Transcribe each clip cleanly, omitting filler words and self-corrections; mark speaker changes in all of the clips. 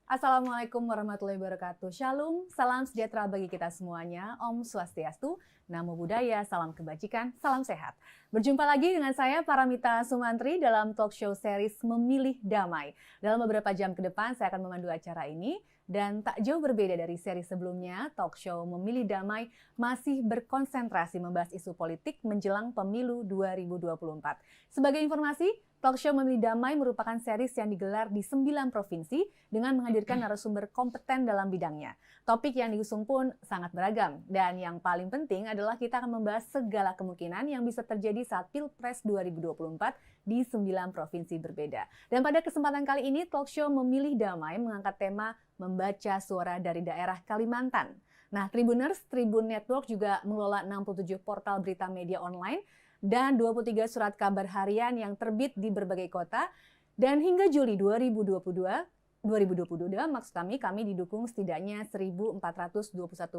Speaker 1: Assalamualaikum warahmatullahi wabarakatuh. Shalom, salam sejahtera bagi kita semuanya. Om Swastiastu, Namo Buddhaya, salam kebajikan, salam sehat. Berjumpa lagi dengan saya Paramita Sumantri dalam talk show series Memilih Damai. Dalam beberapa jam ke depan saya akan memandu acara ini. Dan tak jauh berbeda dari seri sebelumnya, talk show Memilih Damai masih berkonsentrasi membahas isu politik menjelang pemilu 2024. Sebagai informasi, talk show Memilih Damai merupakan series yang digelar di 9 provinsi dengan menghadirkan narasumber kompeten dalam bidangnya. Topik yang diusung pun sangat beragam. Dan yang paling penting adalah kita akan membahas segala kemungkinan yang bisa terjadi saat Pilpres 2024 di 9 provinsi berbeda. Dan pada kesempatan kali ini, talk show Memilih Damai mengangkat tema membaca suara dari daerah Kalimantan. Nah, Tribuners, Tribun Network juga mengelola 67 portal berita media online dan 23 surat kabar harian yang terbit di berbagai kota. Dan hingga Juli 2022 maksud kami didukung setidaknya 1.421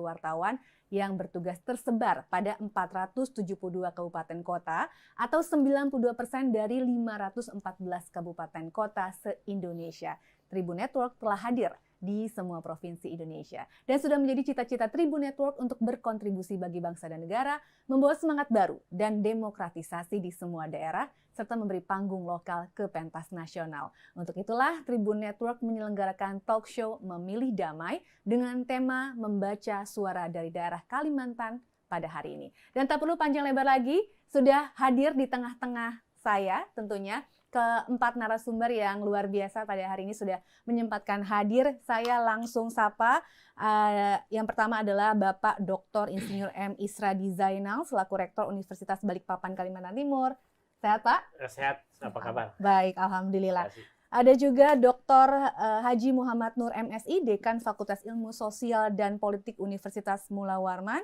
Speaker 1: wartawan yang bertugas tersebar pada 472 kabupaten kota atau 92% dari 514 kabupaten kota se-Indonesia. Tribun Network telah hadir di semua provinsi Indonesia. Dan sudah menjadi cita-cita Tribun Network untuk berkontribusi bagi bangsa dan negara, membawa semangat baru dan demokratisasi di semua daerah, serta memberi panggung lokal ke pentas nasional. Untuk itulah Tribun Network menyelenggarakan talk show Memilih Damai dengan tema membaca suara dari daerah Kalimantan pada hari ini. Dan tak perlu panjang lebar lagi, sudah hadir di tengah-tengah saya tentunya keempat narasumber yang luar biasa pada hari ini sudah menyempatkan hadir. Saya langsung sapa. Yang pertama adalah Bapak Dr. Insinyur M. Isradi Zainal selaku Rektor Universitas Balikpapan Kalimantan Timur. Sehat, Pak?
Speaker 2: Sehat, apa kabar?
Speaker 1: Baik, alhamdulillah. Ada juga Dr. Haji Muhammad Nur MSI, Dekan Fakultas Ilmu Sosial dan Politik Universitas Mula Warman.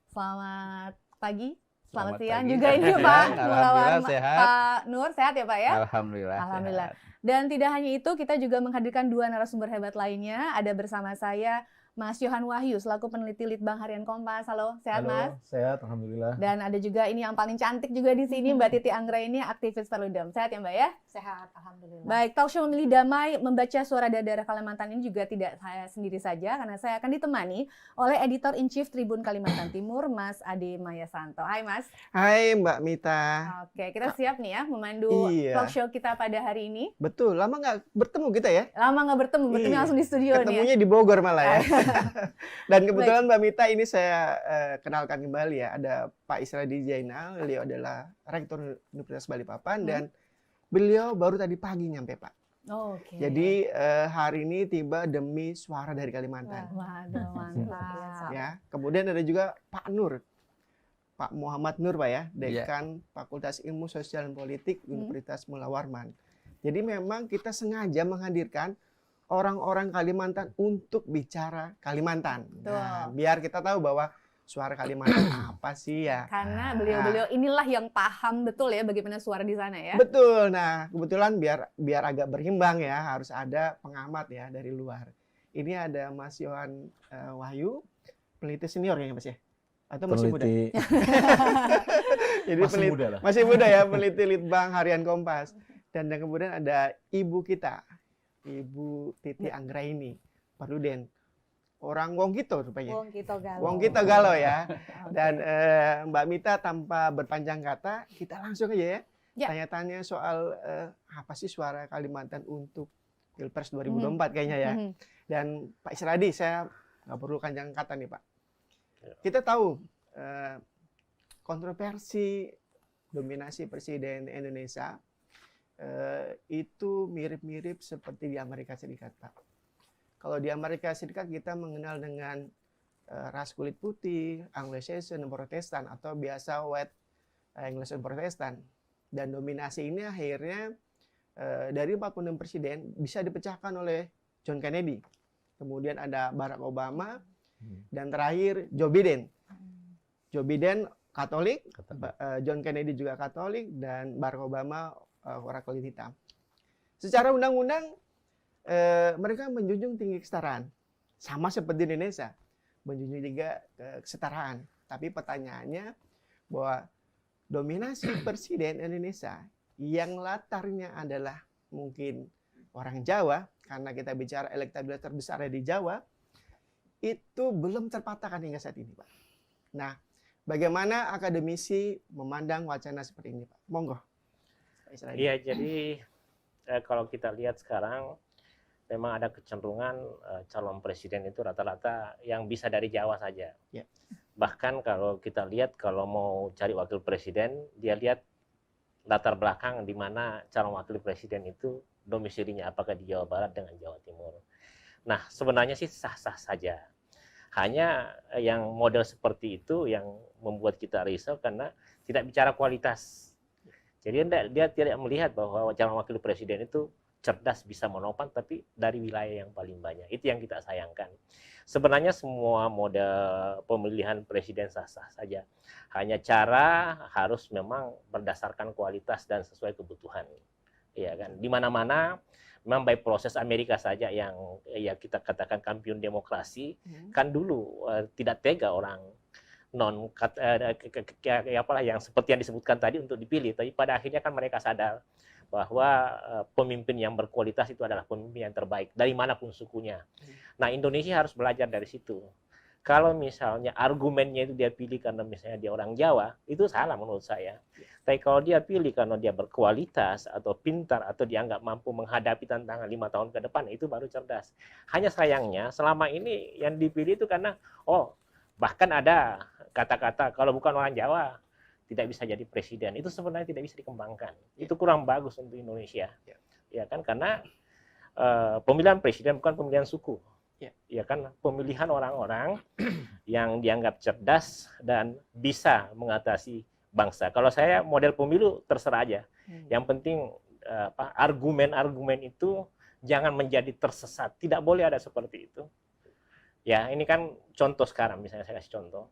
Speaker 1: Selamat pagi. Selamat siang
Speaker 3: pagi.
Speaker 1: juga ini Pak.
Speaker 3: Alhamdulillah sehat.
Speaker 1: Pak Nur, sehat ya Pak ya?
Speaker 3: Alhamdulillah.
Speaker 1: Alhamdulillah.
Speaker 3: Sehat.
Speaker 1: Dan tidak hanya itu, kita juga menghadirkan dua narasumber hebat lainnya. Ada bersama saya Mas Yohan Wahyu selaku peneliti Litbang Harian Kompas. Halo, sehat Mas?
Speaker 4: Sehat, alhamdulillah.
Speaker 1: Dan ada juga ini yang paling cantik juga di sini Mbak Titi Anggra ini aktivis Perludem. Sehat ya Mbak ya?
Speaker 5: Sehat, alhamdulillah.
Speaker 1: Baik, talk show Memilih Damai membaca suara dari daerah Kalimantan ini juga tidak saya sendiri saja karena saya akan ditemani oleh Editor in Chief Tribun Kalimantan Timur, Mas Ade Mayasanto. Hai Mas.
Speaker 4: Hai Mbak Mita.
Speaker 1: Oke, kita siap nih ya memandu talk show kita pada hari ini.
Speaker 4: Betul, lama nggak bertemu kita ya?
Speaker 1: Lama nggak bertemu langsung di studio nih ya.
Speaker 4: Ketemunya di Bogor malah ya. Dan kebetulan Mbak Mita ini saya kenalkan kembali ya. Ada Pak Isradi Zainal, beliau adalah Rektor Universitas Balikpapan dan beliau baru tadi pagi nyampe Pak.
Speaker 1: Oke.
Speaker 4: Jadi hari ini tiba demi suara dari Kalimantan.
Speaker 1: Waduh, mantap.
Speaker 4: Ya, kemudian ada juga Pak Nur. Pak Muhammad Nur Pak ya, Dekan Fakultas Ilmu Sosial dan Politik Universitas Mula Warman. Jadi memang kita sengaja menghadirkan orang-orang Kalimantan untuk bicara Kalimantan. Nah, biar kita tahu bahwa suara Kalimantan apa sih ya.
Speaker 1: Karena beliau-beliau inilah yang paham betul ya bagaimana suara di sana ya.
Speaker 4: Betul. Nah, kebetulan biar agak berimbang ya, harus ada pengamat ya dari luar. Ini ada Mas Yohan Wahyu, peneliti senior ya Mas ya? Atau masih muda? Jadi masih muda ya, peneliti Litbang Harian Kompas. Dan kemudian ada ibu kita, Ibu Titi Anggra ini, Perludem. Orang Wongkito rupanya. Wongkito Galuh ya. Dan Mbak Mita tanpa berpanjang kata, kita langsung aja ya. Tanya-tanya soal apa sih suara Kalimantan untuk Pilpres 2024 kayaknya ya. Dan Pak Isradi, saya nggak perlu panjang kata nih Pak. Kita tahu kontroversi dominasi Presiden Indonesia itu mirip-mirip seperti di Amerika Serikat, Pak. Kalau di Amerika Serikat kita mengenal dengan ras kulit putih, Anglo-Saxon, Protestan atau biasa White Anglo-Saxon Protestan. Dan dominasi ini akhirnya dari 46 presiden bisa dipecahkan oleh John Kennedy. Kemudian ada Barack Obama dan terakhir Joe Biden. Joe Biden Katolik, John Kennedy juga Katolik dan Barack Obama orang kulit hitam. Secara undang-undang mereka menjunjung tinggi kesetaraan, sama seperti Indonesia, menjunjung juga kesetaraan. Tapi pertanyaannya bahwa dominasi presiden Indonesia yang latarnya adalah mungkin orang Jawa, karena kita bicara elektabilitas terbesar di Jawa, itu belum terpatahkan hingga saat ini, Pak. Nah, bagaimana akademisi memandang wacana seperti ini, Pak? Monggo.
Speaker 2: Iya, jadi kalau kita lihat sekarang, memang ada kecenderungan calon presiden itu rata-rata yang bisa dari Jawa saja.
Speaker 4: Ya.
Speaker 2: Bahkan kalau kita lihat, kalau mau cari wakil presiden, dia lihat latar belakang di mana calon wakil presiden itu domisilinya, apakah di Jawa Barat dengan Jawa Timur. Nah, sebenarnya sih sah-sah saja. Hanya yang model seperti itu yang membuat kita risau karena tidak bicara kualitas. Jadi dia tidak melihat bahwa calon wakil presiden itu cerdas, bisa menopang, tapi dari wilayah yang paling banyak. Itu yang kita sayangkan. Sebenarnya semua model pemilihan presiden sah-sah saja. Hanya cara harus memang berdasarkan kualitas dan sesuai kebutuhan. Ya kan? Di mana-mana memang by proses Amerika saja yang ya kita katakan kampiun demokrasi, kan dulu tidak tega orang apalah yang seperti yang disebutkan tadi untuk dipilih, tapi pada akhirnya kan mereka sadar bahwa pemimpin yang berkualitas itu adalah pemimpin yang terbaik dari manapun sukunya. Nah, Indonesia harus belajar dari situ. Kalau misalnya argumennya itu dia pilih karena misalnya dia orang Jawa, itu salah menurut saya. Tapi kalau dia pilih karena dia berkualitas atau pintar atau dianggap mampu menghadapi tantangan 5 tahun ke depan, itu baru cerdas. Hanya sayangnya selama ini yang dipilih itu karena bahkan ada kata-kata kalau bukan orang Jawa tidak bisa jadi presiden. Itu sebenarnya tidak bisa dikembangkan. Itu kurang bagus untuk Indonesia. Ya kan, karena pemilihan presiden bukan pemilihan suku. Ya kan, pemilihan orang-orang yang dianggap cerdas dan bisa mengatasi bangsa. Kalau saya model pemilu terserah aja. Yang penting argumen-argumen itu jangan menjadi tersesat. Tidak boleh ada seperti itu. Ya, ini kan contoh sekarang, misalnya saya kasih contoh.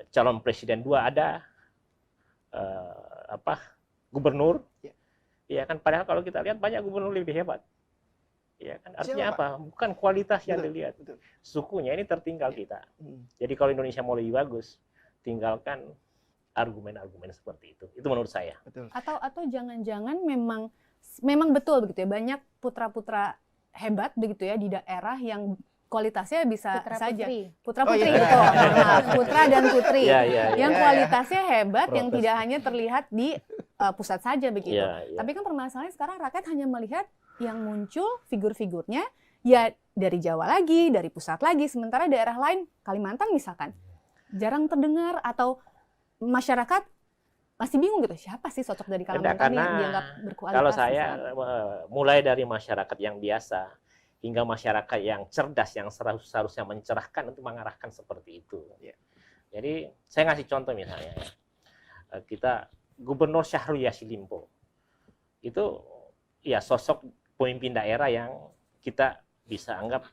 Speaker 2: Calon presiden 2 ada gubernur. Ya kan, padahal kalau kita lihat banyak gubernur lebih hebat. Ya kan, artinya apa? Bukan kualitas yang dilihat. Sukunya ini tertinggal kita. Jadi kalau Indonesia mau lebih bagus, tinggalkan argumen-argumen seperti itu. Itu menurut saya.
Speaker 1: Atau jangan-jangan memang betul begitu ya, banyak putra-putra hebat begitu ya di daerah yang kualitasnya bisa saja putra-putri gitu. Putra dan putri yang kualitasnya hebat, yang tidak hanya terlihat di pusat saja begitu. Tapi kan permasalahannya sekarang rakyat hanya melihat yang muncul figur-figurnya ya dari Jawa lagi, dari pusat lagi, sementara daerah lain, Kalimantan misalkan, jarang terdengar atau masyarakat masih bingung gitu, siapa sih sosok dari Kalimantan yang dianggap berkualitas.
Speaker 2: Kalau saya mulai dari masyarakat yang biasa hingga masyarakat yang cerdas, yang seharusnya mencerahkan untuk mengarahkan seperti itu. Jadi saya ngasih contoh misalnya, kita Gubernur Syahrul Yassin Limpo itu ya sosok pemimpin daerah yang kita bisa anggap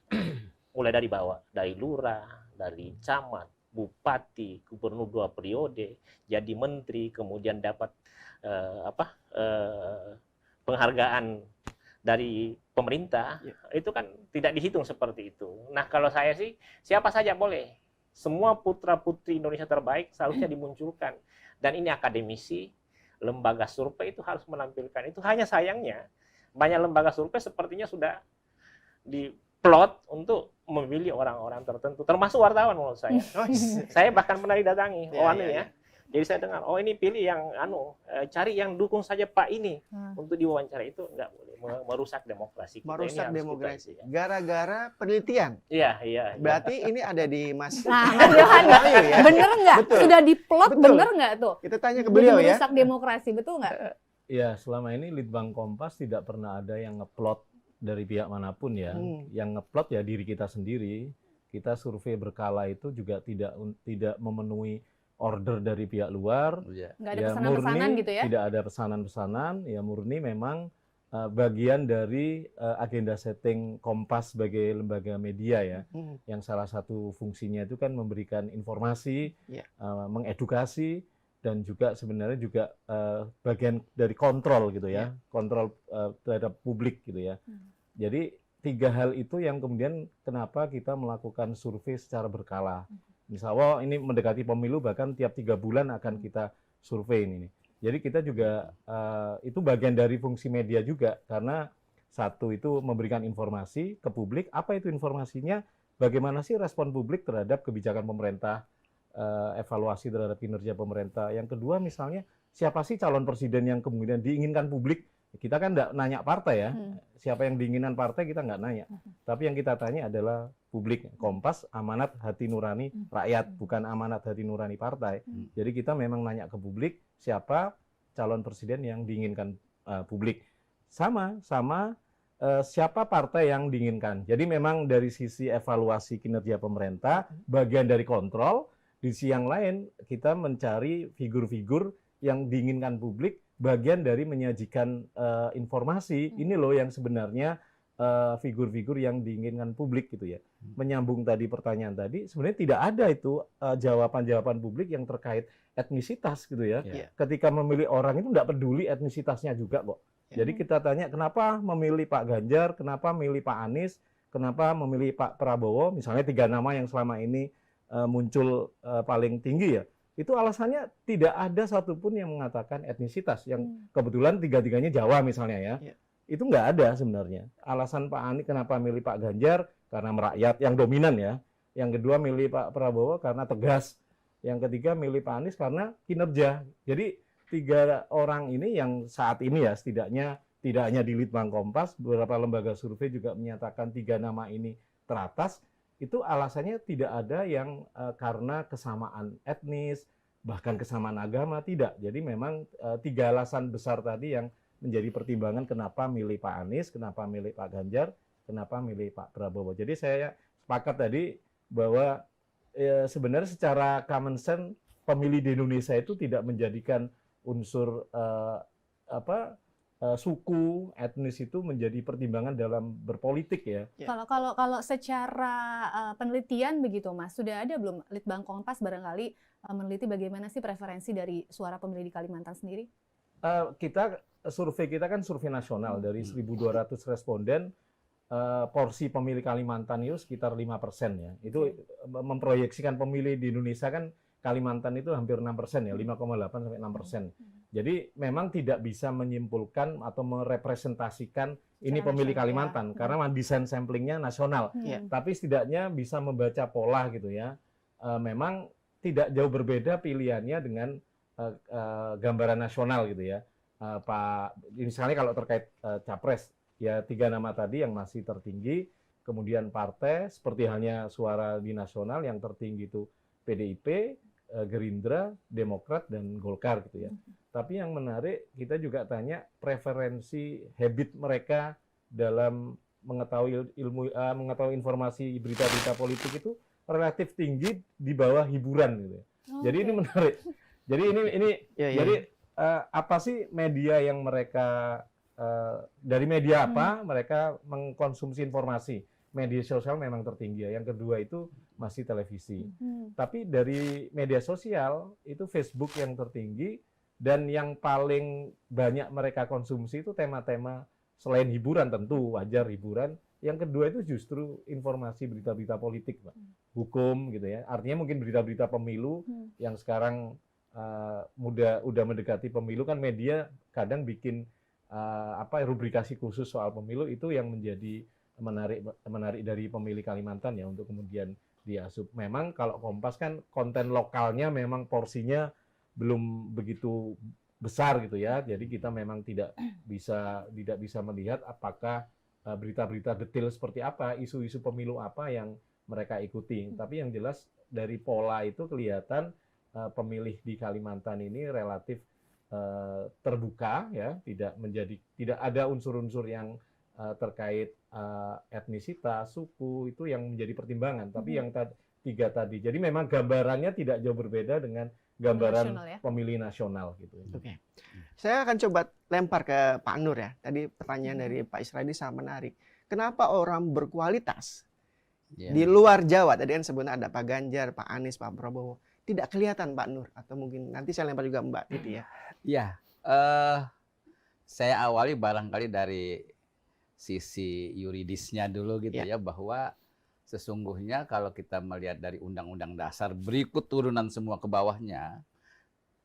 Speaker 2: mulai dari bawah, dari lurah, dari camat, bupati, gubernur 2 periode, jadi menteri, kemudian dapat penghargaan dari pemerintah. Itu kan tidak dihitung seperti itu. Nah, kalau saya sih siapa saja boleh. Semua putra-putri Indonesia terbaik seharusnya dimunculkan. Dan ini akademisi, lembaga survei itu harus menampilkan itu. Hanya sayangnya banyak lembaga survei sepertinya sudah diplot untuk memilih orang-orang tertentu, termasuk wartawan menurut saya. Saya bahkan pernah didatangi, jadi saya dengar, ini pilih yang cari yang dukung saja Pak ini untuk diwawancara. Itu nggak boleh, merusak demokrasi.
Speaker 4: Merusak demokrasi. Gara-gara penelitian.
Speaker 2: Iya.
Speaker 4: Berarti ini ada di Mas.
Speaker 1: Nah, Mas Johan, bener nggak? Sudah diplot, bener nggak tuh?
Speaker 4: Kita tanya ke beliau ya.
Speaker 1: Merusak demokrasi, betul nggak?
Speaker 3: Ya, selama ini Litbang Kompas tidak pernah ada yang ngeplot dari pihak manapun ya. Yang ngeplot ya diri kita sendiri. Kita survei berkala itu juga tidak memenuhi order dari pihak luar.
Speaker 1: Nggak ada pesanan-pesanan gitu ya?
Speaker 3: Tidak ada pesanan-pesanan. Ya murni memang bagian dari agenda setting Kompas sebagai lembaga media ya. Yang salah satu fungsinya itu kan memberikan informasi, mengedukasi, dan juga sebenarnya juga bagian dari kontrol gitu ya, kontrol terhadap publik gitu ya. Jadi 3 hal itu yang kemudian kenapa kita melakukan survei secara berkala. Misalnya ini mendekati pemilu, bahkan tiap 3 bulan akan kita survei ini. Jadi kita juga itu bagian dari fungsi media juga, karena Satu itu memberikan informasi ke publik, apa itu informasinya, bagaimana sih respon publik terhadap kebijakan pemerintah, evaluasi terhadap kinerja pemerintah. Yang kedua misalnya, siapa sih calon presiden yang kemudian diinginkan publik? Kita kan nggak nanya partai ya, siapa yang diinginkan partai kita nggak nanya. Tapi yang kita tanya adalah publik. Kompas, amanat hati nurani rakyat, bukan amanat hati nurani partai. Jadi kita memang nanya ke publik, siapa calon presiden yang diinginkan publik. Sama siapa partai yang diinginkan. Jadi memang dari sisi evaluasi kinerja pemerintah, bagian dari kontrol, di sisi yang lain kita mencari figur-figur yang diinginkan publik, bagian dari menyajikan informasi. Ini loh yang sebenarnya figur-figur yang diinginkan publik gitu ya. Menyambung tadi pertanyaan tadi, sebenarnya tidak ada itu jawaban-jawaban publik yang terkait etnisitas gitu ya. Ketika memilih orang itu tidak peduli etnisitasnya juga kok. Jadi kita tanya kenapa memilih Pak Ganjar, kenapa memilih Pak Anies, kenapa memilih Pak Prabowo, misalnya 3 nama yang selama ini muncul paling tinggi ya. Itu alasannya tidak ada satupun yang mengatakan etnisitas, yang kebetulan 3-tiganya Jawa misalnya ya. Itu nggak ada sebenarnya. Alasan Pak Anies kenapa milih Pak Ganjar, karena merakyat yang dominan ya. Yang kedua milih Pak Prabowo karena tegas. Yang ketiga milih Pak Anies karena kinerja. Jadi 3 orang ini yang saat ini ya setidaknya tidak hanya di Litbang Kompas, beberapa lembaga survei juga menyatakan 3 nama ini teratas. Itu alasannya tidak ada yang karena kesamaan etnis, bahkan kesamaan agama, tidak. Jadi memang 3 alasan besar tadi yang menjadi pertimbangan kenapa milih Pak Anies, kenapa milih Pak Ganjar, kenapa milih Pak Prabowo. Jadi saya sepakat tadi bahwa sebenarnya secara common sense pemilih di Indonesia itu tidak menjadikan unsur suku, etnis itu menjadi pertimbangan dalam berpolitik ya.
Speaker 1: Kalau secara penelitian begitu Mas, sudah ada belum Litbang Kompas barangkali meneliti bagaimana sih preferensi dari suara pemilih di Kalimantan sendiri?
Speaker 3: Survei kita kan survei nasional dari 1.200 responden, porsi pemilih Kalimantan itu sekitar 5% ya. Itu memproyeksikan pemilih di Indonesia kan Kalimantan itu hampir 6% ya, 5,8 sampai 6%. Jadi memang tidak bisa menyimpulkan atau merepresentasikan ini pemilih Kalimantan karena desain samplingnya nasional. Tapi setidaknya bisa membaca pola gitu ya. Memang tidak jauh berbeda pilihannya dengan gambaran nasional gitu ya. Misalnya kalau terkait capres ya 3 nama tadi yang masih tertinggi, kemudian partai seperti halnya suara di nasional yang tertinggi itu PDIP, Gerindra, Demokrat, dan Golkar gitu ya. Tapi yang menarik kita juga tanya preferensi habit mereka dalam mengetahui mengetahui informasi berita-berita politik itu relatif tinggi di bawah hiburan gitu ya. Jadi ini menarik. Jadi jadi apa sih media yang mereka dari media apa mereka mengkonsumsi informasi? Media sosial memang tertinggi ya. Yang kedua itu masih televisi. Tapi dari media sosial itu Facebook yang tertinggi dan yang paling banyak mereka konsumsi itu tema-tema selain hiburan tentu wajar hiburan. Yang kedua itu justru informasi berita-berita politik, Pak. Hukum gitu ya. Artinya mungkin berita-berita pemilu yang sekarang udah mendekati pemilu kan media kadang bikin rubrikasi khusus soal pemilu itu yang menjadi menarik dari pemilih Kalimantan ya untuk kemudian diasup. Memang kalau Kompas kan konten lokalnya memang porsinya belum begitu besar gitu ya. Jadi kita memang tidak bisa melihat apakah berita-berita detail seperti apa, isu-isu pemilu apa yang mereka ikuti. Tapi yang jelas dari pola itu kelihatan pemilih di Kalimantan ini relatif terbuka ya, tidak ada unsur-unsur yang terkait etnisitas, suku itu yang menjadi pertimbangan. Tapi yang 3 tadi. Jadi memang gambarannya tidak jauh berbeda dengan gambaran pemilih nasional gitu.
Speaker 4: Oke. Saya akan coba lempar ke Pak Nur ya. Tadi pertanyaan dari Pak Isradi sangat menarik. Kenapa orang berkualitas di luar Jawa, tadi kan sebenarnya ada Pak Ganjar, Pak Anies, Pak Prabowo, tidak kelihatan Pak Nur? Atau mungkin nanti saya lempar juga Mbak Titi ya.
Speaker 5: Iya, saya awali barangkali dari sisi yuridisnya dulu gitu ya, bahwa sesungguhnya kalau kita melihat dari Undang-Undang Dasar berikut turunan semua ke bawahnya,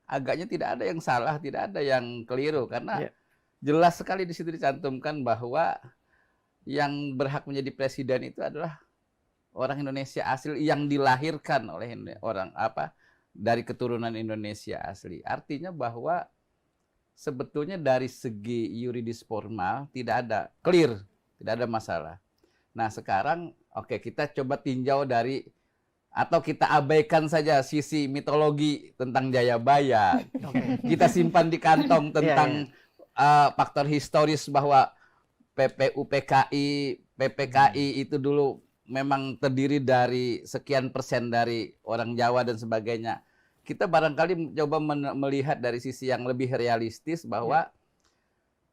Speaker 5: agaknya tidak ada yang salah, tidak ada yang keliru karena jelas sekali di situ dicantumkan bahwa yang berhak menjadi presiden itu adalah orang Indonesia asli yang dilahirkan oleh orang dari keturunan Indonesia asli. Artinya bahwa sebetulnya dari segi yuridis formal tidak ada clear, tidak ada masalah. Nah, sekarang oke, kita coba tinjau dari atau kita abaikan saja sisi mitologi tentang Jayabaya. Kita simpan di kantong tentang faktor historis bahwa PPKI itu dulu memang terdiri dari sekian persen dari orang Jawa dan sebagainya. Kita barangkali coba melihat dari sisi yang lebih realistis bahwa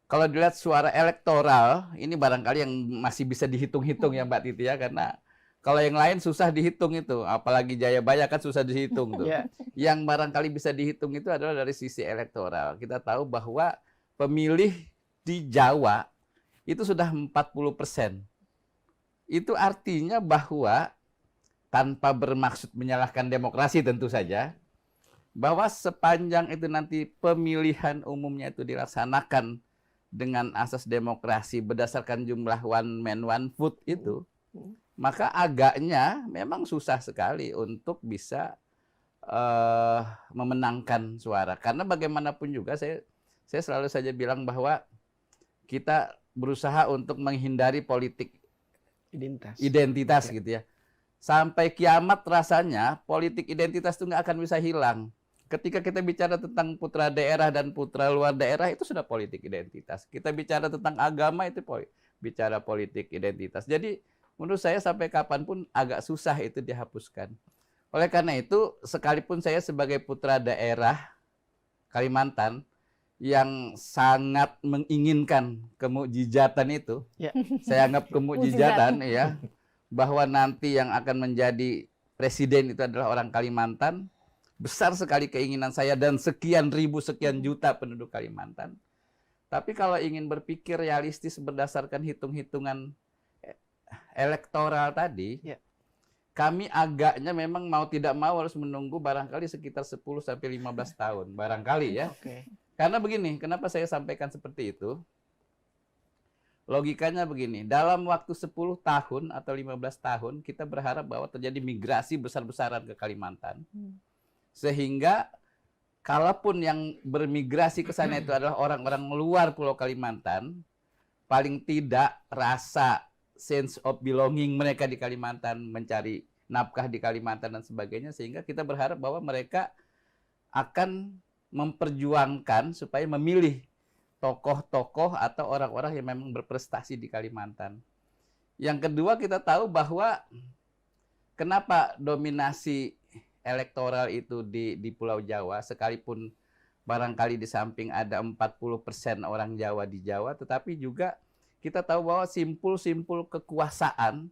Speaker 5: kalau dilihat suara elektoral, ini barangkali yang masih bisa dihitung-hitung ya Mbak Titi ya, karena kalau yang lain susah dihitung itu, apalagi Jayabaya kan susah dihitung tuh. Yang barangkali bisa dihitung itu adalah dari sisi elektoral. Kita tahu bahwa pemilih di Jawa itu sudah 40%. Itu artinya bahwa tanpa bermaksud menyalahkan demokrasi tentu saja, bahwa sepanjang itu nanti pemilihan umumnya itu dilaksanakan dengan asas demokrasi berdasarkan jumlah one man one vote itu, maka agaknya memang susah sekali untuk bisa memenangkan suara. Karena bagaimanapun juga saya selalu saja bilang bahwa kita berusaha untuk menghindari politik identitas gitu ya. Sampai kiamat rasanya politik identitas itu nggak akan bisa hilang. Ketika kita bicara tentang putra daerah dan putra luar daerah itu sudah politik identitas. Kita bicara tentang agama itu bicara politik identitas. Jadi menurut saya sampai kapanpun agak susah itu dihapuskan. Oleh karena itu sekalipun saya sebagai putra daerah Kalimantan yang sangat menginginkan kemukjizatan itu, saya anggap kemukjizatan ya, bahwa nanti yang akan menjadi presiden itu adalah orang Kalimantan. Besar sekali keinginan saya dan sekian ribu, sekian juta penduduk Kalimantan. Tapi kalau ingin berpikir realistis berdasarkan hitung-hitungan elektoral tadi, kami agaknya memang mau tidak mau harus menunggu barangkali sekitar 10-15 tahun. Barangkali ya. Karena begini, kenapa saya sampaikan seperti itu? Logikanya begini, dalam waktu 10 tahun atau 15 tahun, kita berharap bahwa terjadi migrasi besar-besaran ke Kalimantan. Sehingga, kalaupun yang bermigrasi ke sana itu adalah orang-orang luar Pulau Kalimantan, paling tidak rasa sense of belonging mereka di Kalimantan, mencari nafkah di Kalimantan dan sebagainya, sehingga kita berharap bahwa mereka akan memperjuangkan supaya memilih tokoh-tokoh atau orang-orang yang memang berprestasi di Kalimantan. Yang kedua, kita tahu bahwa kenapa dominasi elektoral itu di Pulau Jawa, sekalipun barangkali di samping ada 40% orang Jawa di Jawa, tetapi juga kita tahu bahwa simpul-simpul kekuasaan,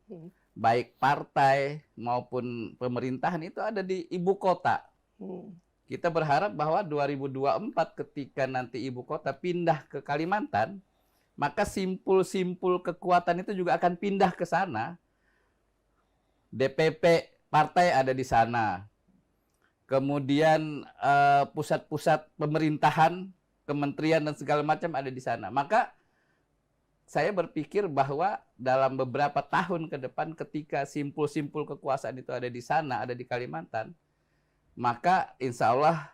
Speaker 5: baik partai maupun pemerintahan itu ada di ibu kota. Kita berharap bahwa 2024 ketika nanti ibu kota pindah ke Kalimantan, maka simpul-simpul kekuatan itu juga akan pindah ke sana. DPP partai ada di sana. Kemudian pusat-pusat pemerintahan, kementerian dan segala macam ada di sana. Maka saya berpikir bahwa dalam beberapa tahun ke depan ketika simpul-simpul kekuasaan itu ada di sana, ada di Kalimantan, maka insya Allah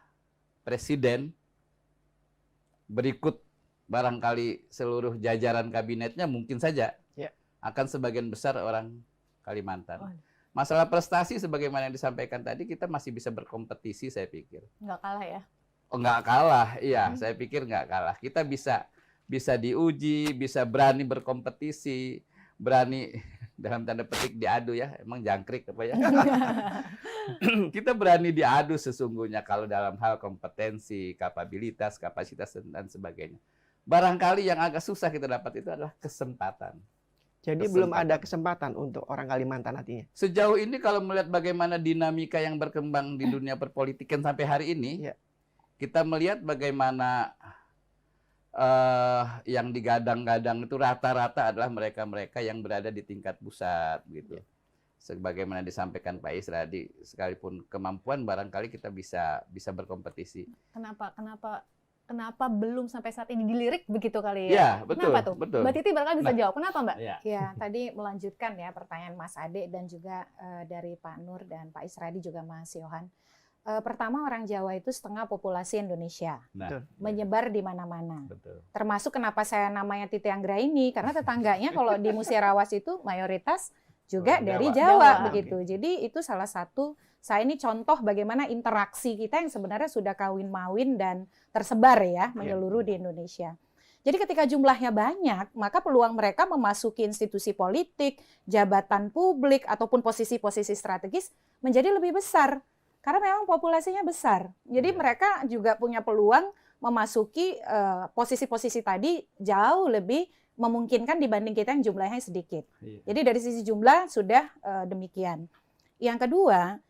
Speaker 5: presiden berikut barangkali seluruh jajaran kabinetnya mungkin saja akan sebagian besar orang Kalimantan. Masalah prestasi sebagaimana yang disampaikan tadi, kita masih bisa berkompetisi saya pikir.
Speaker 1: Nggak kalah ya?
Speaker 5: Oh, nggak kalah, iya saya pikir nggak kalah. Kita bisa diuji, bisa berani berkompetisi, berani dalam tanda petik diadu ya, emang jangkrik apa ya. Kita berani diadu sesungguhnya kalau dalam hal kompetensi, kapabilitas, kapasitas dan sebagainya. Barangkali yang agak susah kita dapat itu adalah kesempatan.
Speaker 4: Jadi belum ada kesempatan untuk orang Kalimantan artinya.
Speaker 5: Sejauh ini kalau melihat bagaimana dinamika yang berkembang di dunia perpolitikan sampai hari ini, kita melihat bagaimana yang digadang-gadang itu rata-rata adalah mereka-mereka yang berada di tingkat pusat gitu. Sebagaimana disampaikan Pak Isradi, sekalipun kemampuan barangkali kita bisa berkompetisi.
Speaker 1: Kenapa kenapa belum sampai saat ini dilirik begitu kali ya?
Speaker 5: Ya, betul.
Speaker 1: Kenapa tuh?
Speaker 5: Betul.
Speaker 1: Mbak Titi barangkali bisa
Speaker 5: Nah.
Speaker 1: jawab. Kenapa Mbak?
Speaker 5: Ya.
Speaker 6: Ya, tadi melanjutkan ya pertanyaan Mas Ade dan juga dari Pak Nur dan Pak Isradi juga Mas Yohan. Pertama, orang Jawa itu setengah populasi Indonesia,
Speaker 5: Nah,
Speaker 6: menyebar di mana-mana.
Speaker 5: betul.
Speaker 6: Termasuk kenapa saya namanya Titi Anggraini, karena tetangganya kalau di Musyawarah itu mayoritas juga
Speaker 5: Orang
Speaker 6: dari
Speaker 5: Jawa.
Speaker 6: Jawa,
Speaker 1: Jawa,
Speaker 6: begitu. Jadi itu salah satu, saya ini contoh bagaimana interaksi kita yang sebenarnya sudah kawin-mawin dan tersebar ya, menyeluruh di Indonesia. Jadi ketika jumlahnya banyak, maka peluang mereka memasuki institusi politik, jabatan publik, ataupun posisi-posisi strategis menjadi lebih besar. Karena memang populasinya besar. Jadi mereka juga punya peluang memasuki posisi-posisi tadi jauh lebih memungkinkan dibanding kita yang jumlahnya sedikit.
Speaker 5: Iya.
Speaker 6: Jadi dari sisi jumlah sudah demikian. Yang kedua,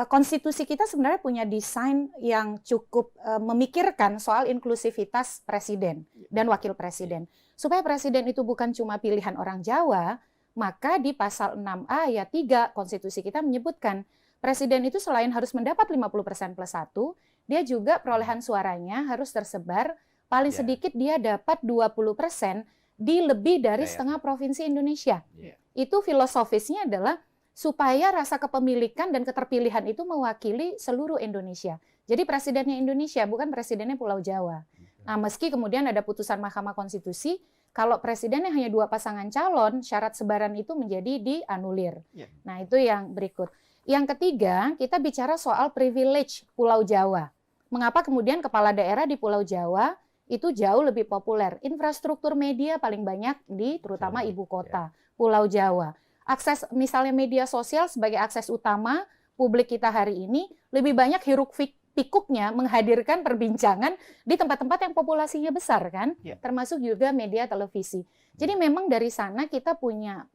Speaker 6: konstitusi kita sebenarnya punya desain yang cukup memikirkan soal inklusivitas presiden dan wakil presiden. Supaya presiden itu bukan cuma pilihan orang Jawa, maka di pasal 6A ayat 3 konstitusi kita menyebutkan presiden itu selain harus mendapat 50% plus 1, dia juga perolehan suaranya harus tersebar paling
Speaker 5: Ya.
Speaker 6: sedikit dia dapat 20% di lebih dari
Speaker 5: Daerah.
Speaker 6: setengah provinsi Indonesia.
Speaker 5: Ya.
Speaker 6: Itu filosofisnya adalah supaya rasa kepemilikan dan keterpilihan itu mewakili seluruh Indonesia. Jadi presidennya Indonesia, bukan presidennya Pulau Jawa. Nah, meski kemudian ada putusan Mahkamah Konstitusi, kalau presidennya hanya 2 pasangan calon, syarat sebaran itu menjadi dianulir.
Speaker 4: Ya.
Speaker 6: Nah, itu yang berikut. Yang ketiga, kita bicara soal privilege Pulau Jawa. Mengapa kemudian kepala daerah di Pulau Jawa itu jauh lebih populer? Infrastruktur media paling banyak di terutama
Speaker 5: Jawa,
Speaker 6: ibu kota, Pulau Jawa. Akses misalnya media sosial sebagai akses utama publik kita hari ini, lebih banyak hiruk pikuknya menghadirkan perbincangan di tempat-tempat yang populasinya besar kan,
Speaker 4: Ya.
Speaker 6: termasuk juga media televisi. Jadi memang dari sana kita punya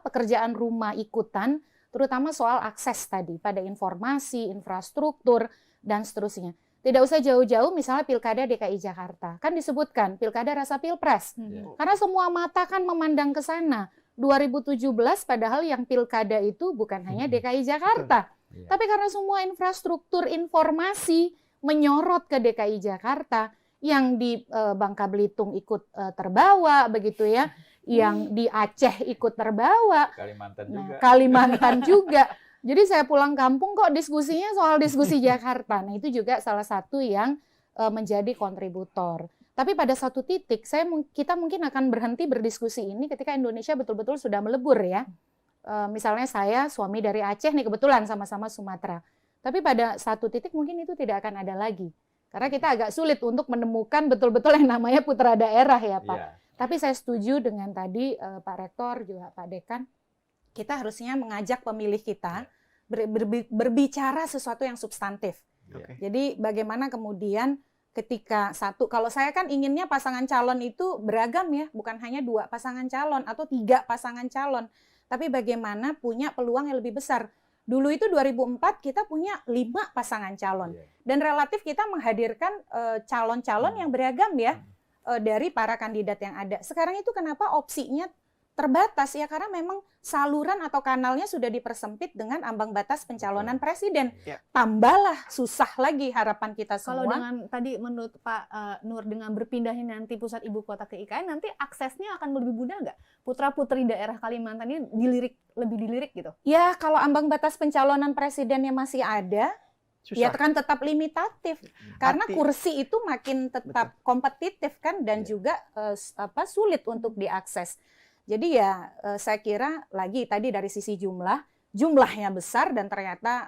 Speaker 6: pekerjaan rumah ikutan, terutama soal akses tadi pada informasi, infrastruktur, dan seterusnya. Tidak usah jauh-jauh misalnya Pilkada DKI Jakarta. Kan disebutkan Pilkada rasa Pilpres. Karena semua mata kan memandang ke sana. 2017 padahal yang Pilkada itu bukan hanya DKI Jakarta.
Speaker 5: Betul.
Speaker 6: Tapi karena semua infrastruktur informasi menyorot ke DKI Jakarta, yang di Bangka Belitung ikut terbawa begitu ya. Yang di Aceh ikut terbawa.
Speaker 5: Kalimantan
Speaker 6: Nah,
Speaker 5: juga.
Speaker 6: Kalimantan juga. Jadi saya pulang kampung kok diskusinya soal diskusi Jakarta. Nah, itu juga salah satu yang menjadi kontributor. Tapi pada satu titik kita mungkin akan berhenti berdiskusi ini ketika Indonesia betul-betul sudah melebur ya. Misalnya saya suami dari Aceh nih kebetulan sama-sama Sumatera. Tapi pada satu titik mungkin itu tidak akan ada lagi. Karena kita agak sulit untuk menemukan betul-betul yang namanya putra daerah ya Pak.
Speaker 5: Iya.
Speaker 6: Tapi saya setuju dengan tadi Pak Rektor juga Pak Dekan, kita harusnya mengajak pemilih kita berbicara sesuatu yang substantif.
Speaker 4: Oke.
Speaker 6: Jadi bagaimana kemudian ketika kalau saya kan inginnya pasangan calon itu beragam ya, bukan hanya 2 pasangan calon atau 3 pasangan calon, tapi bagaimana punya peluang yang lebih besar. Dulu itu 2004 kita punya 5 pasangan calon
Speaker 5: Iya.
Speaker 6: dan relatif kita menghadirkan calon-calon yang beragam ya. Dari para kandidat yang ada. Sekarang itu kenapa opsinya terbatas ya, karena memang saluran atau kanalnya sudah dipersempit dengan ambang batas pencalonan presiden.
Speaker 4: Ya.
Speaker 6: Tambahlah susah lagi harapan kita
Speaker 1: Kalau
Speaker 6: semua.
Speaker 1: dengan tadi menurut Pak Nur dengan berpindahnya nanti pusat ibu kota ke IKN, nanti aksesnya akan lebih mudah nggak? Putra-putri daerah Kalimantan ini lebih dilirik gitu?
Speaker 6: Ya kalau ambang batas pencalonan presidennya masih ada, ya
Speaker 4: Susah.
Speaker 6: kan tetap limitatif. Karena
Speaker 4: Arti-
Speaker 6: kursi itu makin tetap kompetitif kan dan
Speaker 5: Iya.
Speaker 6: juga sulit untuk diakses. Jadi ya saya kira lagi tadi dari sisi jumlahnya besar dan ternyata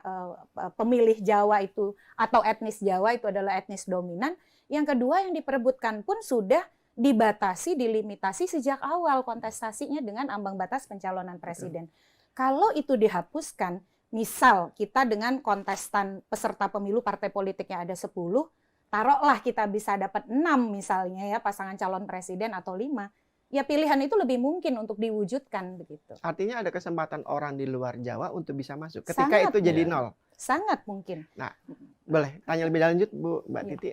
Speaker 6: pemilih Jawa itu atau etnis Jawa itu adalah etnis dominan. Yang kedua yang diperebutkan pun sudah dibatasi, dilimitasi sejak awal kontestasinya dengan ambang batas pencalonan presiden. Kalau itu dihapuskan, misal kita dengan kontestan peserta pemilu partai politiknya ada 10, taruhlah kita bisa dapat 6 misalnya ya pasangan calon presiden atau 5, ya pilihan itu lebih mungkin untuk diwujudkan begitu.
Speaker 4: Artinya ada kesempatan orang di luar Jawa untuk bisa masuk. Ketika
Speaker 6: Sangat.
Speaker 4: itu jadi
Speaker 5: Ya.
Speaker 4: nol.
Speaker 6: Sangat mungkin.
Speaker 4: Boleh tanya lebih lanjut Bu Mbak
Speaker 6: Iya.
Speaker 4: Titi,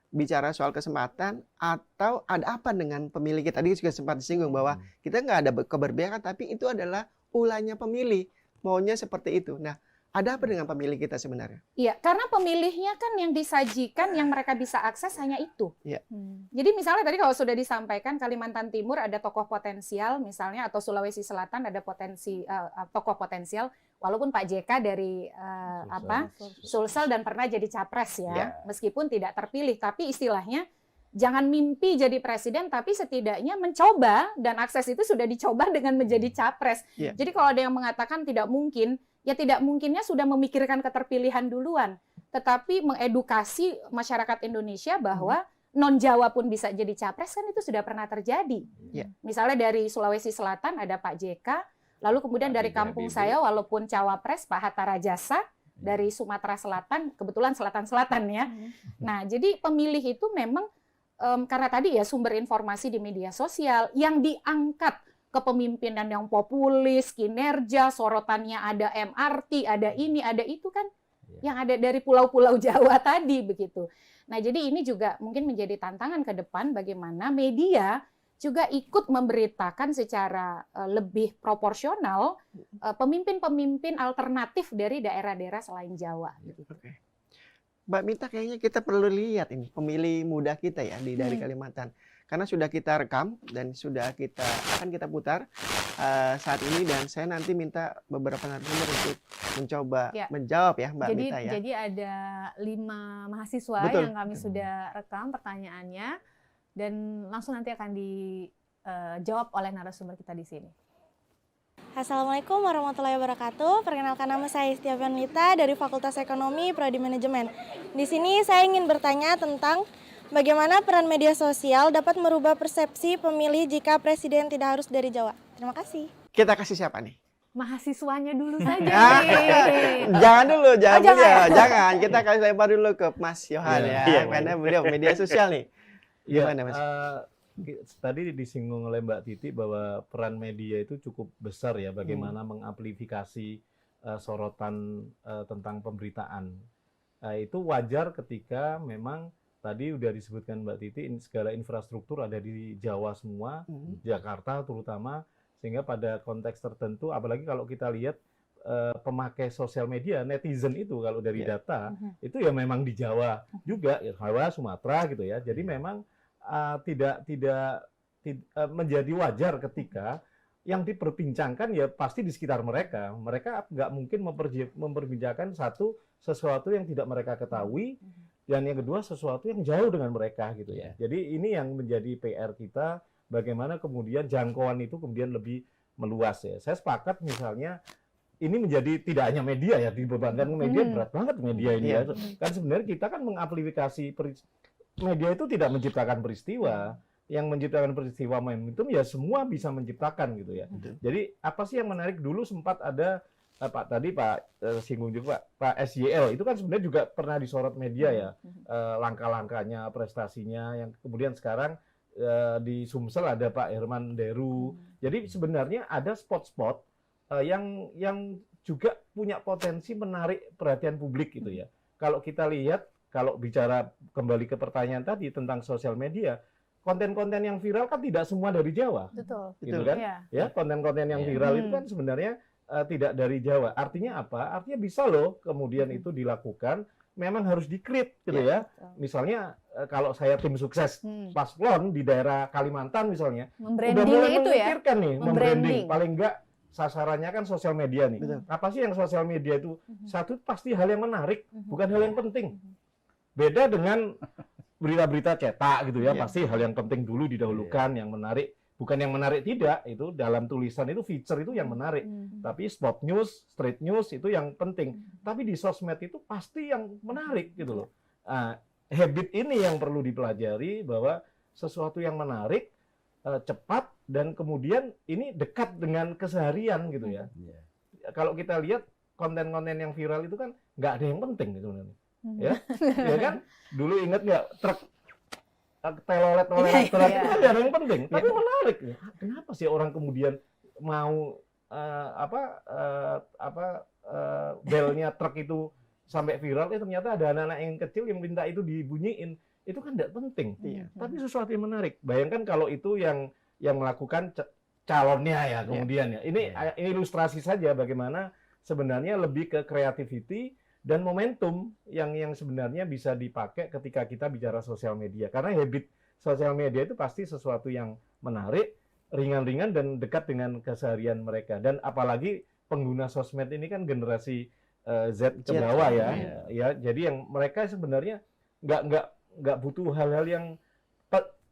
Speaker 4: bicara soal kesempatan atau ada apa dengan pemilih kita? Tadi juga sempat disinggung bahwa kita nggak ada keberpihakan, tapi itu adalah ulahnya pemilih, maunya seperti itu. Nah, Ada apa dengan pemilih kita sebenarnya?
Speaker 6: Iya, karena pemilihnya kan yang disajikan, yang mereka bisa akses hanya itu. Jadi misalnya tadi kalau sudah disampaikan Kalimantan Timur ada tokoh potensial misalnya, atau Sulawesi Selatan ada tokoh potensial, walaupun Pak JK dari Sulsel dan pernah jadi capres ya, meskipun tidak terpilih, tapi istilahnya jangan mimpi jadi presiden, tapi setidaknya mencoba, dan akses itu sudah dicoba dengan menjadi capres. Jadi kalau ada yang mengatakan tidak mungkin, ya tidak mungkinnya sudah memikirkan keterpilihan duluan, tetapi mengedukasi masyarakat Indonesia bahwa non-Jawa pun bisa jadi capres, kan itu sudah pernah terjadi. Misalnya dari Sulawesi Selatan ada Pak JK, lalu kemudian dari kampung saya walaupun cawapres Pak Hatta Rajasa, dari Sumatera Selatan, kebetulan selatan-selatan ya. Nah, jadi pemilih itu memang karena tadi ya sumber informasi di media sosial yang diangkat kepemimpinan yang populis, kinerja, sorotannya ada MRT, ada ini, ada itu kan, yang ada dari pulau-pulau Jawa tadi begitu. Nah, jadi ini juga mungkin menjadi tantangan ke depan bagaimana media juga ikut memberitakan secara lebih proporsional pemimpin-pemimpin alternatif dari daerah-daerah selain Jawa. Gitu.
Speaker 4: Mbak Mita, kayaknya kita perlu lihat ini pemilih muda kita ya dari Kalimantan. Karena sudah kita rekam dan sudah akan kita putar saat ini, dan saya nanti minta beberapa narasumber untuk mencoba menjawab ya Mbak Mita ya.
Speaker 1: Jadi ada 5 mahasiswa yang kami sudah rekam pertanyaannya, dan langsung nanti akan dijawab oleh narasumber kita di sini.
Speaker 7: Assalamualaikum warahmatullahi wabarakatuh. Perkenalkan, nama saya Istiavan Mita dari Fakultas Ekonomi Prodi Manajemen. Di sini saya ingin bertanya tentang bagaimana peran media sosial dapat merubah persepsi pemilih jika presiden tidak harus dari Jawa. Terima kasih.
Speaker 4: Kita kasih siapa nih?
Speaker 1: Mahasiswanya dulu saja.
Speaker 4: Jangan dulu, jangan.
Speaker 1: Jangan.
Speaker 4: Kita kasih lebar dulu ke Mas Yohan karena beliau media sosial nih. Gimana Mas?
Speaker 3: Tadi disinggung oleh Mbak Titi bahwa peran media itu cukup besar ya, bagaimana mengamplifikasi sorotan tentang pemberitaan. Itu wajar ketika memang tadi udah disebutkan Mbak Titi, segala infrastruktur ada di Jawa semua, Jakarta terutama, sehingga pada konteks tertentu, apalagi kalau kita lihat pemakai sosial media, netizen itu kalau dari data, itu ya memang di Jawa juga, Jawa, Sumatera gitu ya. Jadi memang tidak menjadi wajar ketika yang diperbincangkan ya pasti di sekitar mereka. Mereka nggak mungkin memperbincangkan sesuatu yang tidak mereka ketahui, dan yang kedua sesuatu yang jauh dengan mereka gitu ya. Jadi ini yang menjadi PR kita, bagaimana kemudian jangkauan itu kemudian lebih meluas ya. Saya sepakat misalnya ini menjadi tidak hanya media ya, dibebankan media, berat banget media ini ya. Kan sebenarnya kita kan mengamplifikasi media itu tidak menciptakan peristiwa. Yang menciptakan peristiwa momentum ya semua bisa menciptakan gitu ya. Jadi apa sih yang menarik, dulu sempat ada Pak singgung juga Pak SYL, itu kan sebenarnya juga pernah disorot media ya, langkah-langkahnya, prestasinya, yang kemudian sekarang di Sumsel ada Pak Herman Deru. Jadi sebenarnya ada spot-spot yang juga punya potensi menarik perhatian publik gitu ya. Kalau kita lihat, kalau bicara kembali ke pertanyaan tadi tentang sosial media, konten-konten yang viral kan tidak semua dari Jawa. Gitu kan? Ya, konten-konten yang viral itu kan sebenarnya tidak dari Jawa. Artinya apa? Artinya bisa loh kemudian itu dilakukan, memang harus di-create gitu ya. Misalnya kalau saya tim sukses paslon di daerah Kalimantan misalnya, udah mulai memikirkan nih, membranding. Paling enggak sasarannya kan sosial media nih. Apa sih yang sosial media itu? Satu pasti hal yang menarik, bukan hal yang penting. Beda dengan berita-berita cetak gitu ya, pasti hal yang penting dulu didahulukan, yang menarik. Bukan yang menarik tidak, itu dalam tulisan itu feature itu yang menarik. Tapi spot news, street news itu yang penting. Tapi di sosmed itu pasti yang menarik gitu loh. Habit ini yang perlu dipelajari, bahwa sesuatu yang menarik, cepat, dan kemudian ini dekat dengan keseharian gitu ya. Kalau kita lihat konten-konten yang viral itu kan nggak ada yang penting gitu ya kan, dulu inget nggak truk telolet itu kan ada yang penting, tapi menarik. Kenapa sih orang kemudian mau belnya truk itu sampai viral? Ternyata ada anak-anak yang kecil yang minta itu dibunyiin. Itu kan tidak penting, tapi sesuatu yang menarik. Bayangkan kalau itu yang melakukan calonnya ya kemudian ya. Ini ilustrasi saja bagaimana sebenarnya lebih ke creativity dan momentum yang sebenarnya bisa dipakai ketika kita bicara sosial media. Karena habit sosial media itu pasti sesuatu yang menarik, ringan-ringan dan dekat dengan keseharian mereka. Dan apalagi pengguna sosmed ini kan generasi Z ke bawah ya. Ya, jadi yang mereka sebenarnya nggak butuh hal-hal yang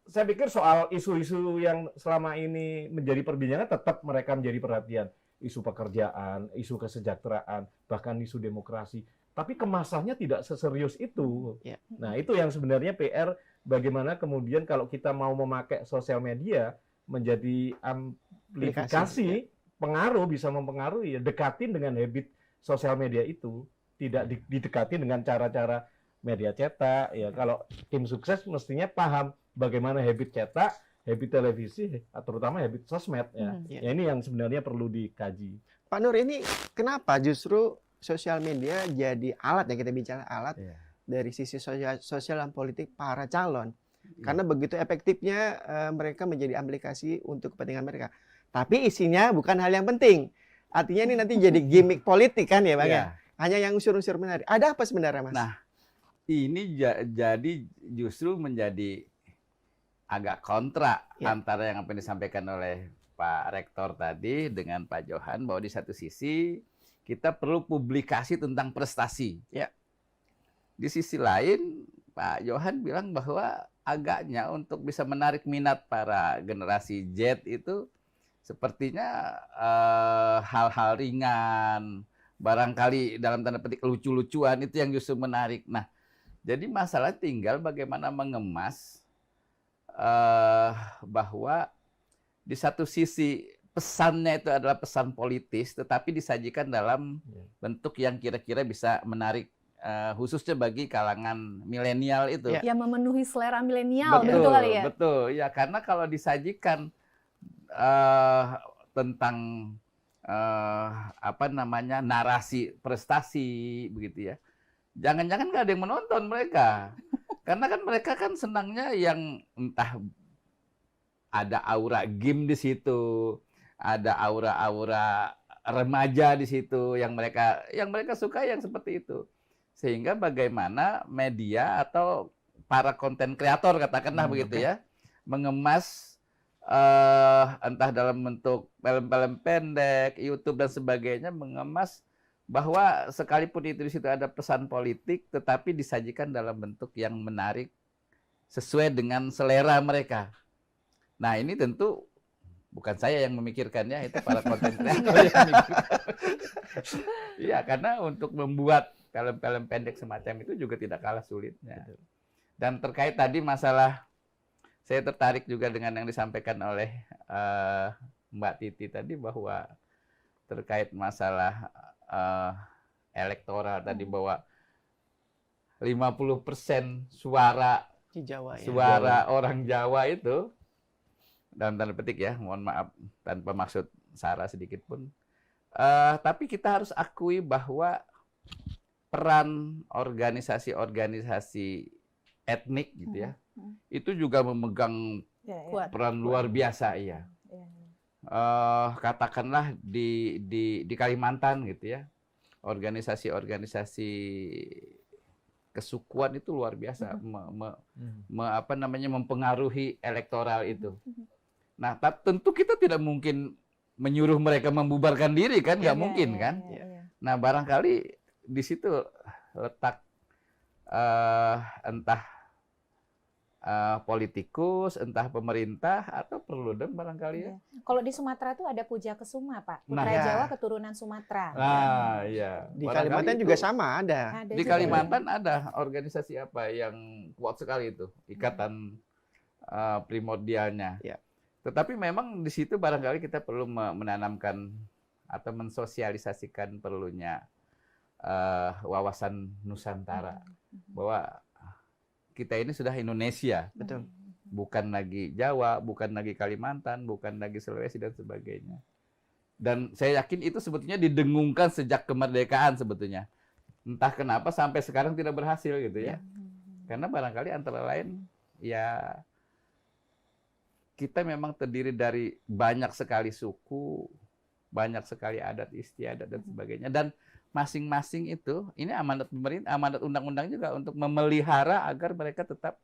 Speaker 3: saya pikir soal isu-isu yang selama ini menjadi perbincangan tetap mereka menjadi perhatian. Isu pekerjaan, isu kesejahteraan, bahkan isu demokrasi. Tapi kemasannya tidak seserius itu.
Speaker 4: Ya.
Speaker 3: Nah, itu yang sebenarnya PR bagaimana kemudian kalau kita mau memakai sosial media menjadi aplikasi pengaruh, bisa mempengaruhi, ya dekatin dengan habit sosial media itu. Tidak didekatin dengan cara-cara media cetak. Ya, kalau tim sukses mestinya paham bagaimana habit cetak, habit televisi, terutama habit sosmed ya. Ya ini yang sebenarnya perlu dikaji.
Speaker 4: Pak Nur, ini kenapa justru sosial media jadi alat, ya kita bicara alat dari sisi sosial dan politik para calon. Karena begitu efektifnya mereka menjadi aplikasi untuk kepentingan mereka. Tapi isinya bukan hal yang penting. Artinya ini nanti jadi gimmick politik kan ya Bang ya? Hanya yang unsur-unsur menarik. Ada apa sebenarnya Mas?
Speaker 5: Nah, ini jadi justru menjadi agak kontra antara yang apa yang disampaikan oleh Pak Rektor tadi dengan Pak Johan, bahwa di satu sisi kita perlu publikasi tentang prestasi. Di sisi lain Pak Johan bilang bahwa agaknya untuk bisa menarik minat para generasi Z itu sepertinya hal-hal ringan, barangkali dalam tanda petik lucu-lucuan itu yang justru menarik. Nah, jadi masalah tinggal bagaimana mengemas bahwa di satu sisi pesannya itu adalah pesan politis, tetapi disajikan dalam bentuk yang kira-kira bisa menarik, khususnya bagi kalangan milenial itu.
Speaker 1: Yang memenuhi selera milenial, betul kali ya?
Speaker 5: Betul, ya karena kalau disajikan tentang apa namanya narasi prestasi begitu ya, jangan-jangan nggak ada yang menonton mereka. Karena kan mereka kan senangnya yang entah ada aura game di situ, ada aura-aura remaja di situ yang mereka suka yang seperti itu. Sehingga bagaimana media atau para konten kreator katakanlah begitu ya, mengemas entah dalam bentuk film-film pendek, YouTube dan sebagainya, mengemas bahwa sekalipun itu di situ ada pesan politik, tetapi disajikan dalam bentuk yang menarik sesuai dengan selera mereka. Nah, ini tentu bukan saya yang memikirkannya, itu para konten kreator yang memikirkan. Iya, karena untuk membuat film-film pendek semacam itu juga tidak kalah sulitnya. Dan terkait tadi masalah, saya tertarik juga dengan yang disampaikan oleh Mbak Titi tadi, bahwa terkait masalah elektoral tadi, bahwa 50% suara
Speaker 4: di Jawa,
Speaker 5: suara orang Jawa itu, dalam tanda petik ya, mohon maaf tanpa maksud sara sedikit pun, tapi kita harus akui bahwa peran organisasi-organisasi etnik gitu ya, itu juga memegang peran luar biasa ya. Katakanlah di Kalimantan gitu ya, organisasi-organisasi kesukuan itu luar biasa mempengaruhi elektoral itu. Nah, tentu kita tidak mungkin menyuruh mereka membubarkan diri kan, nggak mungkin kan. Nah, barangkali di situ letak entah politikus, entah pemerintah, atau perludem barangkali ya.
Speaker 6: Kalau di Sumatera tuh ada Puja Kesuma, Pak. Putra Jawa keturunan Sumatera.
Speaker 5: Nah, iya.
Speaker 4: Di Kalimantan juga sama ada.
Speaker 5: Di Kalimantan ada organisasi apa yang kuat sekali itu, ikatan primordialnya. Tetapi memang di situ barangkali kita perlu menanamkan atau mensosialisasikan perlunya wawasan Nusantara, bahwa kita ini sudah Indonesia,
Speaker 4: betul,
Speaker 5: bukan lagi Jawa, bukan lagi Kalimantan, bukan lagi Sulawesi dan sebagainya. Dan saya yakin itu sebetulnya didengungkan sejak kemerdekaan sebetulnya. Entah kenapa sampai sekarang tidak berhasil gitu ya. Karena barangkali antara lain ya kita memang terdiri dari banyak sekali suku, banyak sekali adat istiadat dan sebagainya. Dan masing-masing itu, ini amanat pemerintah, amanat undang-undang juga untuk memelihara agar mereka tetap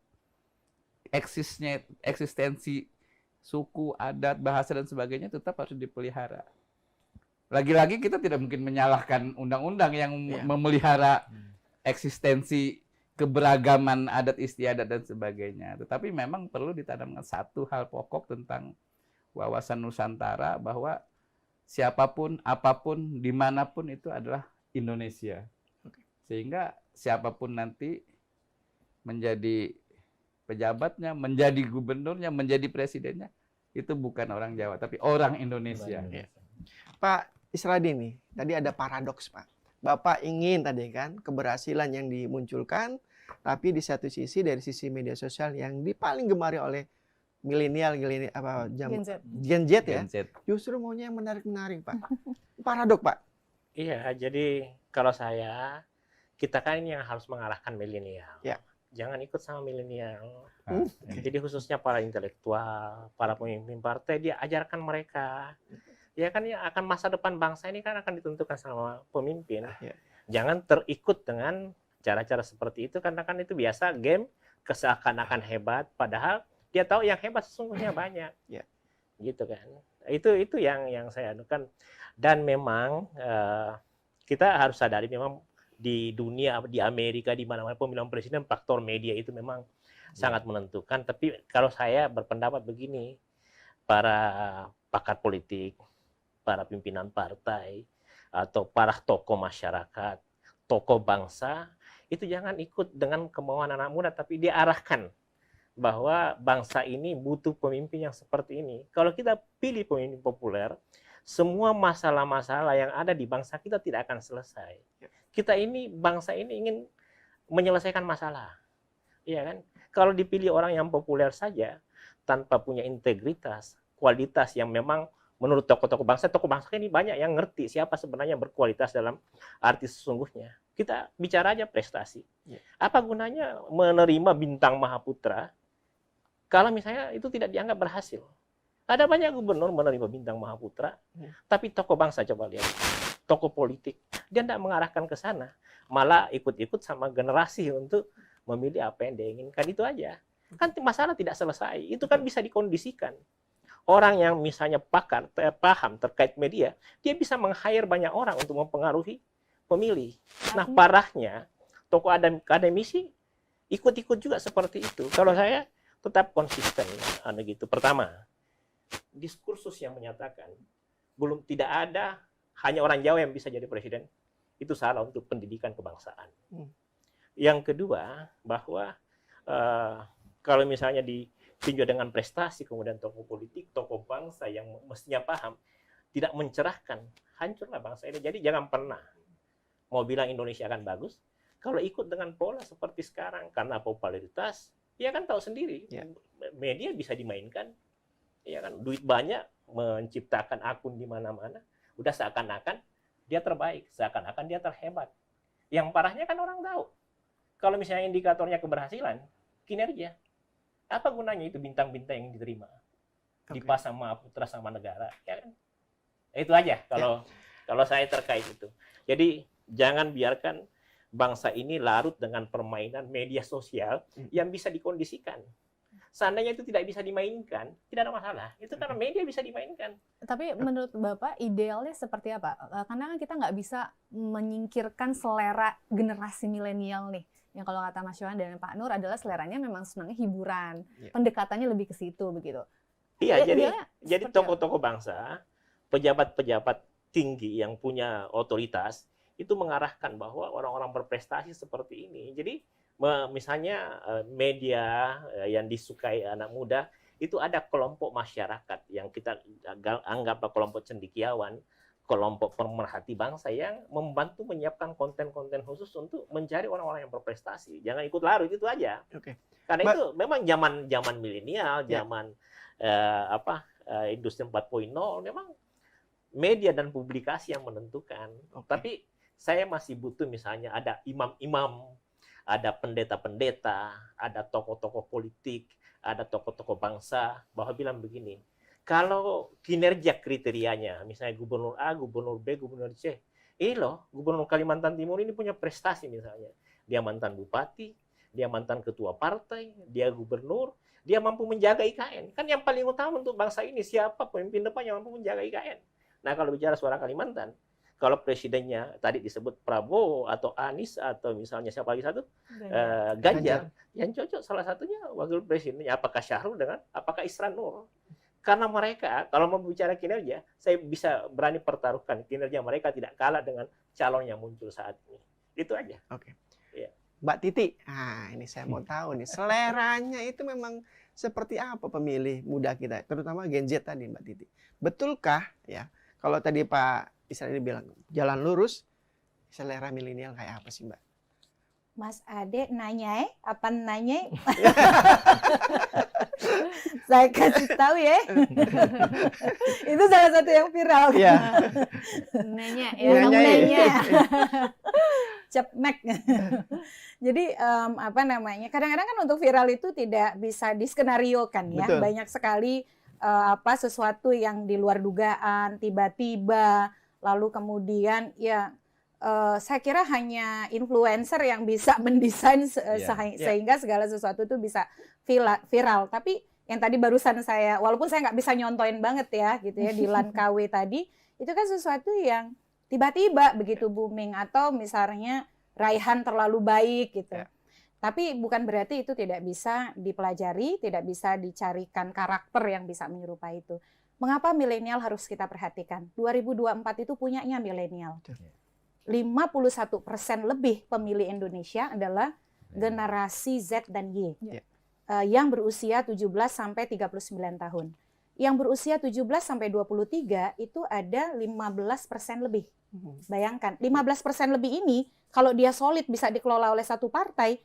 Speaker 5: eksistensi suku, adat, bahasa dan sebagainya tetap harus dipelihara. Lagi-lagi kita tidak mungkin menyalahkan undang-undang yang memelihara eksistensi keberagaman adat istiadat dan sebagainya. Tetapi memang perlu ditanamkan satu hal pokok tentang wawasan Nusantara, bahwa siapapun, apapun, dimanapun itu adalah Indonesia. Sehingga siapapun nanti menjadi pejabatnya, menjadi gubernurnya, menjadi presidennya, itu bukan orang Jawa, tapi orang Indonesia.
Speaker 4: Pak Isradin nih, tadi ada paradoks Pak. Bapak ingin tadi kan keberhasilan yang dimunculkan, tapi di satu sisi dari sisi media sosial yang paling gemari oleh milenial, Gen Z ya,
Speaker 5: Gen Z.
Speaker 4: justru maunya yang menarik-menarik Pak. Paradok Pak.
Speaker 2: Iya, jadi kalau kita kan ini yang harus mengalahkan milenial.
Speaker 4: Ya.
Speaker 2: Jangan ikut sama milenial.
Speaker 5: Hmm.
Speaker 2: Jadi khususnya para intelektual, para pemimpin partai, dia ajarkan mereka. Ya kan, ya akan masa depan bangsa ini kan akan ditentukan sama pemimpin.
Speaker 4: Ya.
Speaker 2: Jangan terikut dengan cara-cara seperti itu, karena kan itu biasa game keseakan-akan hebat, padahal dia tahu yang hebat sesungguhnya banyak.
Speaker 4: Ya.
Speaker 2: Gitu kan. Itu yang saya anukan. Dan memang kita harus sadari memang di dunia, di Amerika, di mana-mana pemilihan presiden, faktor media itu memang sangat menentukan. Tapi kalau saya berpendapat begini, para pakar politik, para pimpinan partai, atau para tokoh masyarakat, tokoh bangsa, itu jangan ikut dengan kemauan anak muda, tapi diarahkan bahwa bangsa ini butuh pemimpin yang seperti ini. Kalau kita pilih pemimpin populer, semua masalah-masalah yang ada di bangsa kita tidak akan selesai. Kita ini, bangsa ini ingin menyelesaikan masalah. Iya kan? Kalau dipilih orang yang populer saja, tanpa punya integritas, kualitas yang memang menurut tokoh bangsa ini banyak yang ngerti siapa sebenarnya berkualitas dalam arti sesungguhnya. Kita bicara aja prestasi. Apa gunanya menerima bintang Mahaputra kalau misalnya itu tidak dianggap berhasil? Ada banyak gubernur menerima bintang Mahaputra, tapi tokoh bangsa coba lihat, tokoh politik, dia tidak mengarahkan ke sana, malah ikut-ikut sama generasi untuk memilih apa yang dia inginkan. Itu aja. Kan masalah tidak selesai. Itu kan bisa dikondisikan. Orang yang misalnya paham terkait media, dia bisa meng-hire banyak orang untuk mempengaruhi pemilih. Nah, parahnya tokoh akademisi ikut-ikut juga seperti itu. Kalau saya tetap konsisten gitu. Pertama, diskursus yang menyatakan tidak ada hanya orang Jawa yang bisa jadi presiden, itu salah untuk pendidikan kebangsaan. Yang kedua, bahwa kalau misalnya ditinjau dengan prestasi, kemudian tokoh politik, tokoh bangsa yang mestinya paham, tidak mencerahkan, hancurlah bangsa ini. Jadi jangan pernah mau bilang Indonesia akan bagus, kalau ikut dengan pola seperti sekarang, karena popularitas, dia kan tahu sendiri, media bisa dimainkan, ya kan, duit banyak, menciptakan akun di mana-mana, udah seakan-akan dia terbaik, seakan-akan dia terhebat. Yang parahnya kan orang tahu, kalau misalnya indikatornya keberhasilan, kinerja, apa gunanya itu bintang-bintang yang diterima? Dipasang Mahaputra sama negara, ya kan? Itu aja kalau saya terkait itu. Jadi jangan biarkan bangsa ini larut dengan permainan media sosial yang bisa dikondisikan. Seandainya itu tidak bisa dimainkan, tidak ada masalah. Itu karena media bisa dimainkan.
Speaker 1: Tapi menurut Bapak idealnya seperti apa? Karena kan kita nggak bisa menyingkirkan selera generasi milenial nih. Yang kalau kata Mas Yohan dan Pak Nur adalah seleranya memang senangnya hiburan. Pendekatannya lebih ke situ begitu.
Speaker 2: Iya, jadi tokoh-tokoh bangsa, pejabat-pejabat tinggi yang punya otoritas, itu mengarahkan bahwa orang-orang berprestasi seperti ini. Jadi misalnya media yang disukai anak muda, itu ada kelompok masyarakat yang kita anggap kelompok cendekiawan, kelompok pemerhati bangsa yang membantu menyiapkan konten-konten khusus untuk mencari orang-orang yang berprestasi. Jangan ikut larut, itu aja. Karena itu memang zaman milenial, zaman industri 4.0, memang media dan publikasi yang menentukan. Tapi saya masih butuh misalnya ada imam-imam, ada pendeta-pendeta, ada tokoh-tokoh politik, ada tokoh-tokoh bangsa, bahwa bilang begini, Kalau kinerja kriterianya, misalnya gubernur A, gubernur B, gubernur C, ini loh, gubernur Kalimantan Timur ini punya prestasi misalnya. Dia mantan bupati, dia mantan ketua partai, dia gubernur, dia mampu menjaga IKN. Kan yang paling utama untuk bangsa ini, siapa pemimpin depan yang mampu menjaga IKN. Nah, kalau bicara suara Kalimantan, kalau presidennya tadi disebut Prabowo atau Anies atau misalnya siapa lagi satu, Ganjar, yang cocok salah satunya wakil presidennya apakah Syahrul dengan apakah Isran Nur. Karena mereka, kalau mau bicara kinerja, saya bisa berani pertaruhkan kinerja mereka tidak kalah dengan calon yang muncul saat ini. Itu aja.
Speaker 4: Oke.
Speaker 2: Ya.
Speaker 4: Mbak Titi, ini saya mau tahu nih, seleranya itu memang seperti apa pemilih muda kita, terutama Gen Z tadi, Mbak Titi. Betulkah ya, kalau tadi Pak Israel bilang jalan lurus, selera milenial kayak apa sih, Mbak?
Speaker 6: Mas Ade nanya apa nanya? Saya kasih tahu ya. Itu salah satu yang viral.
Speaker 4: Iya.
Speaker 1: Nanya
Speaker 4: Nanya.
Speaker 6: Nanya. Cepmek. Jadi apa namanya? Kadang-kadang kan untuk viral itu tidak bisa diskenariokan ya.
Speaker 4: Betul.
Speaker 6: Banyak sekali sesuatu yang di luar dugaan, tiba-tiba, lalu kemudian ya saya kira hanya influencer yang bisa mendesain sehingga segala sesuatu itu bisa viral. Tapi yang tadi barusan saya, walaupun saya nggak bisa nyontoin banget ya, gitu ya, di LAN KW tadi, itu kan sesuatu yang tiba-tiba begitu booming, atau misalnya raihan terlalu baik gitu. Tapi bukan berarti itu tidak bisa dipelajari, tidak bisa dicarikan karakter yang bisa menyerupai itu. Mengapa milenial harus kita perhatikan? 2024 itu punyanya milenial. 51% lebih pemilih Indonesia adalah generasi Z dan Y. Yang berusia 17 sampai 39 tahun. Yang berusia 17 sampai 23 itu ada 15% lebih. Bayangkan, 15% lebih ini kalau dia solid bisa dikelola oleh satu partai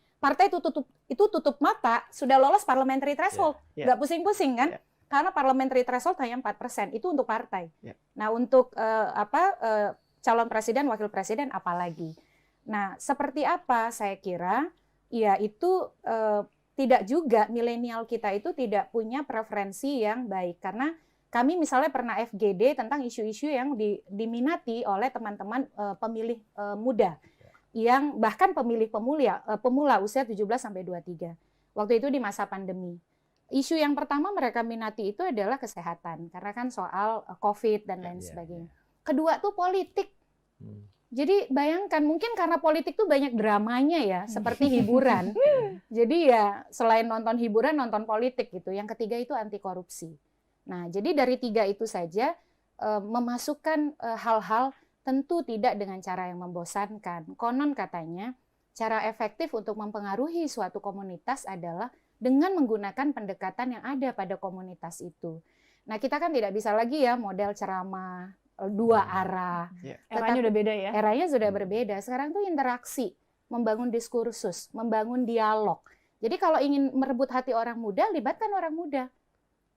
Speaker 6: itu tutup mata, sudah lolos parliamentary threshold. Nggak pusing-pusing kan? Karena parliamentary threshold hanya 4%, itu untuk partai. Nah, untuk calon presiden, wakil presiden apalagi. Nah, seperti apa saya kira, ya itu tidak juga milenial kita itu tidak punya preferensi yang baik. Karena kami misalnya pernah FGD tentang isu-isu yang diminati oleh teman-teman pemilih muda. Yang bahkan pemilih pemula usia 17-23. Waktu itu di masa pandemi. Isu yang pertama mereka minati itu adalah kesehatan. Karena kan soal COVID dan lain sebagainya. Kedua tuh politik. Jadi bayangkan, mungkin karena politik tuh banyak dramanya ya, seperti hiburan. Jadi ya selain nonton hiburan, nonton politik gitu. Yang ketiga itu anti korupsi. Nah, jadi dari tiga itu saja memasukkan hal-hal tentu tidak dengan cara yang membosankan. Konon katanya, cara efektif untuk mempengaruhi suatu komunitas adalah dengan menggunakan pendekatan yang ada pada komunitas itu. Nah, kita kan tidak bisa lagi ya model ceramah dua arah.
Speaker 1: Eranya udah beda ya?
Speaker 6: Eranya sudah berbeda. Sekarang tuh interaksi, membangun diskursus, membangun dialog. Jadi kalau ingin merebut hati orang muda, libatkan orang muda.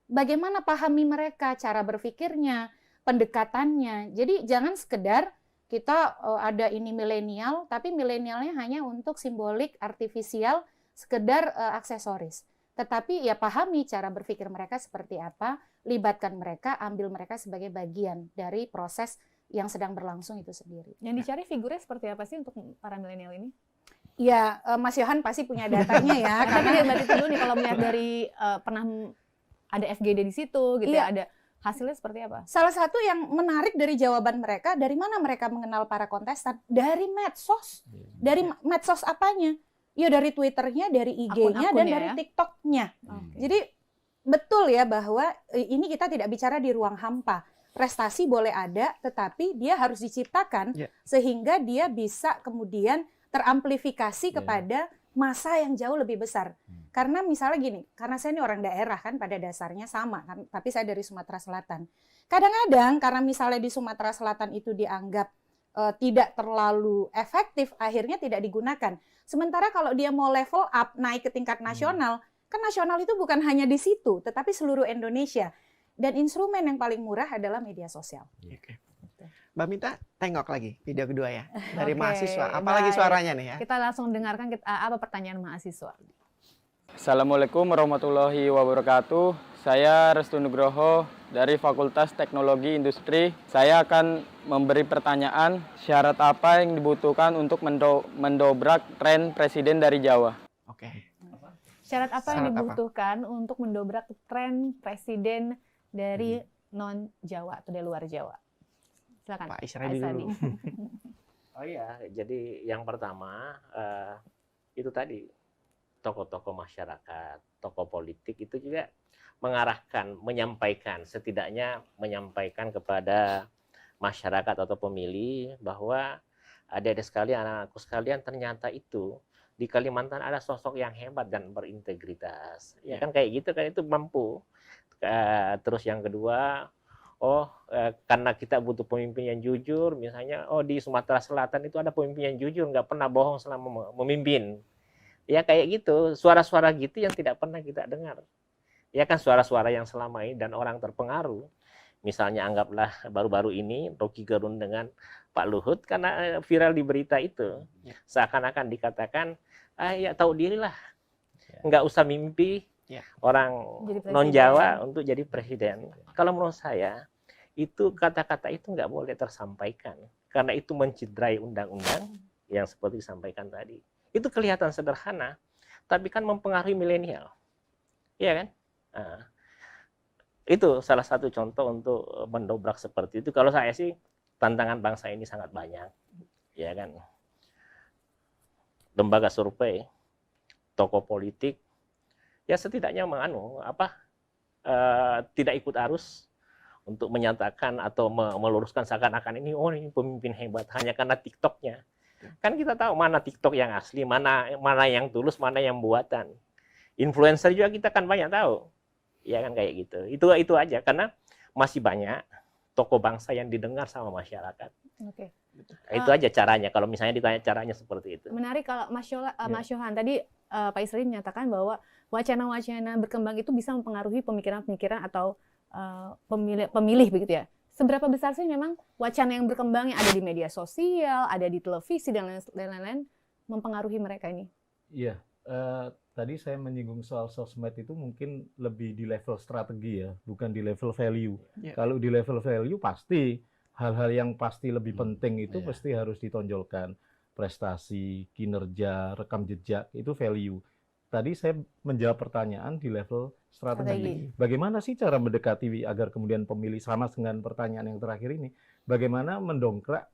Speaker 6: Bagaimana pahami mereka, cara berpikirnya, pendekatannya. Jadi jangan sekedar kita ada ini milenial, tapi milenialnya hanya untuk simbolik, artifisial, sekedar aksesoris. Tetapi ya pahami cara berpikir mereka seperti apa, libatkan mereka, ambil mereka sebagai bagian dari proses yang sedang berlangsung itu sendiri.
Speaker 1: Yang dicari figurnya seperti apa sih untuk para milenial ini?
Speaker 6: Ya, Mas Yohan pasti punya datanya ya.
Speaker 1: Tapi dari Mbak Titi dulu nih, kalau melihat dari pernah ada FGD di situ, gitu ya, ada hasilnya seperti apa?
Speaker 6: Salah satu yang menarik dari jawaban mereka, dari mana mereka mengenal para kontestan? Dari medsos. Dari medsos apanya? Ya dari Twitternya, dari IG-nya, dan dari TikTok-nya. Jadi betul ya bahwa ini kita tidak bicara di ruang hampa. Prestasi boleh ada, tetapi dia harus diciptakan sehingga dia bisa kemudian teramplifikasi kepada masa yang jauh lebih besar. Karena misalnya gini, karena saya ini orang daerah kan pada dasarnya sama kan, tapi saya dari Sumatera Selatan. Kadang-kadang karena misalnya di Sumatera Selatan itu dianggap tidak terlalu efektif, akhirnya tidak digunakan. Sementara kalau dia mau level up, naik ke tingkat nasional, kan nasional itu bukan hanya di situ, tetapi seluruh Indonesia. Dan instrumen yang paling murah adalah media sosial.
Speaker 4: Mbak Mita, tengok lagi video kedua ya, dari mahasiswa. Apalagi suaranya nih ya.
Speaker 1: Kita langsung dengarkan apa pertanyaan mahasiswa.
Speaker 8: Assalamualaikum warahmatullahi wabarakatuh. Saya Restu Nugroho dari Fakultas Teknologi Industri. Saya akan memberi pertanyaan syarat apa yang dibutuhkan untuk mendobrak tren presiden dari Jawa.
Speaker 4: Oke.
Speaker 1: Syarat apa yang
Speaker 4: Syarat apa?
Speaker 1: dibutuhkan untuk mendobrak tren presiden dari non-Jawa atau dari luar Jawa? Silakan.
Speaker 4: Pak Isradi dulu.
Speaker 2: Oh iya, jadi yang pertama itu tadi tokoh-tokoh masyarakat, tokoh politik itu juga mengarahkan, menyampaikan, setidaknya menyampaikan kepada masyarakat atau pemilih bahwa adik-adik sekalian, anak-anakku sekalian, ternyata itu di Kalimantan ada sosok yang hebat dan berintegritas. Ya kan kayak gitu kan, itu mampu. Terus yang kedua, karena kita butuh pemimpin yang jujur, misalnya di Sumatera Selatan itu ada pemimpin yang jujur, nggak pernah bohong selama memimpin. Ya kayak gitu, suara-suara gitu yang tidak pernah kita dengar. Ya kan suara-suara yang selama ini dan orang terpengaruh. Misalnya anggaplah baru-baru ini Rocky Gerung dengan Pak Luhut, karena viral di berita itu. Seakan-akan dikatakan, ya tahu dirilah, nggak usah mimpi orang non-Jawa untuk jadi presiden. Kalau menurut saya, itu kata-kata itu nggak boleh tersampaikan. Karena itu mencederai undang-undang yang seperti disampaikan tadi. Itu kelihatan sederhana, tapi kan mempengaruhi milenial. Iya kan? Nah, itu salah satu contoh untuk mendobrak seperti itu. Kalau saya sih, tantangan bangsa ini sangat banyak. Ya kan? Lembaga survei, tokoh politik, ya setidaknya tidak ikut arus untuk menyatakan atau meluruskan seakan-akan ini pemimpin hebat hanya karena TikToknya. Kan kita tahu mana TikTok yang asli, mana yang tulus, mana yang buatan. Influencer juga kita kan banyak tahu. Ya kan kayak gitu. Itu aja, karena masih banyak tokoh bangsa yang didengar sama masyarakat.
Speaker 1: Oke.
Speaker 2: Itu aja caranya, kalau misalnya ditanya caranya seperti itu.
Speaker 1: Menarik kalau Mas Yohan tadi Pak Isradi menyatakan bahwa wacana-wacana berkembang itu bisa mempengaruhi pemikiran-pemikiran atau pemilih begitu ya. Seberapa besar sih memang wacana yang berkembang yang ada di media sosial, ada di televisi dan lain-lain mempengaruhi mereka ini?
Speaker 3: Iya, tadi saya menyinggung soal sosmed itu mungkin lebih di level strategi ya, bukan di level value. Kalau di level value pasti hal-hal yang pasti lebih penting itu pasti harus ditonjolkan. Prestasi, kinerja, rekam jejak, itu value. Tadi saya menjawab pertanyaan di level strategi. Bagaimana sih cara mendekati agar kemudian pemilih, sama dengan pertanyaan yang terakhir ini, bagaimana mendongkrak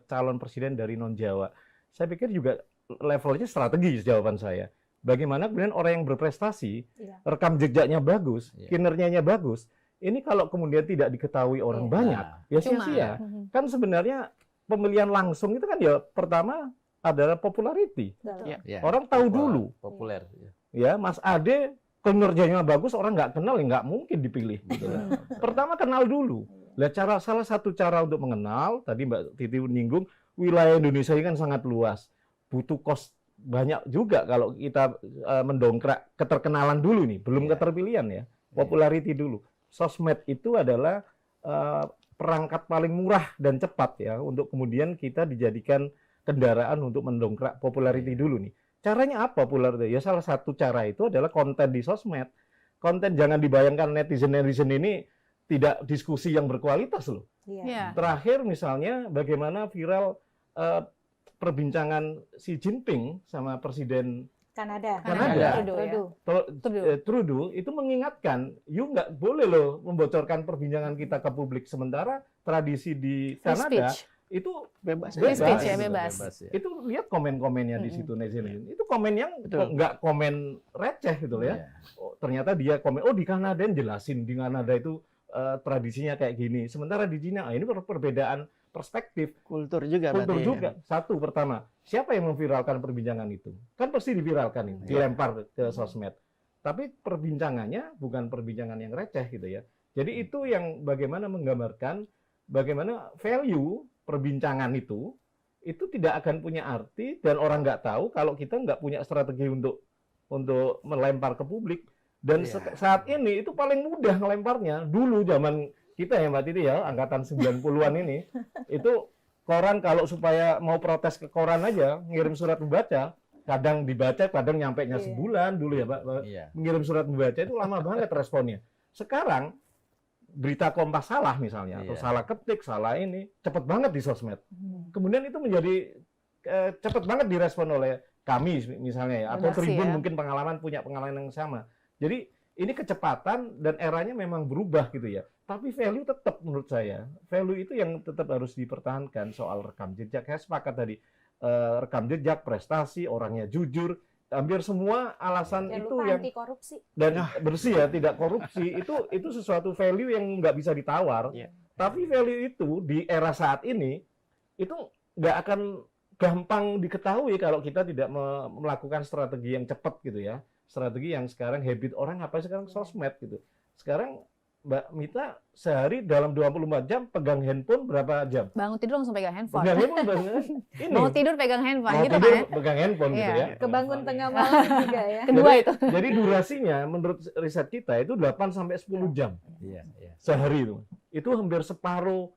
Speaker 3: calon presiden dari non-Jawa? Saya pikir juga levelnya strategi jawaban saya. Bagaimana kemudian orang yang berprestasi, rekam jejaknya bagus, kinerjanya bagus, ini kalau kemudian tidak diketahui orang banyak, ya sia-sia. Kan sebenarnya pemilihan langsung itu kan ya pertama adalah popularity. Orang tahu dulu.
Speaker 5: Populer.
Speaker 3: Ya, Mas Ade kinerjanya bagus, orang nggak kenal, ya nggak mungkin dipilih. Gitu. Pertama kenal dulu. Salah satu cara untuk mengenal, tadi Mbak Titi menyinggung, wilayah Indonesia ini kan sangat luas. Butuh kos banyak juga kalau kita mendongkrak keterkenalan dulu nih, belum keterpilihan ya. Popularity dulu. Sosmed itu adalah perangkat paling murah dan cepat ya untuk kemudian kita dijadikan kendaraan untuk mendongkrak popularity dulu nih. Caranya apa popularity? Ya salah satu cara itu adalah konten di sosmed. Konten, jangan dibayangkan netizen ini tidak diskusi yang berkualitas loh. Terakhir misalnya bagaimana viral perbincangan Xi Jinping sama Presiden
Speaker 6: Kanada.
Speaker 3: Trudeau itu mengingatkan, you nggak boleh loh membocorkan perbincangan kita ke publik. Sementara tradisi di Kanada itu bebas. Itu lihat komen-komennya di situ netizen. Itu komen yang nggak komen receh gitu loh ya. Ternyata dia komen, di Kanada jelasin di Kanada itu tradisinya kayak gini. Sementara di Cina, ini perbedaan perspektif.
Speaker 4: Kultur juga.
Speaker 3: Satu pertama, siapa yang memviralkan perbincangan itu? Kan pasti diviralkan, dilempar ke sosmed. Tapi perbincangannya bukan perbincangan yang receh gitu ya. Jadi itu yang bagaimana menggambarkan bagaimana value perbincangan itu tidak akan punya arti dan orang nggak tahu kalau kita nggak punya strategi untuk melempar ke publik. Dan saat ini itu paling mudah ngelemparnya. Dulu zaman kita ya Mbak Titi ya, angkatan 90-an ini, itu koran kalau supaya mau protes ke koran aja, ngirim surat membaca, kadang dibaca, kadang nyampe-nya sebulan dulu ya Pak. Mengirim surat membaca itu lama banget responnya. Sekarang berita Kompas salah misalnya, atau
Speaker 5: Iya.
Speaker 3: salah ketik, salah ini, cepet banget di sosmed. Kemudian itu menjadi cepet banget direspon oleh kami misalnya ya, atau
Speaker 1: Redaksi
Speaker 3: Tribun
Speaker 1: ya.
Speaker 3: mungkin punya pengalaman yang sama. Jadi ini kecepatan dan eranya memang berubah gitu ya. Tapi value tetap menurut saya, value itu yang tetap harus dipertahankan soal rekam jejak. Saya sepakat tadi, rekam jejak, prestasi, orangnya jujur, hampir semua alasan
Speaker 6: Jangan
Speaker 3: itu
Speaker 6: lupa
Speaker 3: yang
Speaker 6: anti korupsi.
Speaker 3: dan bersih ya, tidak korupsi, itu sesuatu value yang nggak bisa ditawar.
Speaker 4: Iya.
Speaker 3: Tapi value itu di era saat ini itu nggak akan gampang diketahui kalau kita tidak melakukan strategi yang cepat gitu ya. Strategi yang sekarang habit orang apa sekarang sosmed gitu. Sekarang Mbak Mita sehari dalam 24 jam pegang handphone berapa jam?
Speaker 1: Bangun tidur langsung pegang handphone.
Speaker 3: Pegang handphone ini.
Speaker 1: Mau tidur pegang handphone
Speaker 3: Mau
Speaker 1: gitu
Speaker 3: tidur
Speaker 1: kan ya.
Speaker 3: pegang handphone gitu
Speaker 1: Iya.
Speaker 3: ya.
Speaker 6: Kebangun tengah malam juga ya.
Speaker 1: Kedua itu.
Speaker 3: Jadi durasinya menurut riset kita itu 8 sampai 10 jam
Speaker 5: Iya, iya.
Speaker 3: sehari itu. Itu hampir separuh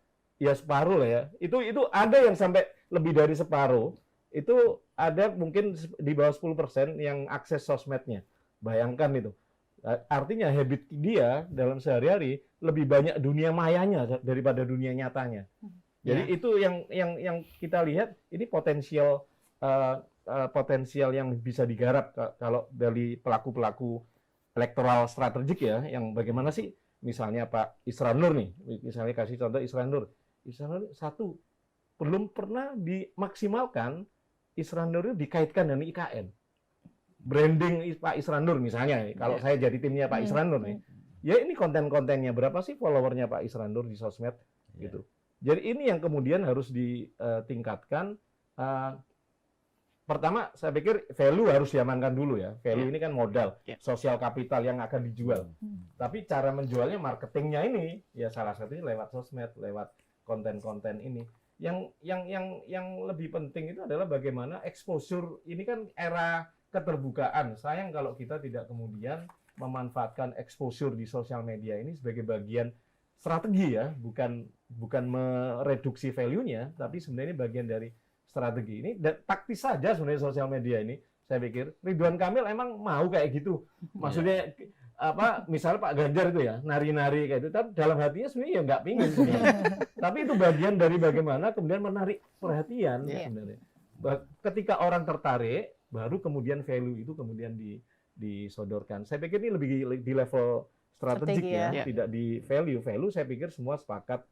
Speaker 3: lah ya. Itu ada yang sampai lebih dari separuh. Itu ada mungkin di bawah 10% yang akses sosmednya. Bayangkan itu. Artinya habit dia dalam sehari-hari lebih banyak dunia mayanya daripada dunia nyatanya. Jadi itu yang kita lihat ini potensial yang bisa digarap kalau dari pelaku-pelaku elektoral strategik ya, yang bagaimana sih misalnya Pak Isran Nur nih, misalnya kasih contoh Isran Nur. Isran Nur satu, belum pernah dimaksimalkan Isran Nur itu dikaitkan dengan IKN. Branding Pak Isran Nur misalnya, kalau saya jadi timnya Pak Isran Nur nih, ya ini konten-kontennya, berapa sih followernya Pak Isran Nur di sosmed gitu. Jadi ini yang kemudian harus ditingkatkan. Pertama, saya pikir value harus diamankan dulu ya. Value ini kan modal, sosial kapital yang akan dijual. Tapi cara menjualnya, marketingnya ini, ya salah satunya lewat sosmed, lewat konten-konten ini. Yang lebih penting itu adalah bagaimana exposure. Ini kan era keterbukaan. Sayang kalau kita tidak kemudian memanfaatkan exposure di sosial media ini sebagai bagian strategi ya, bukan mereduksi value-nya, tapi sebenarnya bagian dari strategi ini. Dan taktis saja sebenarnya sosial media ini. Saya pikir Ridwan Kamil emang mau kayak gitu. Maksudnya misalnya Pak Ganjar itu ya nari-nari kayak itu, tapi dalam hatinya sebenarnya ya nggak pingin sebenarnya. Tapi itu bagian dari bagaimana kemudian menarik perhatian sebenarnya. Ketika orang tertarik, baru kemudian value itu kemudian disodorkan. Saya pikir ini lebih di level strategik ya, tidak di value. Value saya pikir semua sepakat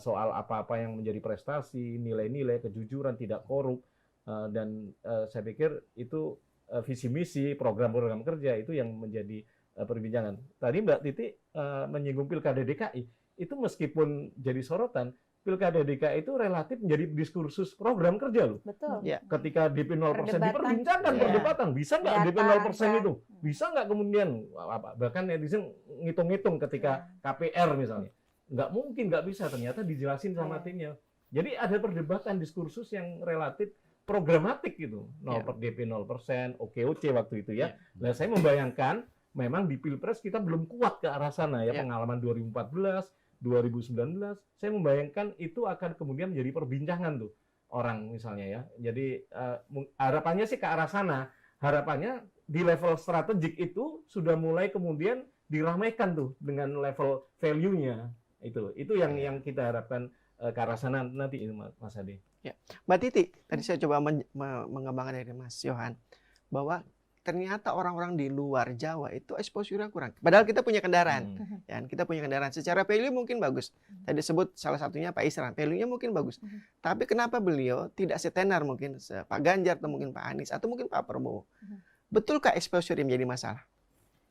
Speaker 3: soal apa-apa yang menjadi prestasi, nilai-nilai, kejujuran, tidak korup, dan saya pikir itu visi misi, program-program kerja itu yang menjadi perbincangan. Tadi Mbak Titi menyinggung Pilkada DKI, itu meskipun jadi sorotan, Pilkada DKI itu relatif menjadi diskursus program kerja loh.
Speaker 6: Betul.
Speaker 3: Ketika DP 0% diperbincangkan
Speaker 6: Iya.
Speaker 3: perdebatan, bisa nggak DP
Speaker 6: Data,
Speaker 3: 0% itu? Bisa nggak kemudian, bahkan netizen ngitung-ngitung ketika KPR misalnya. Nggak mungkin, nggak bisa, ternyata dijelasin sama timnya. Jadi ada perdebatan diskursus yang relatif programatik gitu. DP 0%, OKOC waktu itu ya. Nah, saya membayangkan memang di Pilpres kita belum kuat ke arah sana ya, pengalaman 2014, 2019, saya membayangkan itu akan kemudian menjadi perbincangan tuh orang misalnya ya. Jadi harapannya sih ke arah sana. Harapannya di level strategik itu sudah mulai kemudian diramaikan tuh dengan level value-nya. Itu yang kita harapkan ke arah sana nanti Mas Ade.
Speaker 4: Ya. Mbak Titi, tadi saya coba mengembangkan dari Mas Yohan bahwa ternyata orang-orang di luar Jawa itu exposure-nya kurang. Padahal kita punya kendaraan. Ya, kita punya kendaraan. Secara value mungkin bagus. Tadi sebut salah satunya Pak Isran. Value-nya mungkin bagus. Tapi kenapa beliau tidak setenar mungkin Pak Ganjar atau mungkin Pak Anies atau mungkin Pak Prabowo? Betulkah exposure yang menjadi masalah?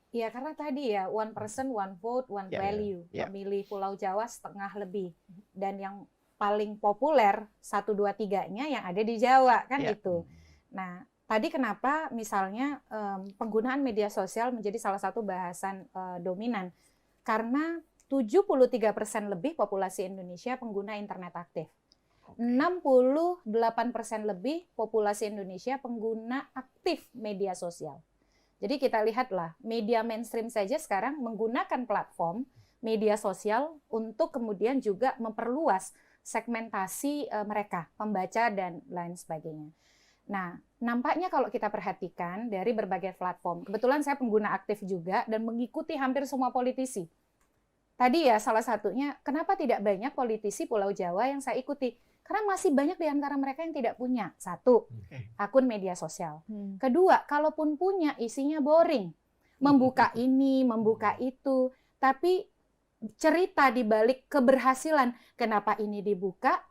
Speaker 6: Ya karena tadi ya one person, one vote, one value. Pemilih Pulau Jawa setengah lebih. Dan yang paling populer 1, 2, 3-nya yang ada di Jawa kan itu. Nah, tadi kenapa misalnya penggunaan media sosial menjadi salah satu bahasan dominan? Karena 73% lebih populasi Indonesia pengguna internet aktif. 68% lebih populasi Indonesia pengguna aktif media sosial. Jadi kita lihatlah, media mainstream saja sekarang menggunakan platform media sosial untuk kemudian juga memperluas segmentasi mereka, pembaca dan lain sebagainya. Nah, nampaknya kalau kita perhatikan dari berbagai platform, kebetulan saya pengguna aktif juga dan mengikuti hampir semua politisi tadi ya salah satunya kenapa tidak banyak politisi Pulau Jawa yang saya ikuti? Karena masih banyak di antara mereka yang tidak punya. Satu, akun media sosial. Kedua, kalaupun punya isinya boring. Membuka ini, membuka itu, tapi cerita di balik keberhasilan, kenapa ini dibuka,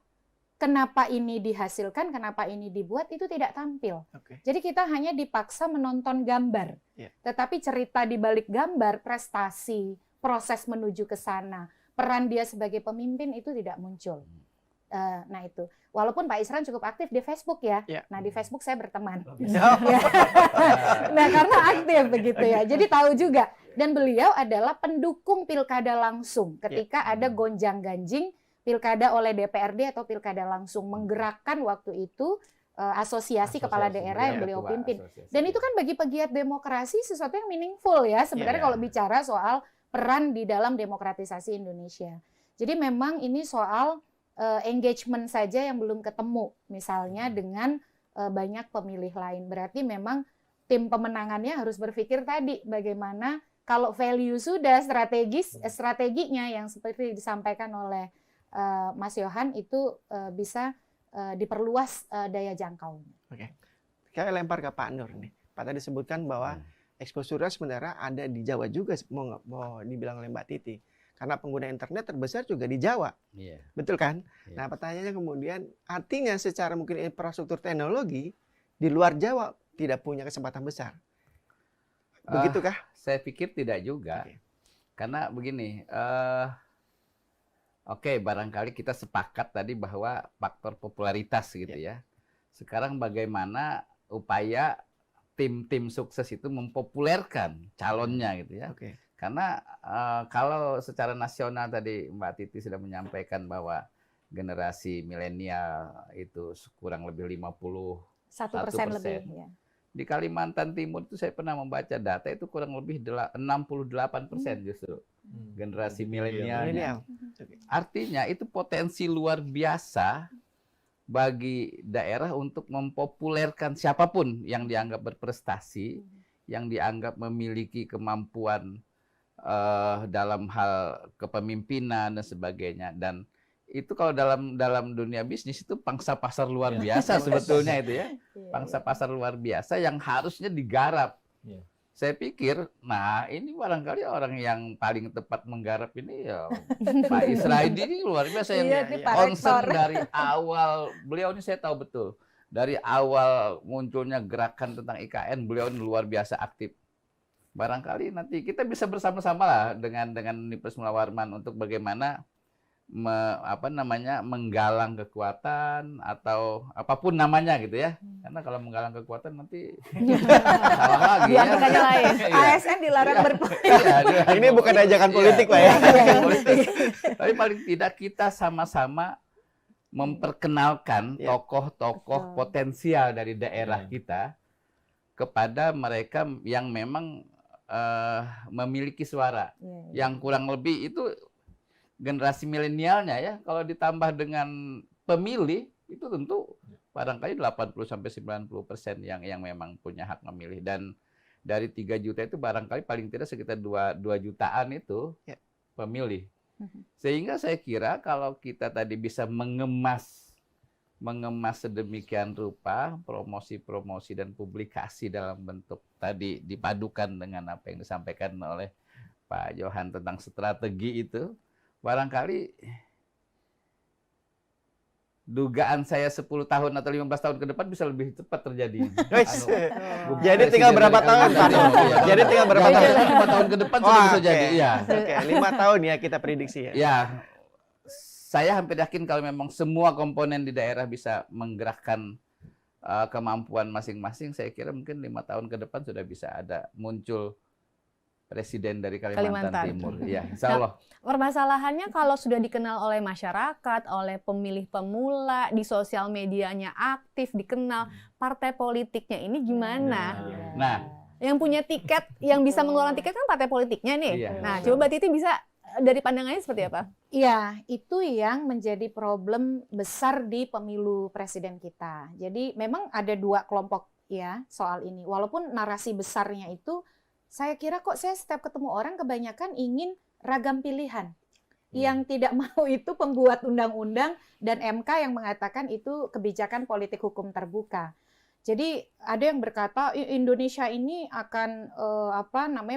Speaker 6: kenapa ini dihasilkan, kenapa ini dibuat, itu tidak tampil. Jadi kita hanya dipaksa menonton gambar. Tetapi cerita di balik gambar, prestasi, proses menuju ke sana, peran dia sebagai pemimpin itu tidak muncul. Nah itu, walaupun Pak Isran cukup aktif di Facebook ya. Nah di Facebook saya berteman. Nah karena aktif begitu ya, jadi tahu juga. Dan beliau adalah pendukung pilkada langsung ketika ada gonjang-ganjing pilkada oleh DPRD atau pilkada langsung, menggerakkan waktu itu asosiasi kepala daerah yang beliau pimpin. Dan itu kan bagi pegiat demokrasi sesuatu yang meaningful ya sebenarnya kalau bicara soal peran di dalam demokratisasi Indonesia. Jadi memang ini soal engagement saja yang belum ketemu, misalnya dengan banyak pemilih lain. Berarti memang tim pemenangannya harus berpikir tadi bagaimana kalau value sudah strateginya yang seperti disampaikan oleh Mas Yohan itu bisa diperluas daya jangkaunya.
Speaker 4: Oke, saya lempar ke Pak Nur nih. Pak tadi sebutkan bahwa exposure sebenarnya ada di Jawa juga, mau dibilang oleh Mbak Titi. Karena pengguna internet terbesar juga di Jawa. Betul kan? Nah pertanyaannya kemudian, artinya secara mungkin infrastruktur teknologi, di luar Jawa tidak punya kesempatan besar. Begitukah?
Speaker 5: Saya pikir tidak juga. Karena begini, barangkali kita sepakat tadi bahwa faktor popularitas gitu ya. Sekarang bagaimana upaya tim-tim sukses itu mempopulerkan calonnya gitu ya. Karena kalau secara nasional tadi Mbak Titi sudah menyampaikan bahwa generasi milenial itu kurang lebih
Speaker 6: 51% lebih. Ya.
Speaker 5: Di Kalimantan Timur itu saya pernah membaca data itu kurang lebih 68% justru generasi milenialnya. Artinya itu potensi luar biasa bagi daerah untuk mempopulerkan siapapun yang dianggap berprestasi, yang dianggap memiliki kemampuan dalam hal kepemimpinan dan sebagainya. Dan itu kalau dalam dunia bisnis itu pangsa pasar luar biasa sebetulnya itu ya. Pangsa pasar luar biasa yang harusnya digarap. Saya pikir, nah ini barangkali orang yang paling tepat menggarap ini ya Pak Israidi ini luar biasa yang concern dari awal. Beliau ini saya tahu betul. Dari awal munculnya gerakan tentang IKN, beliau ini luar biasa aktif. Barangkali nanti kita bisa bersama-sama lah dengan Universitas Mula Warman untuk bagaimana menggalang kekuatan atau apapun namanya gitu ya. Karena kalau menggalang kekuatan nanti salah lagi ya.
Speaker 6: Lain. ASN dilarang berpolitik.
Speaker 4: Ini bukan ajakan politik Pak ya.
Speaker 5: Tapi paling tidak kita sama-sama memperkenalkan tokoh-tokoh potensial dari daerah kita kepada mereka yang memang memiliki suara. Yang kurang lebih itu generasi milenialnya ya, kalau ditambah dengan pemilih itu tentu barangkali 80-90% yang memang punya hak memilih. Dan dari 3 juta itu barangkali paling tidak sekitar 2 jutaan itu pemilih. Sehingga saya kira kalau kita tadi bisa mengemas sedemikian rupa promosi-promosi dan publikasi dalam bentuk tadi dipadukan dengan apa yang disampaikan oleh Pak Yohan tentang strategi itu, barangkali dugaan saya 10 tahun atau 15 tahun ke depan bisa lebih cepat terjadi.
Speaker 4: Jadi tinggal berapa tahun Pak? Jadi tinggal berapa tahun?
Speaker 5: 5 tahun ke depan sudah bisa jadi. Ya.
Speaker 4: 5 tahun ya kita prediksi ya.
Speaker 5: Ya, saya hampir yakin kalau memang semua komponen di daerah bisa menggerakkan kemampuan masing-masing, saya kira mungkin 5 tahun ke depan sudah bisa ada muncul presiden dari Kalimantan Timur. Ya, insya Allah.
Speaker 1: Permasalahannya kalau sudah dikenal oleh masyarakat, oleh pemilih pemula, di sosial medianya aktif, dikenal, partai politiknya ini gimana?
Speaker 5: Nah,
Speaker 1: yang punya tiket, yang bisa mengeluarkan tiket kan partai politiknya nih. Nah, coba Mbak Titi bisa dari pandangannya seperti apa?
Speaker 6: Iya, itu yang menjadi problem besar di pemilu presiden kita. Jadi memang ada 2 kelompok ya soal ini. Walaupun narasi besarnya itu, saya kira kok saya setiap ketemu orang kebanyakan ingin ragam pilihan. Yang tidak mau itu pembuat undang-undang dan MK yang mengatakan itu kebijakan politik hukum terbuka. Jadi ada yang berkata Indonesia ini akan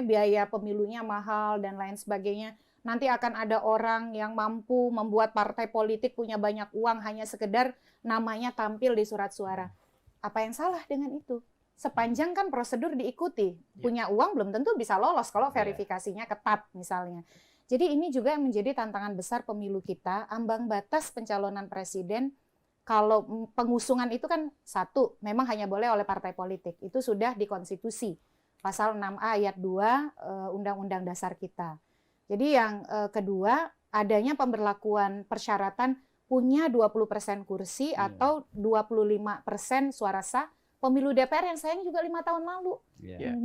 Speaker 6: biaya pemilunya mahal dan lain sebagainya. Nanti akan ada orang yang mampu membuat partai politik punya banyak uang hanya sekedar namanya tampil di surat suara. Apa yang salah dengan itu? Sepanjang kan prosedur diikuti. Punya uang belum tentu bisa lolos kalau verifikasinya ketat misalnya. Jadi ini juga yang menjadi tantangan besar pemilu kita, ambang batas pencalonan presiden. Kalau pengusungan itu kan satu, memang hanya boleh oleh partai politik. Itu sudah di konstitusi, pasal 6A ayat 2 Undang-Undang Dasar kita. Jadi yang kedua, adanya pemberlakuan persyaratan punya 20% kursi atau 25% suara sah pemilu DPR yang sayang juga 5 tahun lalu.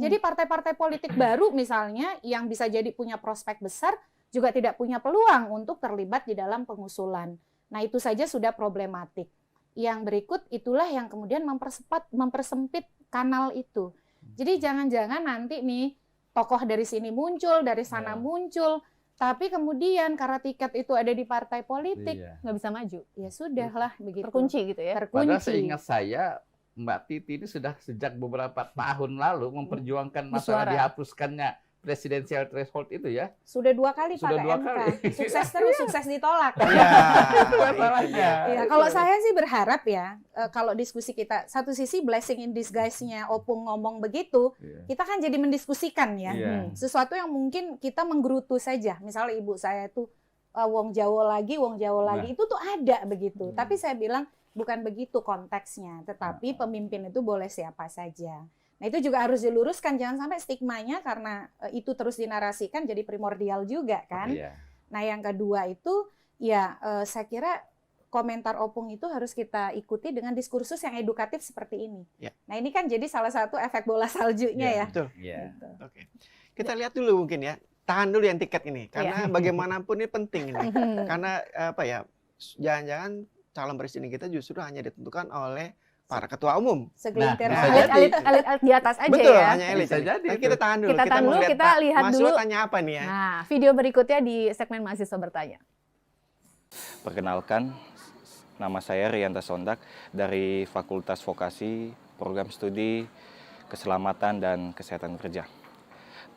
Speaker 6: Jadi partai-partai politik baru misalnya yang bisa jadi punya prospek besar juga tidak punya peluang untuk terlibat di dalam pengusulan. Nah, itu saja sudah problematik. Yang berikut itulah yang kemudian mempersempit kanal itu. Jadi jangan-jangan nanti nih tokoh dari sini muncul, dari sana muncul, tapi kemudian karena tiket itu ada di partai politik,
Speaker 1: nggak bisa maju.
Speaker 6: Ya sudahlah begitu.
Speaker 1: Terkunci gitu ya.
Speaker 5: Padahal seingat saya Mbak Titi ini sudah sejak beberapa tahun lalu memperjuangkan masalah dihapuskannya presidensial threshold itu ya.
Speaker 6: Sudah 2 kali
Speaker 5: Sudah
Speaker 6: Pak
Speaker 5: 2
Speaker 6: MK.
Speaker 5: kali.
Speaker 6: Sukses terus, sukses ditolak.
Speaker 4: Ya,
Speaker 6: Kalau saya sih berharap ya, kalau diskusi kita, satu sisi blessing in disguise-nya Opung ngomong begitu, kita kan jadi mendiskusikan ya. Sesuatu yang mungkin kita menggerutu saja. Misalnya ibu saya itu wong Jawa lagi, itu tuh ada begitu. Tapi saya bilang bukan begitu konteksnya, tetapi pemimpin itu boleh siapa saja. Nah itu juga harus diluruskan, jangan sampai stigmanya karena itu terus dinarasikan jadi primordial juga kan. Nah yang kedua itu ya saya kira komentar Opung itu harus kita ikuti dengan diskursus yang edukatif seperti ini. Nah ini kan jadi salah satu efek bola saljunya ya.
Speaker 4: Betul. Oke. Kita lihat dulu mungkin ya, tahan dulu yang tiket ini karena bagaimanapun ini penting ini. Karena jangan-jangan calon presiden kita justru hanya ditentukan oleh para ketua umum.
Speaker 6: Segelintir
Speaker 1: elit di atas aja
Speaker 4: betul,
Speaker 1: ya.
Speaker 4: hanya elit. Nah, kita tahan dulu.
Speaker 1: Kita tahan dulu, kita lihat dulu.
Speaker 4: Tanya apa nih ya?
Speaker 1: Nah, video berikutnya di segmen mahasiswa bertanya.
Speaker 9: Perkenalkan, nama saya Rianta Sondak dari Fakultas Vokasi, Program Studi Keselamatan dan Kesehatan Kerja.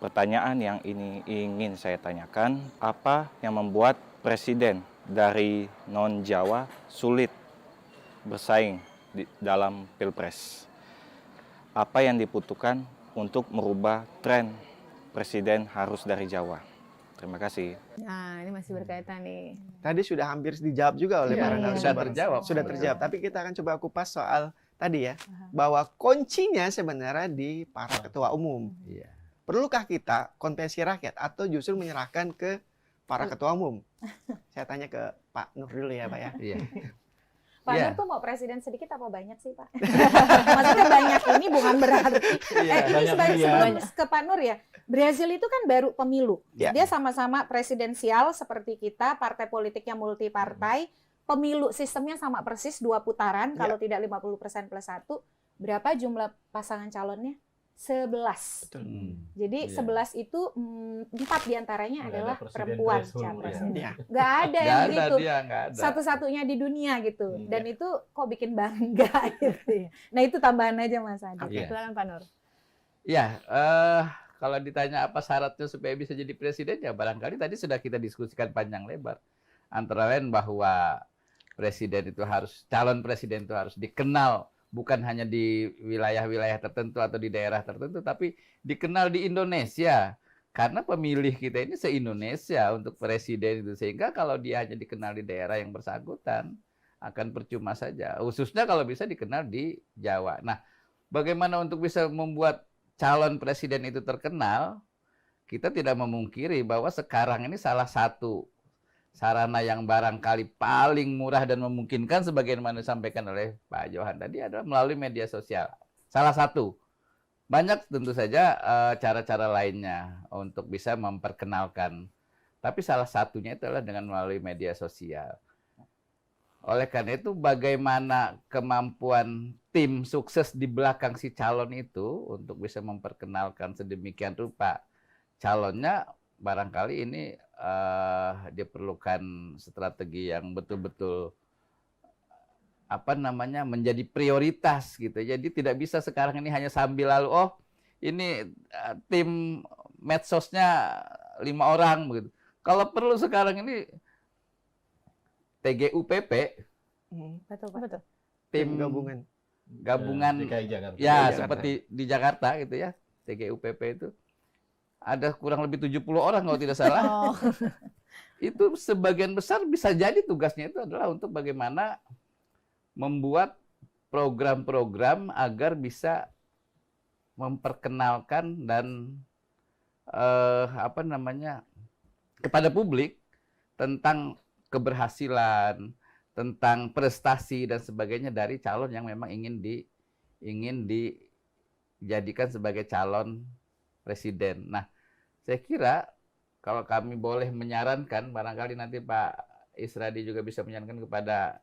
Speaker 9: Pertanyaan yang ini ingin saya tanyakan, apa yang membuat presiden dari non-Jawa sulit bersaing di dalam Pilpres? Apa yang dibutuhkan untuk merubah tren presiden harus dari Jawa? Terima kasih.
Speaker 1: Nah, ini masih berkaitan nih.
Speaker 4: Tadi sudah hampir dijawab juga oleh para narasumber.
Speaker 5: Sudah
Speaker 4: terjawab. Tapi kita akan coba kupas soal tadi ya, bahwa kuncinya sebenarnya di para ketua umum. Perlukah kita konvensi rakyat atau justru menyerahkan ke para ketua umum? Saya tanya ke Pak Nur dulu ya, Pak ya.
Speaker 6: Pak Nur tuh mau presiden sedikit apa banyak sih Pak? Maksudnya banyak ini bukan berarti. Ini sebelum ke Pak Nur ya, Brazil itu kan baru pemilu. Dia sama-sama presidensial seperti kita, partai politiknya multi partai, pemilu sistemnya sama persis 2 putaran, kalau tidak 50% plus 1. Berapa jumlah pasangan calonnya? 11. Jadi 11 itu 4 diantaranya adalah perempuan capresnya. Nggak ada yang begitu. Satu-satunya di dunia gitu. Dan itu kok bikin bangga gitu ya. Nah itu tambahan aja Mas Adi.
Speaker 1: Silakan Pak Nur.
Speaker 5: Ya, kalau ditanya apa syaratnya supaya bisa jadi presiden, ya barangkali tadi sudah kita diskusikan panjang lebar. Antara lain bahwa calon presiden itu harus dikenal bukan hanya di wilayah-wilayah tertentu atau di daerah tertentu, tapi dikenal di Indonesia. Karena pemilih kita ini se-Indonesia untuk presiden itu. Sehingga kalau dia hanya dikenal di daerah yang bersangkutan, akan percuma saja. Khususnya kalau bisa dikenal di Jawa. Nah, bagaimana untuk bisa membuat calon presiden itu terkenal, kita tidak memungkiri bahwa sekarang ini salah satu sarana yang barangkali paling murah dan memungkinkan sebagaimana disampaikan oleh Pak Johan tadi adalah melalui media sosial. Salah satu. Banyak tentu saja cara-cara lainnya untuk bisa memperkenalkan. Tapi salah satunya itu adalah dengan melalui media sosial. Oleh karena itu bagaimana kemampuan tim sukses di belakang si calon itu untuk bisa memperkenalkan sedemikian rupa calonnya, barangkali ini diperlukan strategi yang betul-betul menjadi prioritas gitu. Jadi tidak bisa sekarang ini hanya sambil lalu ini tim medsosnya 5 orang begitu. Kalau perlu sekarang ini TGUPP,
Speaker 6: Betul.
Speaker 4: Tim gabungan
Speaker 3: DKI Jakarta.
Speaker 5: ya
Speaker 4: DKI
Speaker 5: seperti di Jakarta gitu ya, TGUPP itu ada kurang lebih 70 orang kalau tidak salah.
Speaker 1: Oh.
Speaker 5: Itu sebagian besar bisa jadi tugasnya itu adalah untuk bagaimana membuat program-program agar bisa memperkenalkan dan kepada publik tentang keberhasilan, tentang prestasi dan sebagainya dari calon yang memang ingin dijadikan sebagai calon presiden. Nah, saya kira kalau kami boleh menyarankan, barangkali nanti Pak Isradi juga bisa menyarankan kepada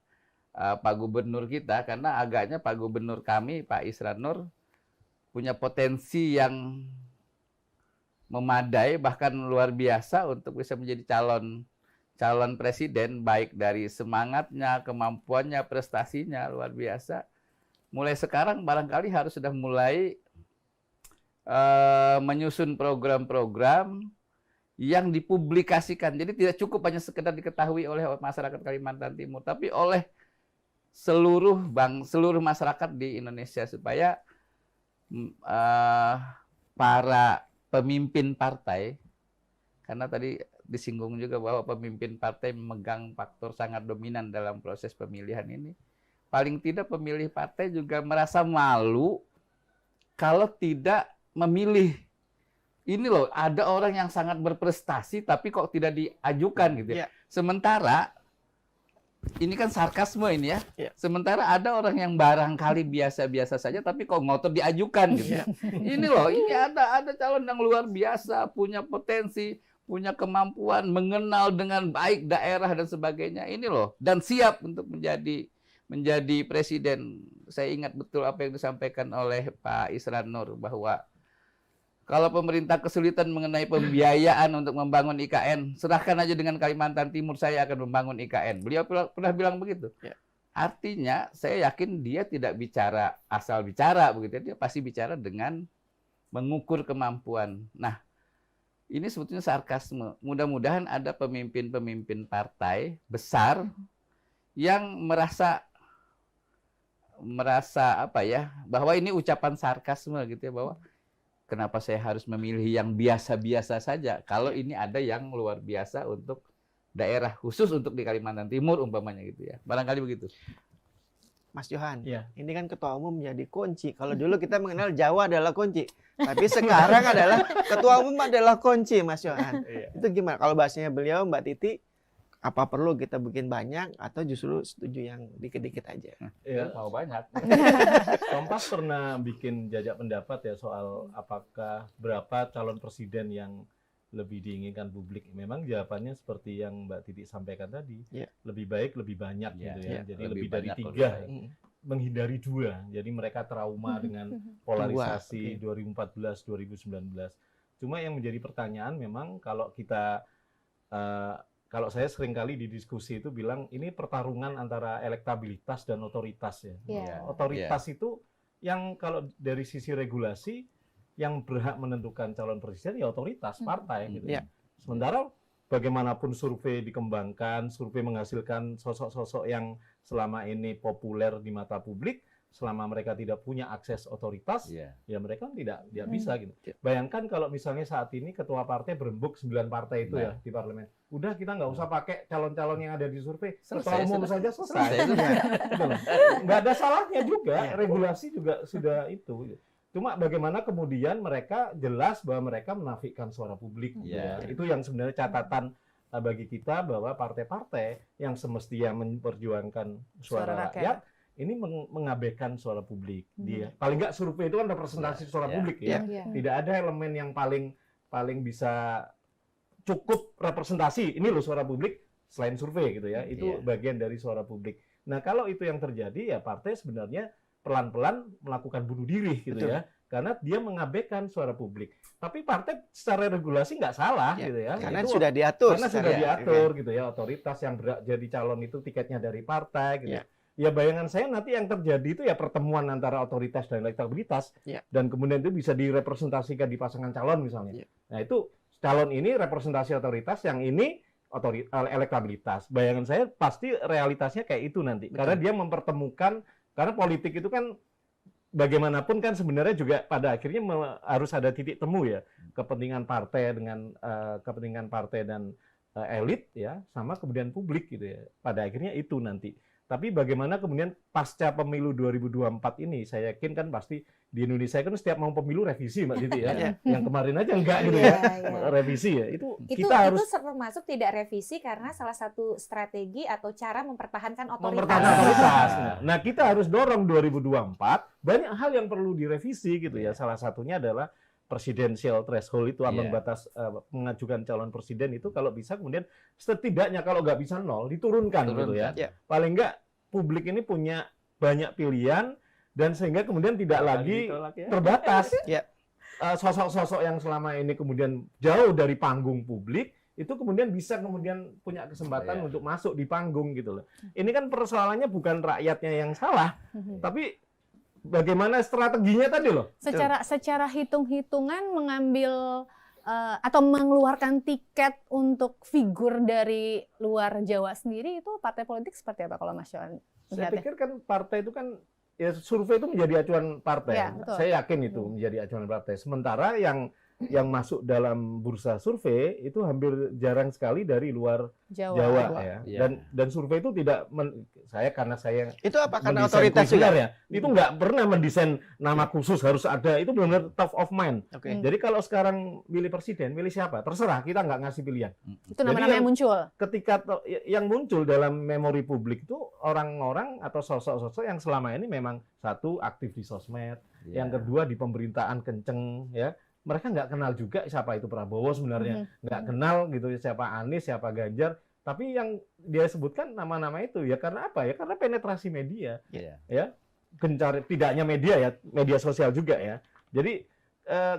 Speaker 5: Pak Gubernur kita, karena agaknya Pak Gubernur kami, Pak Isranur, punya potensi yang memadai, bahkan luar biasa untuk bisa menjadi calon presiden, baik dari semangatnya, kemampuannya, prestasinya, luar biasa. Mulai sekarang barangkali harus sudah mulai menyusun program-program yang dipublikasikan. Jadi tidak cukup hanya sekedar diketahui oleh masyarakat Kalimantan Timur, tapi oleh seluruh masyarakat di Indonesia, supaya para pemimpin partai, karena tadi disinggung juga bahwa pemimpin partai memegang faktor sangat dominan dalam proses pemilihan ini, paling tidak pemilih partai juga merasa malu kalau tidak memilih. Ini loh, ada orang yang sangat berprestasi tapi kok tidak diajukan gitu ya. Sementara ini kan sarkasme ini ya. Sementara ada orang yang barangkali biasa-biasa saja tapi kok ngotot diajukan gitu ya. Ini loh, ini ada calon yang luar biasa, punya potensi, punya kemampuan, mengenal dengan baik daerah dan sebagainya. Ini loh, dan siap untuk menjadi presiden. Saya ingat betul apa yang disampaikan oleh Pak Isranur, bahwa kalau pemerintah kesulitan mengenai pembiayaan untuk membangun IKN, serahkan aja dengan Kalimantan Timur, saya akan membangun IKN. Beliau pernah bilang begitu. Artinya, saya yakin dia tidak bicara asal bicara begitu. Dia pasti bicara dengan mengukur kemampuan. Nah, ini sebetulnya sarkasme. Mudah-mudahan ada pemimpin-pemimpin partai besar yang merasa bahwa ini ucapan sarkasme gitu ya, bahwa kenapa saya harus memilih yang biasa-biasa saja kalau ini ada yang luar biasa untuk daerah khusus untuk di Kalimantan Timur umpamanya gitu ya. Barangkali begitu.
Speaker 4: Mas Johan, ini kan ketua umum jadi kunci. Kalau dulu kita mengenal Jawa adalah kunci, tapi sekarang adalah ketua umum adalah kunci, Mas Johan. Itu gimana? Kalau bahasanya beliau, Mbak Titi, apa perlu kita bikin banyak atau justru setuju yang dikit-dikit aja?
Speaker 5: Mau banyak.
Speaker 3: Kompas pernah bikin jajak pendapat ya soal apakah berapa calon presiden yang lebih diinginkan publik. Memang jawabannya seperti yang Mbak Titi sampaikan tadi, lebih baik, lebih banyak gitu ya. Jadi lebih dari 3, menghindari 2. Jadi mereka trauma dengan polarisasi 2014-2019. Cuma yang menjadi pertanyaan memang kalau kita kalau saya seringkali di diskusi itu bilang ini pertarungan antara elektabilitas dan otoritas ya. Otoritas itu yang kalau dari sisi regulasi yang berhak menentukan calon presiden ya otoritas partai gitu. Sementara bagaimanapun survei dikembangkan, survei menghasilkan sosok-sosok yang selama ini populer di mata publik, selama mereka tidak punya akses otoritas, ya mereka tidak bisa gitu. Bayangkan kalau misalnya saat ini ketua partai berembuk 9 partai itu ya di parlemen. Udah kita nggak usah pakai calon-calon yang ada di survei, ketua umum saja selesai. Nggak ada salahnya juga, regulasi juga sudah itu. Cuma bagaimana kemudian mereka jelas bahwa mereka menafikan suara publik. Itu yang sebenarnya catatan bagi kita, bahwa partai-partai yang semestinya memperjuangkan suara rakyat ini mengabaikan suara publik. Dia paling nggak survei itu kan representasi suara publik ya. Tidak ada elemen yang paling bisa cukup representasi. Ini loh suara publik selain survei gitu ya. Itu bagian dari suara publik. Nah, kalau itu yang terjadi ya partai sebenarnya pelan-pelan melakukan bunuh diri gitu ya. karena dia mengabaikan suara publik. Tapi partai secara regulasi nggak salah
Speaker 4: Ya,
Speaker 3: gitu ya.
Speaker 4: karena
Speaker 3: Itu
Speaker 4: sudah diatur.
Speaker 3: karena sudah diatur gitu ya, otoritas yang jadi calon itu tiketnya dari partai gitu.
Speaker 4: Ya.
Speaker 3: Ya bayangan saya nanti yang terjadi itu ya pertemuan antara otoritas dan elektabilitas,
Speaker 4: Ya.
Speaker 3: dan kemudian itu bisa direpresentasikan di pasangan calon misalnya.
Speaker 4: Ya.
Speaker 3: Nah itu calon ini representasi otoritas, yang ini elektabilitas. Bayangan saya pasti realitasnya kayak itu nanti,
Speaker 4: Betul.
Speaker 3: karena dia mempertemukan, karena politik itu kan bagaimanapun kan sebenarnya juga pada akhirnya harus ada titik temu ya, kepentingan partai dengan kepentingan partai dan elit ya, sama kemudian publik gitu ya. Pada akhirnya itu nanti. Tapi bagaimana kemudian pasca pemilu 2024 ini, saya yakin kan pasti di Indonesia kan setiap mau pemilu revisi Mbak Titi ya.
Speaker 4: Iya.
Speaker 3: Yang kemarin aja enggak gitu
Speaker 6: Iya,
Speaker 3: ya.
Speaker 6: iya.
Speaker 3: Revisi ya. Itu
Speaker 6: Itu
Speaker 3: kita harus
Speaker 6: termasuk tidak revisi karena salah satu strategi atau cara mempertahankan otoritas.
Speaker 3: mempertahankan otoritas. Nah, kita harus dorong 2024, banyak hal yang perlu direvisi gitu ya. Salah satunya adalah presidensial threshold itu, ambang batas mengajukan calon presiden itu kalau bisa kemudian setidaknya kalau nggak bisa 0 diturunkan gitu ya.
Speaker 4: Ya.
Speaker 3: Paling nggak publik ini punya banyak pilihan dan sehingga kemudian tidak lagi terbatas.
Speaker 4: Ya.
Speaker 3: Sosok-sosok yang selama ini kemudian jauh dari panggung publik itu kemudian bisa kemudian punya kesempatan untuk masuk di panggung gitu loh. Ini kan persoalannya bukan rakyatnya yang salah, tapi bagaimana strateginya tadi loh.
Speaker 1: Secara hitung-hitungan mengambil atau mengeluarkan tiket untuk figur dari luar Jawa sendiri itu partai politik seperti apa kalau Mas Yohan
Speaker 3: Saya
Speaker 1: melihatnya?
Speaker 3: pikir kan partai itu kan ya survei itu menjadi acuan partai.
Speaker 1: Ya, betul.
Speaker 3: Saya yakin itu menjadi acuan partai. Sementara yang masuk dalam bursa survei itu hampir jarang sekali dari luar Jawa ya.
Speaker 5: Iya.
Speaker 3: Dan survei itu tidak karena saya
Speaker 4: Itu apa karena
Speaker 3: mendesain
Speaker 4: otoritas juga?
Speaker 3: kuesioner ya. Itu nggak pernah mendesain nama khusus harus ada. Itu benar-benar top of mind.
Speaker 4: Oke.
Speaker 3: Jadi kalau sekarang milih presiden, milih siapa? Terserah, kita nggak ngasih pilihan.
Speaker 1: Itu nama-nama yang muncul.
Speaker 3: Ketika yang muncul dalam memori publik itu orang-orang atau sosok-sosok yang selama ini memang satu aktif di sosmed, yang kedua di pemerintahan kenceng ya. Mereka nggak kenal juga siapa itu Prabowo sebenarnya, nggak kenal gitu siapa Anies, siapa Ganjar. Tapi yang dia sebutkan nama-nama itu ya karena apa ya? Karena penetrasi media, ya gencar, tidak hanya media ya, media sosial juga ya. Jadi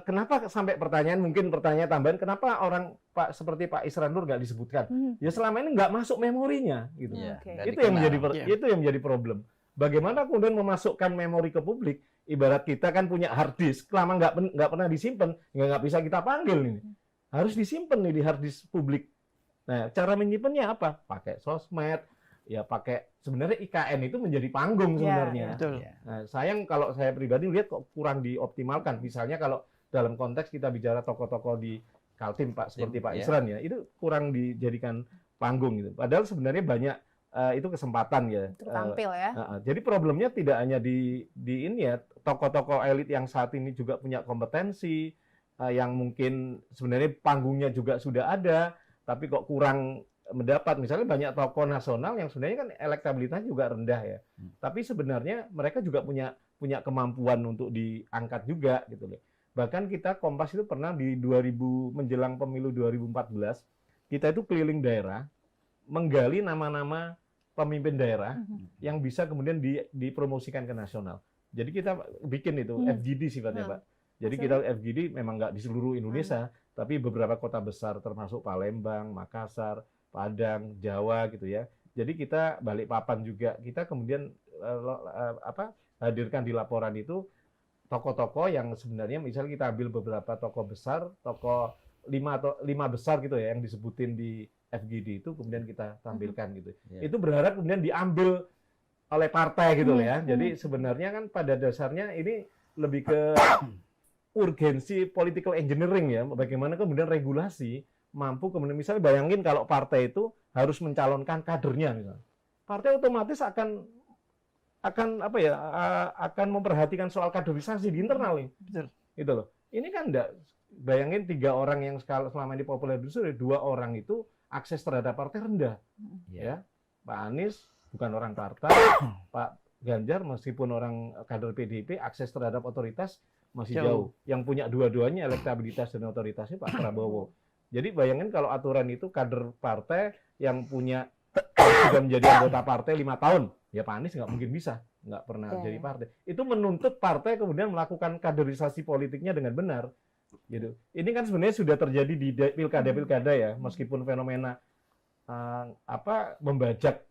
Speaker 3: kenapa sampai mungkin pertanyaan tambahan, kenapa orang seperti Pak Isran Nur nggak disebutkan? Ya selama ini nggak masuk memorinya gitu. Itu yang menjadi problem. Bagaimana kemudian memasukkan memori ke publik? Ibarat kita kan punya hard disk, lama nggak pernah disimpan, nggak bisa kita panggil ini. Harus disimpan nih di hard disk publik. Nah, cara menyimpannya apa? Pakai sosmed, ya pakai sebenarnya IKN itu menjadi panggung sebenarnya.
Speaker 4: Betul.
Speaker 3: Nah, sayang kalau saya pribadi lihat kok kurang dioptimalkan. Misalnya kalau dalam konteks kita bicara tokoh-tokoh di Kaltim Pak seperti Pak Isran ya, itu kurang dijadikan panggung gitu. Padahal sebenarnya banyak itu kesempatan ya.
Speaker 1: Untuk tampil ya.
Speaker 3: Jadi problemnya tidak hanya di ini ya, tokoh-tokoh elit yang saat ini juga punya kompetensi, yang mungkin sebenarnya panggungnya juga sudah ada, tapi kok kurang mendapat. Misalnya banyak tokoh nasional yang sebenarnya kan elektabilitasnya juga rendah ya, tapi sebenarnya mereka juga punya kemampuan untuk diangkat juga gitu loh. Bahkan kita Kompas itu pernah di menjelang pemilu 2014, kita itu keliling daerah, menggali nama-nama pemimpin daerah yang bisa kemudian dipromosikan ke nasional. Jadi kita bikin itu FGD sifatnya Pak. Jadi kita FGD memang nggak di seluruh Indonesia, tapi beberapa kota besar termasuk Palembang, Makassar, Padang, Jawa gitu ya. Jadi kita Balikpapan juga, kita kemudian hadirkan di laporan itu tokoh-tokoh yang sebenarnya misalnya kita ambil beberapa tokoh besar, tokoh 5 besar gitu ya yang disebutin di FGD itu kemudian kita tampilkan gitu. Itu berharap kemudian diambil oleh partai gitu ya. Jadi sebenarnya kan pada dasarnya ini lebih ke urgensi political engineering ya. Bagaimana kemudian regulasi mampu kemudian misalnya bayangin kalau partai itu harus mencalonkan kadernya misalnya. Partai otomatis akan akan memperhatikan soal kaderisasi di internal nih. Gitu loh. Ini kan enggak, bayangin 3 orang yang selama ini populer di Suriah, 2 orang itu akses terhadap partai rendah. Ya. Pak Anies bukan orang partai, Pak Ganjar meskipun orang kader PDIP, akses terhadap otoritas masih jauh. Yang punya dua-duanya elektabilitas dan otoritasnya Pak Prabowo. Jadi bayangin kalau aturan itu kader partai yang sudah menjadi anggota partai 5 tahun, ya Pak Anies nggak mungkin bisa. nggak pernah
Speaker 6: Ya,
Speaker 3: jadi
Speaker 6: ya.
Speaker 3: partai. Itu menuntut partai kemudian melakukan kaderisasi politiknya dengan benar. Gitu. Ini kan sebenarnya sudah terjadi di pilkada-pilkada ya, meskipun fenomena membajak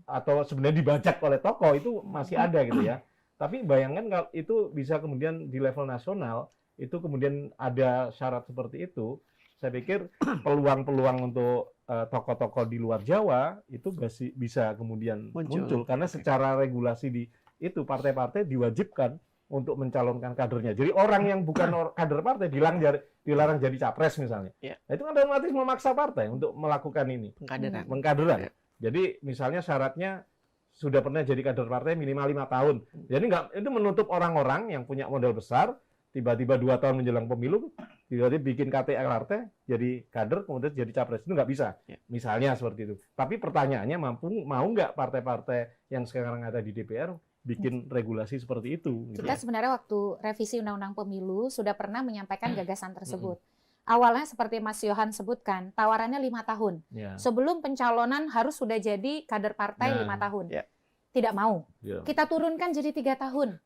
Speaker 3: atau sebenarnya dibajak oleh tokoh itu masih ada gitu ya. Tapi bayangkan kalau itu bisa kemudian di level nasional, itu kemudian ada syarat seperti itu, saya pikir peluang-peluang untuk tokoh-tokoh di luar Jawa itu bisa kemudian muncul karena secara regulasi di itu partai-partai diwajibkan untuk mencalonkan kadernya. Jadi orang yang bukan kader partai dilarang jadi capres misalnya.
Speaker 4: Ya.
Speaker 3: Nah, itu kan otomatis memaksa partai untuk melakukan ini. Pengkaderan.
Speaker 4: Ya.
Speaker 3: Jadi misalnya syaratnya sudah pernah jadi kader partai minimal 5 tahun. Jadi itu menutup orang-orang yang punya modal besar, tiba-tiba 2 tahun menjelang pemilu, tiba-tiba bikin KTA partai, jadi kader, kemudian jadi capres. Itu nggak bisa.
Speaker 4: Ya.
Speaker 3: Misalnya seperti itu. Tapi pertanyaannya mau nggak partai-partai yang sekarang ada di DPR bikin regulasi seperti itu? Gitu.
Speaker 6: Kita sebenarnya waktu revisi Undang-Undang Pemilu sudah pernah menyampaikan gagasan tersebut. Awalnya seperti Mas Yohan sebutkan, tawarannya 5 tahun.
Speaker 3: Ya.
Speaker 6: Sebelum pencalonan harus sudah jadi kader partai 5 tahun.
Speaker 4: Ya.
Speaker 6: Tidak mau.
Speaker 3: Ya.
Speaker 6: Kita turunkan jadi 3 tahun.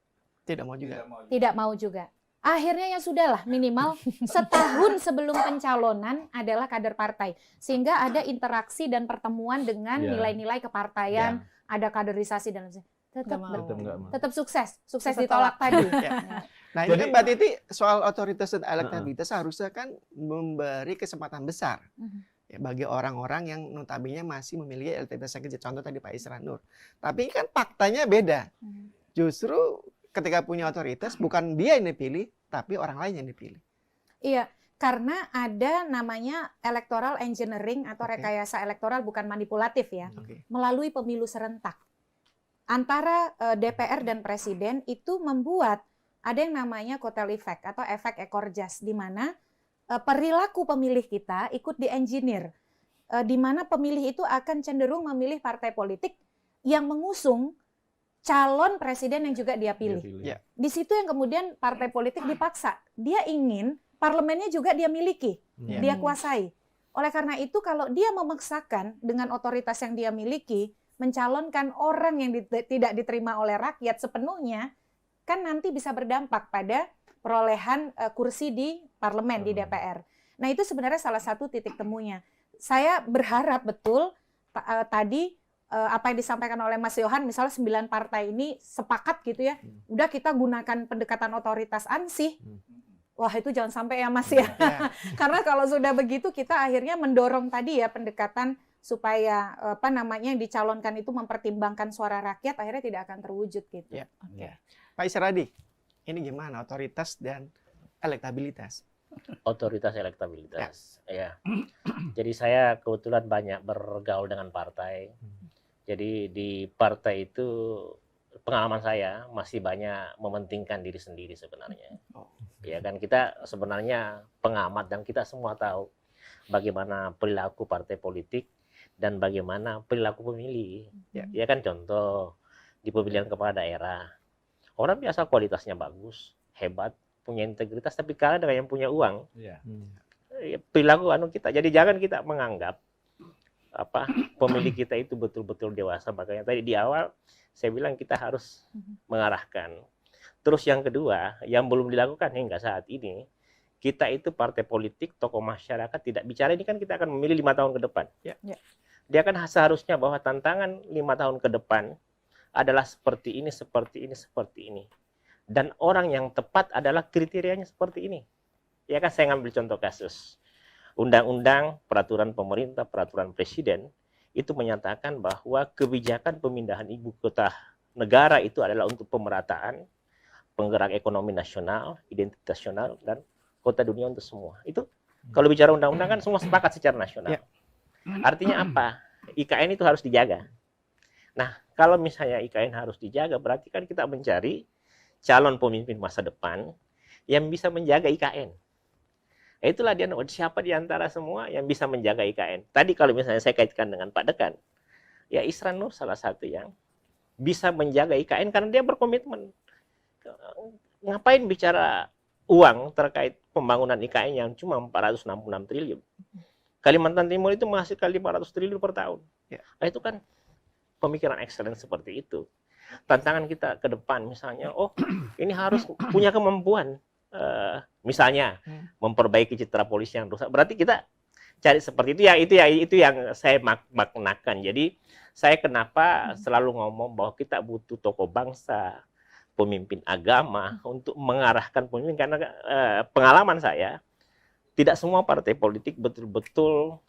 Speaker 4: Tidak mau juga.
Speaker 6: Tidak mau juga. Akhirnya ya sudahlah, minimal setahun sebelum pencalonan adalah kader partai. Sehingga ada interaksi dan pertemuan dengan
Speaker 3: Ya.
Speaker 6: nilai-nilai kepartaian, ada kaderisasi dan tetap
Speaker 1: Nggak mau.
Speaker 6: tetap sukses
Speaker 1: Sukses
Speaker 6: ditolak tadi.
Speaker 4: Ya. Nah, ini
Speaker 3: Jadi-
Speaker 4: kan Mbak Titi soal otoritas dan elektabilitas harusnya kan memberi kesempatan besar ya, bagi orang-orang yang notabene masih memiliki elektabilitas yang kecil. Contoh tadi Pak Isra Nur. Tapi kan faktanya beda. Justru ketika punya otoritas bukan dia yang dipilih, tapi orang lain yang dipilih.
Speaker 6: Iya, karena ada namanya electoral engineering atau
Speaker 4: Oke.
Speaker 6: rekayasa elektoral bukan manipulatif ya,
Speaker 4: Oke.
Speaker 6: melalui pemilu serentak. Antara DPR dan Presiden itu membuat ada yang namanya kotel effect atau efek ekor jas, di mana perilaku pemilih kita ikut di-engineer, di mana pemilih itu akan cenderung memilih partai politik yang mengusung calon presiden yang juga dia pilih.
Speaker 4: Ya.
Speaker 6: Di situ yang kemudian partai politik dipaksa, dia ingin parlemennya juga dia miliki,
Speaker 4: Ya.
Speaker 6: dia kuasai. Oleh karena itu kalau dia memaksakan dengan otoritas yang dia miliki, mencalonkan orang yang tidak diterima oleh rakyat sepenuhnya, kan nanti bisa berdampak pada perolehan kursi di parlemen, di DPR. Nah itu sebenarnya salah satu titik temunya. Saya berharap betul tadi apa yang disampaikan oleh Mas Yohan, misalnya 9 partai ini sepakat gitu ya, udah kita gunakan pendekatan otoritas ansih. Wah itu jangan sampai ya Mas ya.
Speaker 4: Ya.
Speaker 6: Karena kalau sudah begitu kita akhirnya mendorong tadi ya pendekatan supaya yang dicalonkan itu mempertimbangkan suara rakyat, akhirnya tidak akan terwujud gitu.
Speaker 4: Ya. Pak Isradi, ini gimana otoritas dan elektabilitas?
Speaker 2: Otoritas elektabilitas. Ya. Jadi saya kebetulan banyak bergaul dengan partai. Jadi di partai itu pengalaman saya masih banyak mementingkan diri sendiri sebenarnya. Ya kan kita sebenarnya pengamat dan kita semua tahu bagaimana perilaku partai politik dan bagaimana perilaku pemilih. Ya kan contoh di pemilihan kepala daerah. Orang biasa kualitasnya bagus, hebat, punya integritas, tapi kalah dengan yang punya uang.
Speaker 5: Iya.
Speaker 2: Perilaku kita. Jadi jangan kita menganggap pemilih kita itu betul-betul dewasa. Makanya tadi di awal saya bilang kita harus mengarahkan. Terus yang kedua, yang belum dilakukan hingga saat ini, kita itu partai politik, tokoh masyarakat tidak bicara, ini kan kita akan memilih 5 tahun ke depan.
Speaker 4: Ya.
Speaker 2: Dia kan seharusnya bahwa tantangan 5 tahun ke depan adalah seperti ini, seperti ini, seperti ini. Dan orang yang tepat adalah kriterianya seperti ini. Ya kan saya ngambil contoh kasus. Undang-undang, peraturan pemerintah, peraturan presiden, itu menyatakan bahwa kebijakan pemindahan ibu kota negara itu adalah untuk pemerataan, penggerak ekonomi nasional, identitas nasional, dan kota dunia untuk semua. Itu kalau bicara undang-undang kan semua sepakat secara nasional.
Speaker 4: Ya.
Speaker 2: Artinya apa? IKN itu harus dijaga. Nah, kalau misalnya IKN harus dijaga, berarti kan kita mencari calon pemimpin masa depan yang bisa menjaga IKN. Itulah dia, siapa di antara semua yang bisa menjaga IKN. Tadi kalau misalnya saya kaitkan dengan Pak Dekan, ya Isra Nur salah satu yang bisa menjaga IKN karena dia berkomitmen. Ngapain bicara uang terkait pembangunan IKN yang cuma 466 triliun. Kalimantan Timur itu menghasilkan 500 triliun per tahun.
Speaker 4: Ya.
Speaker 2: Nah, itu kan pemikiran excellent seperti itu. tantangan kita ke depan misalnya, oh ini harus punya kemampuan, misalnya memperbaiki citra polisi yang rusak. Berarti kita cari seperti itu ya, itu yang saya maknakan. Jadi saya kenapa selalu ngomong bahwa kita butuh tokoh bangsa, pemimpin agama untuk mengarahkan pemimpin, karena pengalaman saya tidak semua partai politik betul-betul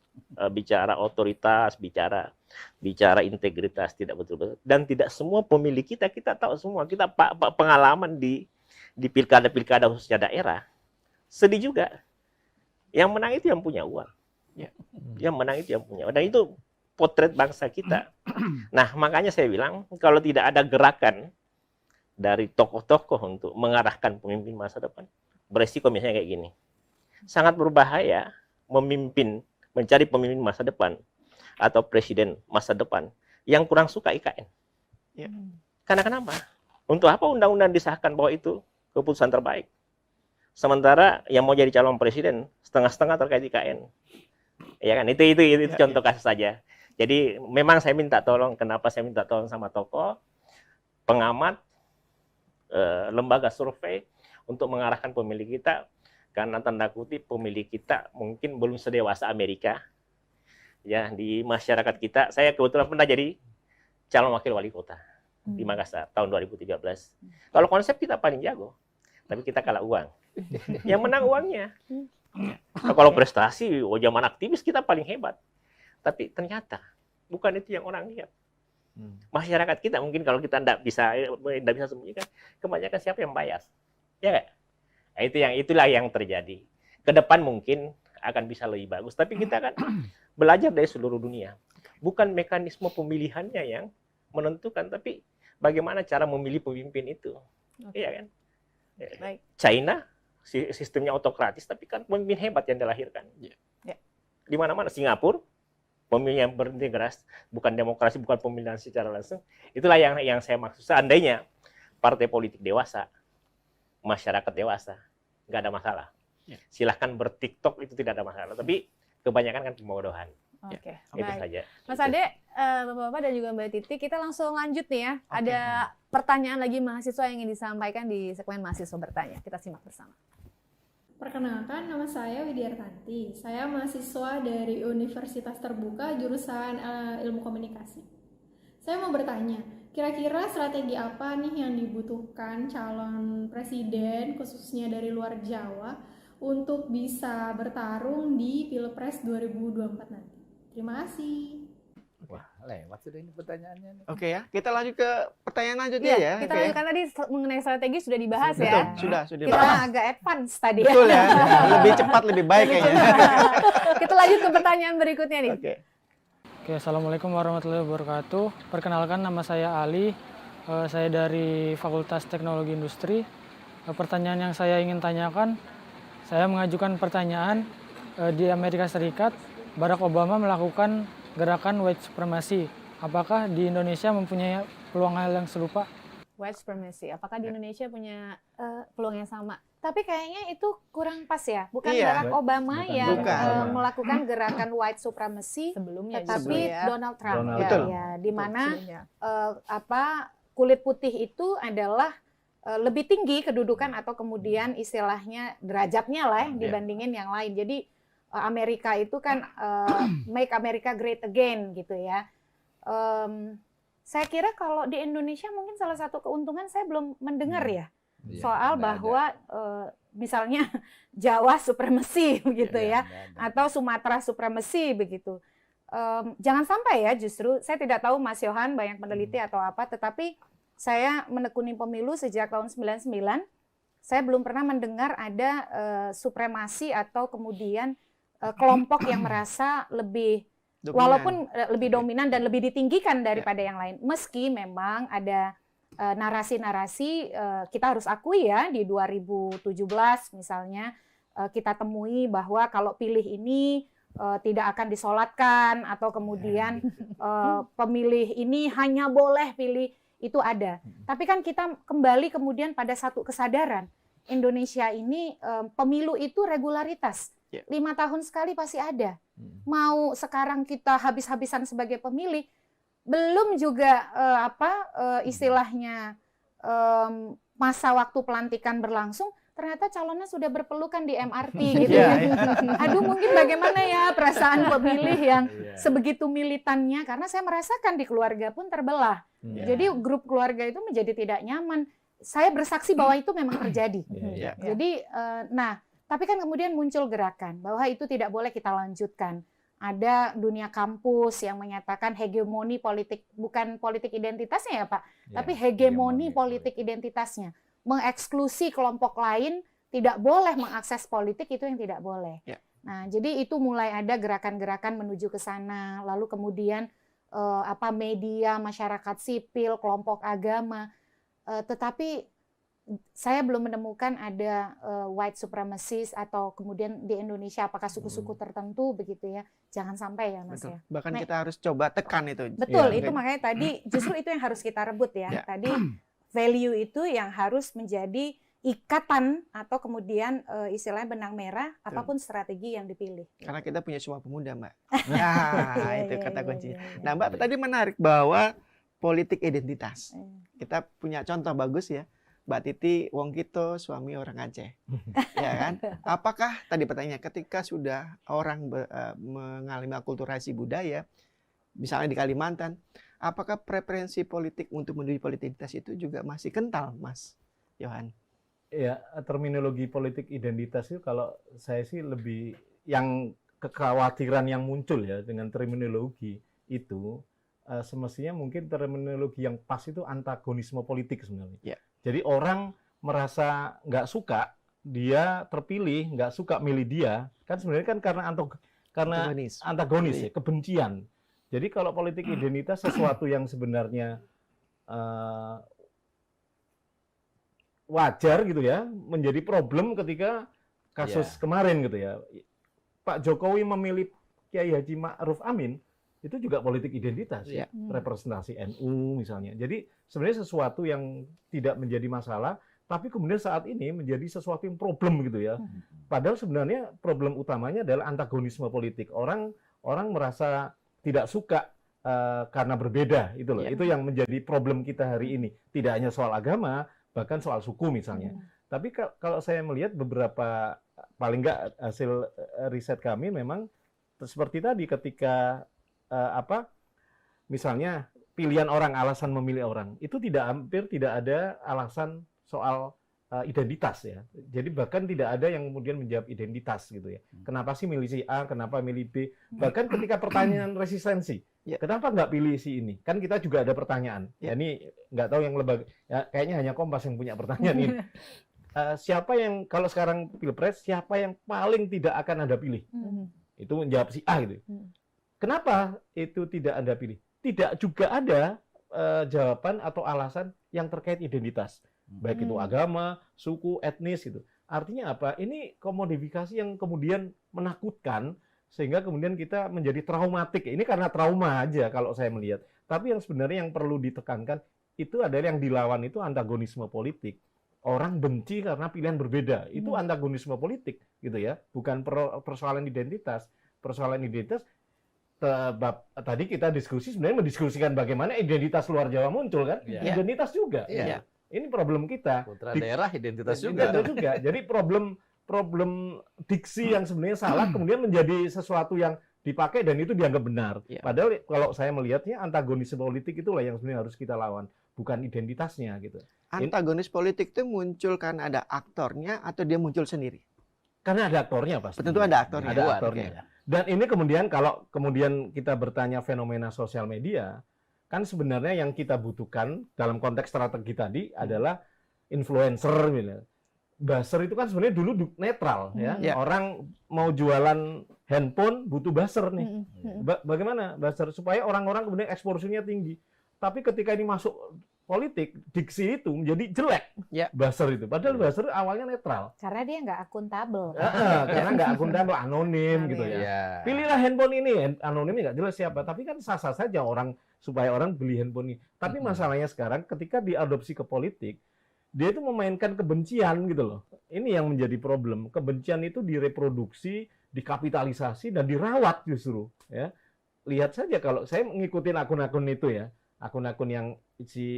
Speaker 2: bicara otoritas, bicara integritas, tidak betul-betul, dan tidak semua pemilih kita tahu semua. Kita pengalaman di pilkada khususnya daerah, sedih juga. Yang menang itu yang punya uang, yang menang itu yang punya uang, dan itu potret bangsa kita. Nah, makanya saya bilang kalau tidak ada gerakan dari tokoh-tokoh untuk mengarahkan pemimpin masa depan, beresiko misalnya kayak gini. Sangat berbahaya mencari pemimpin masa depan atau presiden masa depan yang kurang suka IKN.
Speaker 4: Ya.
Speaker 2: Karena kenapa? Untuk apa undang-undang disahkan bahwa itu keputusan terbaik? Sementara yang mau jadi calon presiden setengah-setengah terkait IKN. Ya kan? Itu contoh kasus saja. Jadi memang saya minta tolong, kenapa saya minta tolong sama tokoh, pengamat, lembaga survei untuk mengarahkan pemilih kita. Karena tanda kutip pemilih kita mungkin belum sedewasa Amerika. Ya, di masyarakat kita, saya kebetulan pernah jadi calon wakil wali kota di Makassar tahun 2013. Kalau konsep kita paling jago, tapi kita kalah uang. Yang menang uangnya. Nah, kalau prestasi, zaman aktivis kita paling hebat. Tapi ternyata bukan itu yang orang lihat. Masyarakat kita mungkin kalau kita tidak bisa sembunyikan, kebanyakan siapa yang bias, ya nggak? Nah, itulah yang terjadi. Ke depan mungkin akan bisa lebih bagus, tapi kita kan belajar dari seluruh dunia. Bukan mekanisme pemilihannya yang menentukan, tapi bagaimana cara memilih pemimpin itu. Iya kan?
Speaker 1: Baik.
Speaker 2: China sistemnya autokratis, tapi kan pemimpin hebat yang dilahirkan. Di mana-mana, Singapura pemimpin yang berintegrasi, bukan demokrasi, bukan pemilihan secara langsung. Itulah yang saya maksud. Seandainya partai politik dewasa, masyarakat dewasa, nggak ada masalah. Silahkan bertiktok, itu tidak ada masalah. Tapi kebanyakan kan pembodohan.
Speaker 1: Oke,
Speaker 2: Itu
Speaker 1: baik.
Speaker 2: saja.
Speaker 1: Mas Ade, Bapak-Bapak dan juga Mbak Titi, kita langsung lanjut nih ya. Ada pertanyaan lagi mahasiswa yang ingin disampaikan di segmen mahasiswa bertanya. Kita simak bersama.
Speaker 10: Perkenalkan, nama saya Widyartanti. Saya mahasiswa dari Universitas Terbuka jurusan Ilmu Komunikasi. Saya mau bertanya, kira-kira strategi apa nih yang dibutuhkan calon presiden khususnya dari luar Jawa untuk bisa bertarung di Pilpres 2024 nanti? Terima kasih.
Speaker 5: Wah, lewat sudah ini pertanyaannya nih.
Speaker 4: Oke ya, kita lanjut ke pertanyaan lanjutnya ya.
Speaker 1: Kita
Speaker 4: Oke.
Speaker 1: lanjutkan tadi mengenai strategi sudah dibahas
Speaker 4: Betul,
Speaker 1: ya.
Speaker 4: sudah
Speaker 6: Kita
Speaker 4: dibahas.
Speaker 6: agak advance tadi.
Speaker 4: Betul ya, lebih cepat lebih baik kayaknya.
Speaker 1: Kita lanjut ke pertanyaan berikutnya nih.
Speaker 4: Oke.
Speaker 8: Oke, Assalamualaikum warahmatullahi wabarakatuh. Perkenalkan, nama saya Ali. Saya dari Fakultas Teknologi Industri. Pertanyaan yang saya ingin tanyakan, saya mengajukan pertanyaan di Amerika Serikat, Barack Obama melakukan gerakan white supremacy. Apakah di Indonesia mempunyai peluang hal yang serupa?
Speaker 1: White supremacy. Apakah di Indonesia punya peluang yang sama?
Speaker 6: Tapi kayaknya itu kurang pas ya. Bukan
Speaker 4: Iya.
Speaker 6: Barack Obama
Speaker 3: Bukan.
Speaker 6: yang
Speaker 4: Bukan.
Speaker 6: melakukan gerakan white supremacy,
Speaker 1: Sebelumnya
Speaker 6: tetapi
Speaker 1: justru ya.
Speaker 6: Donald Trump.
Speaker 3: Donald
Speaker 6: Ya,
Speaker 4: Trump.
Speaker 6: ya, di mana
Speaker 1: Sebelumnya.
Speaker 6: kulit putih itu adalah lebih tinggi kedudukan atau kemudian istilahnya derajatnya lah ya, dibandingin yang lain. Jadi Amerika itu kan make America great again gitu ya. Saya kira kalau di Indonesia mungkin salah satu keuntungan saya belum mendengar ya
Speaker 5: Iya,
Speaker 6: soal
Speaker 5: nggak
Speaker 6: bahwa misalnya Jawa supremacy begitu
Speaker 5: ada.
Speaker 6: ya,
Speaker 5: Nggak ada.
Speaker 6: atau Sumatera supremacy begitu. Jangan sampai ya, justru saya tidak tahu Mas Yohan banyak peneliti atau apa, tetapi saya menekuni pemilu sejak tahun 99, saya belum pernah mendengar ada supremasi atau kemudian kelompok yang merasa lebih
Speaker 4: Dominan.
Speaker 6: walaupun lebih dominan dan lebih ditinggikan daripada yang lain. Meski memang ada narasi-narasi, kita harus akui ya, di 2017 misalnya kita temui bahwa kalau pilih ini tidak akan disolatkan, atau kemudian pemilih ini hanya boleh pilih, itu ada. Tapi kan kita kembali kemudian pada satu kesadaran, Indonesia ini pemilu itu regularitas. 5 tahun sekali pasti ada. Mau sekarang kita habis-habisan sebagai pemilih, belum juga istilahnya masa waktu pelantikan berlangsung, ternyata calonnya sudah berpelukan di MRT gitu ya. Aduh, mungkin bagaimana ya perasaan pemilih yang sebegitu militannya, karena saya merasakan di keluarga pun terbelah. Jadi grup keluarga itu menjadi tidak nyaman. Saya bersaksi bahwa itu memang terjadi. Jadi, tapi kan kemudian muncul gerakan bahwa itu tidak boleh kita lanjutkan. Ada dunia kampus yang menyatakan hegemoni politik, bukan politik identitasnya ya Pak, tapi hegemoni politik identitasnya. Mengeksklusi kelompok lain, tidak boleh mengakses politik, itu yang tidak boleh. Nah, jadi itu mulai ada gerakan-gerakan menuju ke sana, lalu kemudian media, masyarakat sipil, kelompok agama, tetapi saya belum menemukan ada white supremacist atau kemudian di Indonesia apakah suku-suku tertentu begitu ya. Jangan sampai ya Mas ya.
Speaker 4: Bahkan kita harus coba tekan itu.
Speaker 6: Betul, itu makanya tadi justru itu yang harus kita rebut ya. Tadi value itu yang harus menjadi ikatan atau kemudian istilahnya benang merah apapun strategi yang dipilih.
Speaker 4: Karena kita punya Sumpah Pemuda, Mbak. Nah, itu kata kuncinya. Nah, Mbak tadi menarik bahwa politik identitas. Kita punya contoh bagus ya. Mbak Titi wong kito, suami orang Aceh. Ya kan? Apakah tadi pertanyaan ketika sudah orang mengalami akulturasi budaya, misalnya di Kalimantan, apakah preferensi politik untuk menuju politik identitas itu juga masih kental, Mas Yohan?
Speaker 3: Ya, terminologi politik identitas itu kalau saya sih lebih yang kekhawatiran yang muncul ya dengan terminologi itu semestinya mungkin terminologi yang pas itu antagonisme politik sebenarnya. Jadi orang merasa nggak suka dia terpilih, nggak suka milih dia, kan sebenarnya kan karena antagonis ya, kebencian. Jadi kalau politik identitas sesuatu yang sebenarnya wajar gitu ya, menjadi problem ketika kasus kemarin gitu ya. Pak Jokowi memilih Kiai Haji Ma'ruf Amin, itu juga politik identitas, representasi NU misalnya. Jadi sebenarnya sesuatu yang tidak menjadi masalah, tapi kemudian saat ini menjadi sesuatu yang problem gitu ya. Padahal sebenarnya problem utamanya adalah antagonisme politik. Orang merasa tidak suka karena berbeda, itu loh. Itu yang menjadi problem kita hari ini. Tidak hanya soal agama, bahkan soal suku misalnya. Tapi kalau saya melihat beberapa, paling nggak hasil riset kami memang seperti tadi ketika misalnya pilihan orang, alasan memilih orang itu hampir tidak ada alasan soal identitas ya. Jadi bahkan tidak ada yang kemudian menjawab identitas gitu ya. Kenapa sih milih si A, kenapa milih B? Bahkan ketika pertanyaan resistensi, kenapa nggak pilih si ini? Kan kita juga ada pertanyaan. Ya, ini nggak tahu yang lembaga, ya, kayaknya hanya Kompas yang punya pertanyaan ini. Siapa yang kalau sekarang pilpres, siapa yang paling tidak akan Anda pilih? Itu menjawab si A gitu. Kenapa itu tidak Anda pilih? Tidak juga ada jawaban atau alasan yang terkait identitas. Baik itu agama, suku, etnis gitu. Artinya apa? Ini komodifikasi yang kemudian menakutkan sehingga kemudian kita menjadi traumatik. Ini karena trauma aja kalau saya melihat. Tapi yang sebenarnya yang perlu ditekankan itu adalah yang dilawan itu antagonisme politik. Orang benci karena pilihan berbeda. Itu antagonisme politik gitu ya. Bukan persoalan identitas. Persoalan identitas tadi kita diskusi sebenarnya mendiskusikan bagaimana identitas luar Jawa muncul kan? Identitas juga. Ini problem kita.
Speaker 5: Putra daerah identitas juga.
Speaker 3: Jadi problem diksi yang sebenarnya salah kemudian menjadi sesuatu yang dipakai dan itu dianggap benar. Padahal kalau saya melihatnya antagonisme politik itulah yang sebenarnya harus kita lawan, bukan identitasnya gitu.
Speaker 4: Antagonis politik itu muncul karena ada aktornya atau dia muncul sendiri?
Speaker 3: Karena ada aktornya pasti.
Speaker 4: Tentu ada aktornya.
Speaker 3: Ada aktornya. Dan ini kemudian kalau kemudian kita bertanya fenomena sosial media, kan sebenarnya yang kita butuhkan dalam konteks strategi tadi adalah influencer gitu. Buzzer itu kan sebenarnya dulu netral ya. Orang mau jualan handphone butuh buzzer nih. Bagaimana buzzer supaya orang-orang kemudian eksposurnya tinggi. Tapi ketika ini masuk politik, diksi itu menjadi jelek. Buzzer itu. Padahal buzzer awalnya netral.
Speaker 6: Karena dia nggak akuntabel.
Speaker 3: Karena nggak akuntabel, anonim gitu ya. Pilihlah handphone ini, anonimnya nggak jelas siapa. Tapi kan sah-sah saja supaya orang beli handphone ini. Tapi masalahnya sekarang ketika diadopsi ke politik, dia itu memainkan kebencian gitu loh. Ini yang menjadi problem. Kebencian itu direproduksi, dikapitalisasi dan dirawat justru. Ya. lihat saja kalau saya ngikutin akun-akun itu ya, akun-akun yang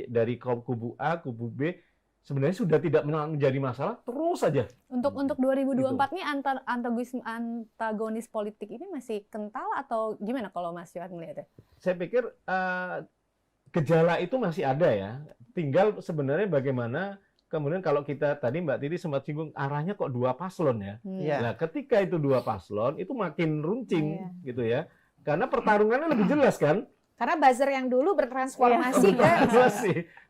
Speaker 3: dari kubu A, kubu B, sebenarnya sudah tidak menjadi masalah, terus saja.
Speaker 1: Untuk 2024 nih antagonis politik ini masih kental atau gimana kalau Mas Yohan melihatnya?
Speaker 3: Saya pikir gejala itu masih ada ya. Tinggal sebenarnya bagaimana kemudian kalau kita tadi Mbak Titi sempat singgung arahnya kok dua paslon ya.
Speaker 4: Iya.
Speaker 3: Nah, ketika itu dua paslon itu makin runcing gitu ya. Karena pertarungannya lebih jelas kan.
Speaker 6: Karena buzzer yang dulu bertransformasi kan.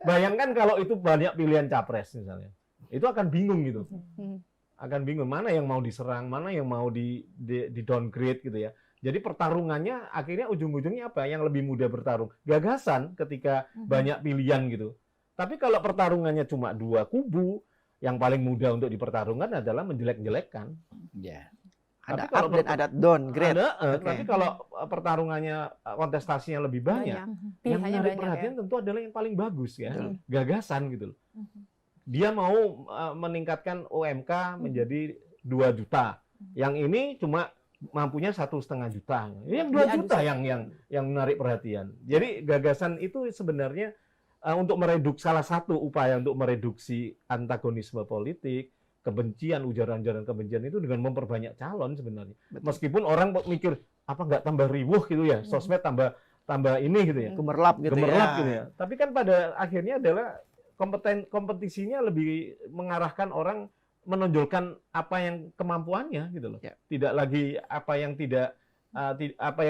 Speaker 3: Bayangkan kalau itu banyak pilihan capres misalnya. Itu akan bingung gitu. Akan bingung mana yang mau diserang, mana yang mau di downgrade gitu ya. Jadi pertarungannya akhirnya ujung-ujungnya apa? Yang lebih mudah bertarung. Gagasan ketika banyak pilihan gitu. Tapi kalau pertarungannya cuma dua kubu, yang paling mudah untuk dipertarungkan adalah menjelek-jelekkan.
Speaker 5: Ya.
Speaker 4: Ada
Speaker 3: Tapi kalau
Speaker 4: up dan ada downgrade.
Speaker 3: Tapi kalau pertarungannya, kontestasinya lebih banyak, yang menarik perhatian tentu adalah yang paling bagus ya, gagasan gitu loh. Dia mau meningkatkan UMK menjadi 2 juta, yang ini cuma mampunya 1,5 juta. Ini yang 2 juta yang menarik perhatian. Jadi gagasan itu sebenarnya untuk salah satu upaya untuk mereduksi antagonisme politik, kebencian, ujaran-ujaran kebencian itu dengan memperbanyak calon sebenarnya.
Speaker 4: Betul.
Speaker 3: Meskipun orang mikir apa nggak tambah riuh gitu ya, sosmed tambah ini gitu ya,
Speaker 4: Gemerlap gitu
Speaker 3: ya. Tapi kan pada akhirnya adalah kompetisinya lebih mengarahkan orang menonjolkan apa yang kemampuannya gitu loh.
Speaker 4: Ya.
Speaker 3: Tidak lagi apa yang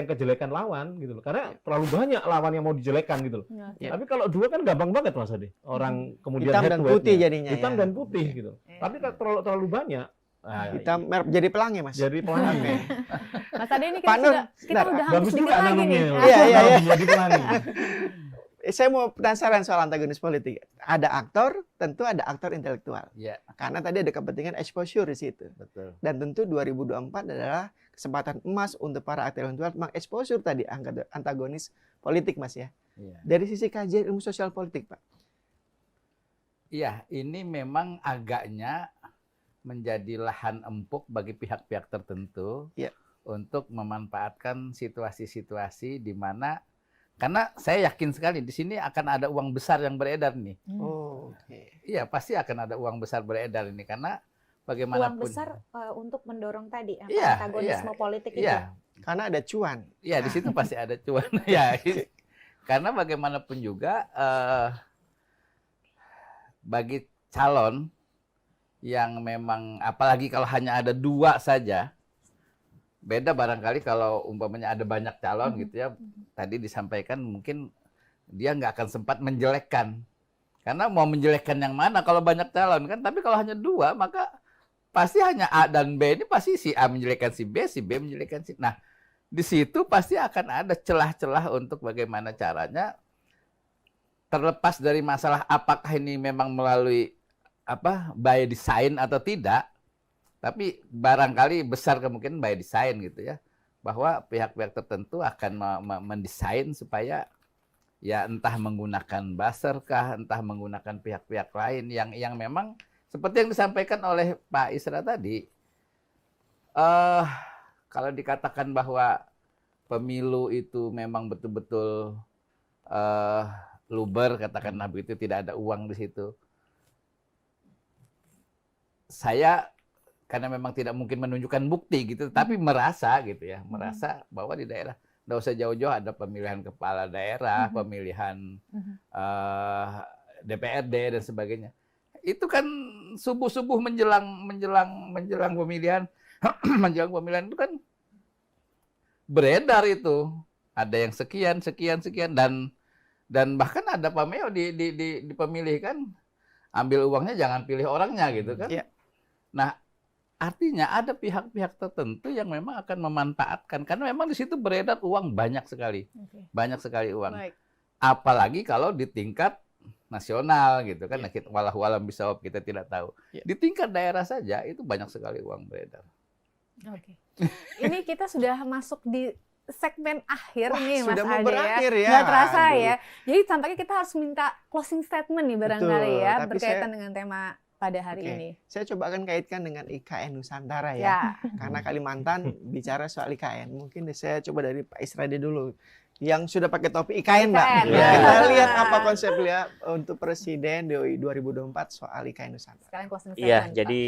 Speaker 3: kejelekan lawan gitu loh. Karena terlalu banyak lawan yang mau dijelekan gitu loh.
Speaker 4: Ya.
Speaker 3: Tapi kalau dua kan gampang banget Mas Ade. Orang kemudian
Speaker 4: hitam dan putih jadinya.
Speaker 3: Hitam dan putih gitu. Tapi kalau terlalu banyak
Speaker 4: hitam merah jadi pelangi Mas.
Speaker 3: Jadi pelangi.
Speaker 1: Mas Ade ini
Speaker 3: kita
Speaker 1: udah
Speaker 3: bagus
Speaker 1: habis
Speaker 3: juga
Speaker 1: dikit lagi nih.
Speaker 3: Iya. Jadi pelangi.
Speaker 4: Saya mau penasaran soal antagonis politik. Ada aktor, tentu ada aktor intelektual.
Speaker 5: Ya.
Speaker 4: Karena tadi ada kepentingan exposure di situ.
Speaker 5: Betul.
Speaker 4: Dan tentu 2024 adalah kesempatan emas untuk para aktor intelektual mengexposure tadi antagonis politik Mas ya.
Speaker 5: Ya.
Speaker 4: Dari sisi kajian ilmu sosial politik Pak.
Speaker 5: Iya, ini memang agaknya menjadi lahan empuk bagi pihak-pihak tertentu untuk memanfaatkan situasi-situasi di mana, karena saya yakin sekali di sini akan ada uang besar yang beredar nih. Iya, pasti akan ada uang besar beredar ini karena bagaimanapun.
Speaker 6: Uang besar untuk mendorong tadi
Speaker 5: Iya,
Speaker 6: antagonisme politik itu.
Speaker 5: Iya.
Speaker 4: Karena ada cuan.
Speaker 5: Iya, di situ pasti ada cuan. Ya, karena bagaimanapun juga bagi calon yang memang apalagi kalau hanya ada 2 saja, beda barangkali kalau umpamanya ada banyak calon gitu ya. Tadi disampaikan mungkin dia nggak akan sempat menjelekkan. Karena mau menjelekkan yang mana kalau banyak calon kan. Tapi kalau hanya 2 maka pasti hanya A dan B ini pasti si A menjelekkan si B menjelekkan si. Nah, di situ pasti akan ada celah-celah untuk bagaimana caranya, terlepas dari masalah apakah ini memang melalui by design atau tidak, tapi barangkali besar kemungkinan by design gitu ya, bahwa pihak-pihak tertentu akan mendesain supaya ya entah menggunakan buzzer kah, entah menggunakan pihak-pihak lain yang memang seperti yang disampaikan oleh Pak Isra tadi, kalau dikatakan bahwa pemilu itu memang betul-betul luber, katakanlah begitu, tidak ada uang di situ. Saya karena memang tidak mungkin menunjukkan bukti gitu, tapi merasa gitu ya, merasa bahwa di daerah, nggak usah jauh-jauh, ada pemilihan kepala daerah, pemilihan DPRD dan sebagainya. Itu kan subuh-subuh menjelang pemilihan, menjelang pemilihan itu kan beredar itu, ada yang sekian dan bahkan ada pameo di pemilih kan, ambil uangnya jangan pilih orangnya gitu kan. Nah, artinya ada pihak-pihak tertentu yang memang akan memanfaatkan karena memang di situ beredar uang banyak sekali. Banyak sekali uang. Apalagi kalau di tingkat nasional gitu kan. Nah, walau bisa kita tidak tahu. Di tingkat daerah saja itu banyak sekali uang beredar.
Speaker 1: Ini kita sudah masuk di segmen akhir nih Mas
Speaker 4: sudah mau
Speaker 1: Ade
Speaker 4: berakhir ya.
Speaker 1: Nggak terasa ya. Jadi tampaknya kita harus minta closing statement nih barangkali ya,
Speaker 4: tapi
Speaker 1: berkaitan dengan tema pada hari
Speaker 4: Oke.
Speaker 1: ini?
Speaker 4: Saya coba akan kaitkan dengan IKN Nusantara ya.
Speaker 1: Ya,
Speaker 4: Karena Kalimantan bicara soal IKN. Mungkin saya coba dari Pak Isradi dulu. Yang sudah pakai topi IKN, Mbak.
Speaker 1: IKN,
Speaker 4: Ya,
Speaker 2: ya.
Speaker 4: kita lihat apa konsepnya untuk Presiden di 2024 soal IKN Nusantara.
Speaker 1: sekarang closing
Speaker 2: Iya,
Speaker 1: statement,
Speaker 2: jadi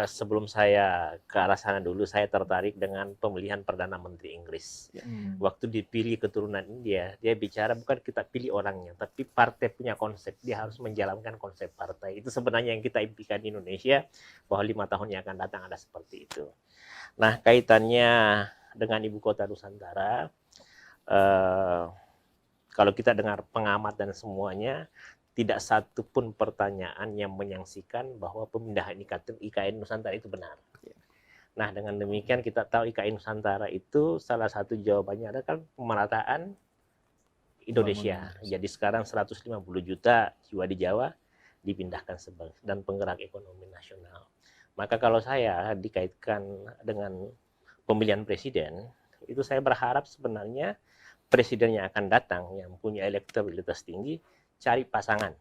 Speaker 2: sebelum saya ke arah sana dulu, saya tertarik dengan pemilihan Perdana Menteri Inggris. Waktu dipilih keturunan India, dia bicara bukan kita pilih orangnya, tapi partai punya konsep. Dia harus menjalankan konsep partai. Itu sebenarnya yang kita impikan di Indonesia, bahwa 5 tahun yang akan datang ada seperti itu. Nah, kaitannya dengan Ibu Kota Nusantara, kalau kita dengar pengamat dan semuanya, tidak satu pun pertanyaan yang menyaksikan bahwa pemindahan IKN Nusantara itu benar. Nah, dengan demikian kita tahu IKN Nusantara itu salah satu jawabannya adalah kan pemerataan Indonesia. Jadi sekarang 150 juta jiwa di Jawa dipindahkan dan penggerak ekonomi nasional. Maka kalau saya dikaitkan dengan pemilihan presiden, itu saya berharap sebenarnya presiden yang akan datang yang punya elektabilitas tinggi, cari pasangan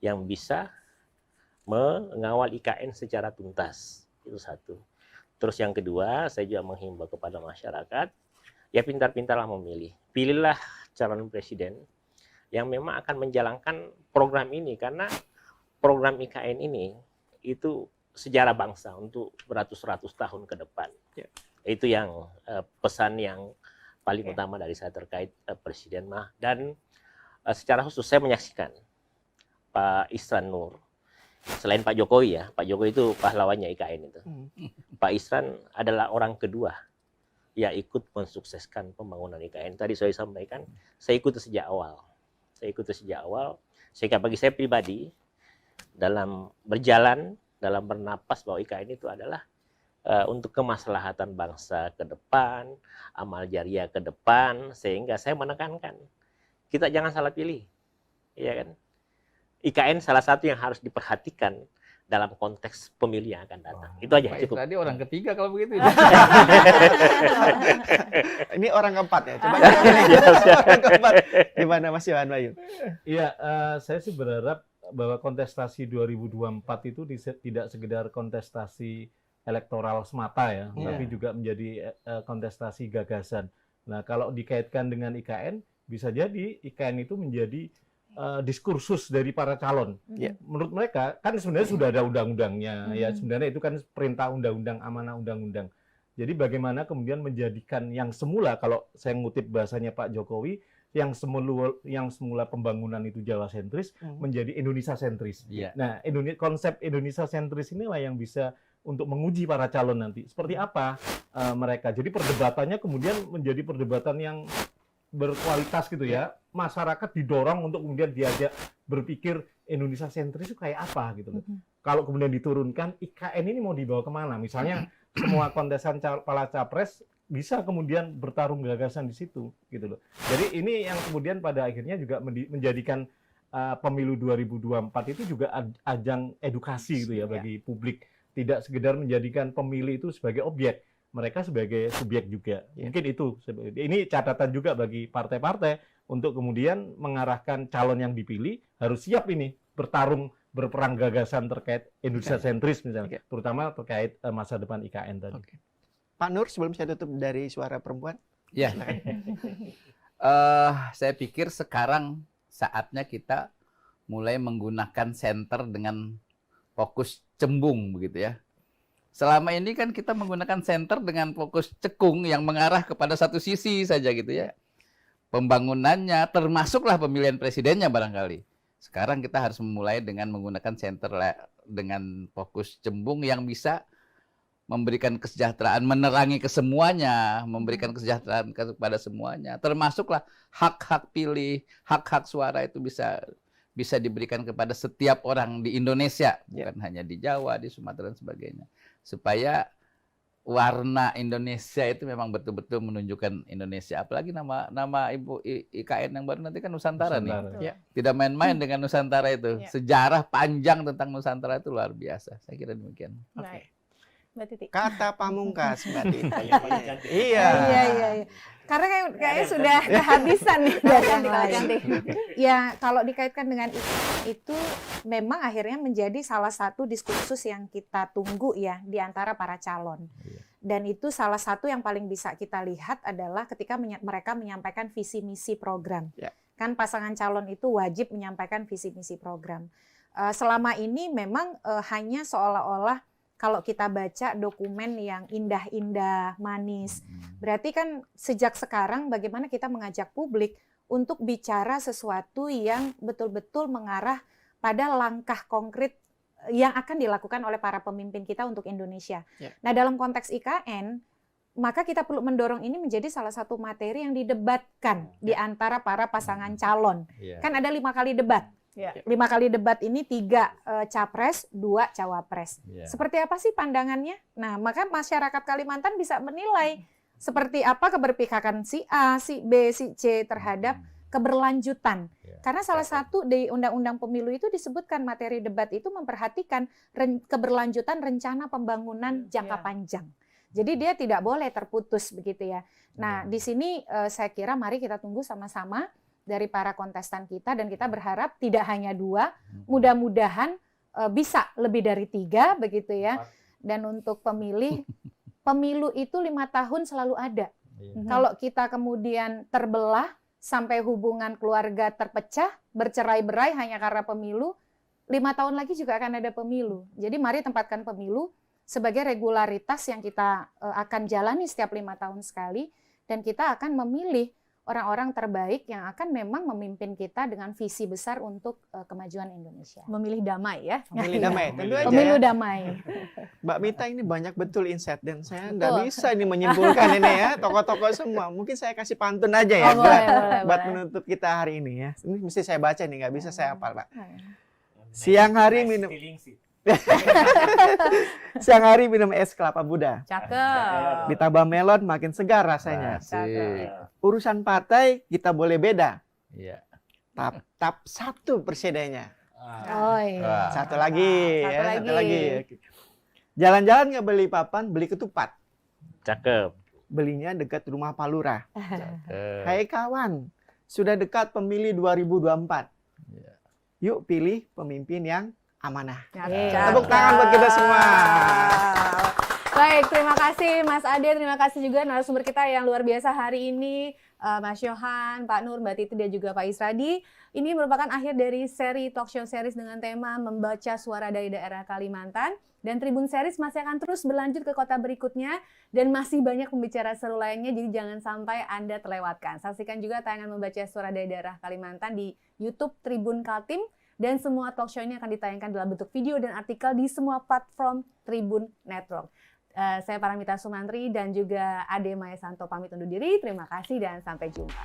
Speaker 2: yang bisa mengawal IKN secara tuntas. Itu satu. Terus yang kedua, saya juga menghimbau kepada masyarakat, ya pintar-pintarlah memilih. Pilihlah calon presiden yang memang akan menjalankan program ini, karena program IKN ini itu sejarah bangsa untuk beratus-ratus tahun ke depan.
Speaker 4: Ya.
Speaker 2: Itu yang pesan yang paling utama dari saya terkait Presiden mah. Dan secara khusus saya menyaksikan Pak Isran Nur, selain Pak Jokowi ya, Pak Jokowi itu pahlawannya IKN itu. Pak Isran adalah orang kedua yang ikut mensukseskan pembangunan IKN. Tadi saya sampaikan, saya ikuti sejak awal. Sehingga bagi saya pribadi, dalam berjalan, dalam bernapas bahwa IKN itu adalah untuk kemaslahatan bangsa ke depan, amal jariah ke depan, sehingga saya menekankan kita jangan salah pilih, ya kan? IKN salah satu yang harus diperhatikan dalam konteks pemilu yang akan datang. Itu aja
Speaker 5: Pak
Speaker 2: cukup.
Speaker 5: Isradi orang ketiga kalau begitu.
Speaker 4: Ini orang keempat ya. Coba kita pilih orang keempat. Gimana Mas Yohan Bayu?
Speaker 3: Iya, saya sih berharap bahwa kontestasi 2024 itu tidak sekedar kontestasi elektoral semata ya, tapi juga menjadi kontestasi gagasan. Nah, kalau dikaitkan dengan IKN, bisa jadi IKN itu menjadi diskursus dari para calon. Menurut mereka, kan sebenarnya sudah ada undang-undangnya, ya sebenarnya itu kan perintah undang-undang, amanah undang-undang. Jadi bagaimana kemudian menjadikan yang semula, kalau saya ngutip bahasanya Pak Jokowi, yang semula pembangunan itu Jawa sentris menjadi Indonesia sentris. Nah, konsep Indonesia sentris inilah yang bisa untuk menguji para calon nanti. Seperti apa mereka. Jadi perdebatannya kemudian menjadi perdebatan yang berkualitas gitu ya. Masyarakat didorong untuk kemudian diajak berpikir Indonesia sentris itu kayak apa gitu. Kalau kemudian diturunkan, IKN ini mau dibawa kemana? Misalnya semua kontestan kepala capres bisa kemudian bertarung gagasan di situ gitu loh. Jadi ini yang kemudian pada akhirnya juga menjadikan pemilu 2024 itu juga ajang edukasi gitu ya bagi publik. Tidak sekedar menjadikan pemilih itu sebagai objek, mereka sebagai subjek juga. Mungkin itu. Ini catatan juga bagi partai-partai untuk kemudian mengarahkan calon yang dipilih harus siap ini bertarung, berperang gagasan terkait Indonesia sentris misalnya, terutama terkait masa depan IKN tadi.
Speaker 4: Pak Nur, sebelum saya tutup dari Suara Perempuan.
Speaker 5: Ya. Saya pikir sekarang saatnya kita mulai menggunakan center dengan fokus cembung begitu ya. Selama ini kan kita menggunakan center dengan fokus cekung yang mengarah kepada satu sisi saja gitu ya. Pembangunannya termasuklah pemilihan presidennya barangkali. Sekarang kita harus memulai dengan menggunakan center dengan fokus cembung yang bisa memberikan kesejahteraan, menerangi kesemuanya, memberikan kesejahteraan kepada semuanya. Termasuklah hak-hak pilih, hak-hak suara itu bisa diberikan kepada setiap orang di Indonesia, bukan hanya di Jawa, di Sumatera dan sebagainya. Supaya warna Indonesia itu memang betul-betul menunjukkan Indonesia. Apalagi nama Ibu IKN yang baru nanti kan Nusantara nih. Tidak main-main dengan Nusantara itu. Sejarah panjang tentang Nusantara itu luar biasa. Saya kira demikian.
Speaker 1: Mbak Titi?
Speaker 4: Kata pamungkas, Mbak Titi.
Speaker 6: Iya. Karena kayaknya sudah kehabisan nih dari yang lain. Ya, kalau dikaitkan dengan itu memang akhirnya menjadi salah satu diskursus yang kita tunggu ya di antara para calon. Dan itu salah satu yang paling bisa kita lihat adalah ketika mereka menyampaikan visi misi program. Kan pasangan calon itu wajib menyampaikan visi misi program. Selama ini memang hanya seolah-olah kalau kita baca dokumen yang indah-indah, manis, berarti kan sejak sekarang bagaimana kita mengajak publik untuk bicara sesuatu yang betul-betul mengarah pada langkah konkret yang akan dilakukan oleh para pemimpin kita untuk Indonesia. Nah, dalam konteks IKN, maka kita perlu mendorong ini menjadi salah satu materi yang didebatkan di antara para pasangan calon. Kan ada 5 kali debat. 5 kali debat ini 3 capres, 2 cawapres. Seperti apa sih pandangannya? Nah, maka masyarakat Kalimantan bisa menilai seperti apa keberpihakan si A, si B, si C terhadap keberlanjutan. Karena salah satu di Undang-Undang Pemilu itu disebutkan materi debat itu memperhatikan keberlanjutan rencana pembangunan jangka panjang. Jadi dia tidak boleh terputus begitu ya. Nah, di sini saya kira mari kita tunggu sama-sama dari para kontestan kita, dan kita berharap tidak hanya 2, mudah-mudahan bisa lebih dari 3 begitu ya. Dan untuk pemilu itu 5 tahun selalu ada. Kalau kita kemudian terbelah sampai hubungan keluarga terpecah, bercerai-berai hanya karena pemilu, 5 tahun lagi juga akan ada pemilu. Jadi mari tempatkan pemilu sebagai regularitas yang kita akan jalani setiap 5 tahun sekali, dan kita akan memilih orang-orang terbaik yang akan memang memimpin kita dengan visi besar untuk kemajuan Indonesia.
Speaker 1: Memilih damai ya.
Speaker 4: Memilih damai, tentu aja.
Speaker 6: Pemilu damai.
Speaker 4: Mbak Mita ini banyak betul insight, dan saya nggak bisa ini menyimpulkan ini ya, tokoh-tokoh semua. Mungkin saya kasih pantun aja ya, buat menutup kita hari ini ya. Ini mesti saya baca nih, nggak bisa saya hafal, Pak. Siang hari minum siang hari minum es kelapa muda.
Speaker 1: Cakep.
Speaker 4: Ditambah melon makin segar rasanya. Urusan partai kita boleh beda. Tap satu persidenya. Satu lagi. Satu lagi. Jalan-jalan nggak beli papan, beli ketupat.
Speaker 2: Cakep.
Speaker 4: Belinya dekat rumah Pak Lurah. Hai kawan, sudah dekat pemilih 2024. Yuk pilih pemimpin yang amanah. Tepuk tangan buat kita semua.
Speaker 1: Baik, terima kasih Mas Ade, terima kasih juga narasumber kita yang luar biasa hari ini, Mas Yohan, Pak Nur, Mbak Titi, dan juga Pak Isradi. Ini merupakan akhir dari seri talk show series dengan tema Membaca Suara dari Daerah Kalimantan. Dan Tribun Series masih akan terus berlanjut ke kota berikutnya, dan masih banyak pembicara seru lainnya, jadi jangan sampai Anda terlewatkan. Saksikan juga tayangan Membaca Suara dari Daerah Kalimantan di YouTube Tribun Kaltim, dan semua talk show ini akan ditayangkan dalam bentuk video dan artikel di semua platform Tribun Network. Saya Paramita Sumantri dan juga Ade Maya Santo pamit undur diri. Terima kasih dan sampai jumpa.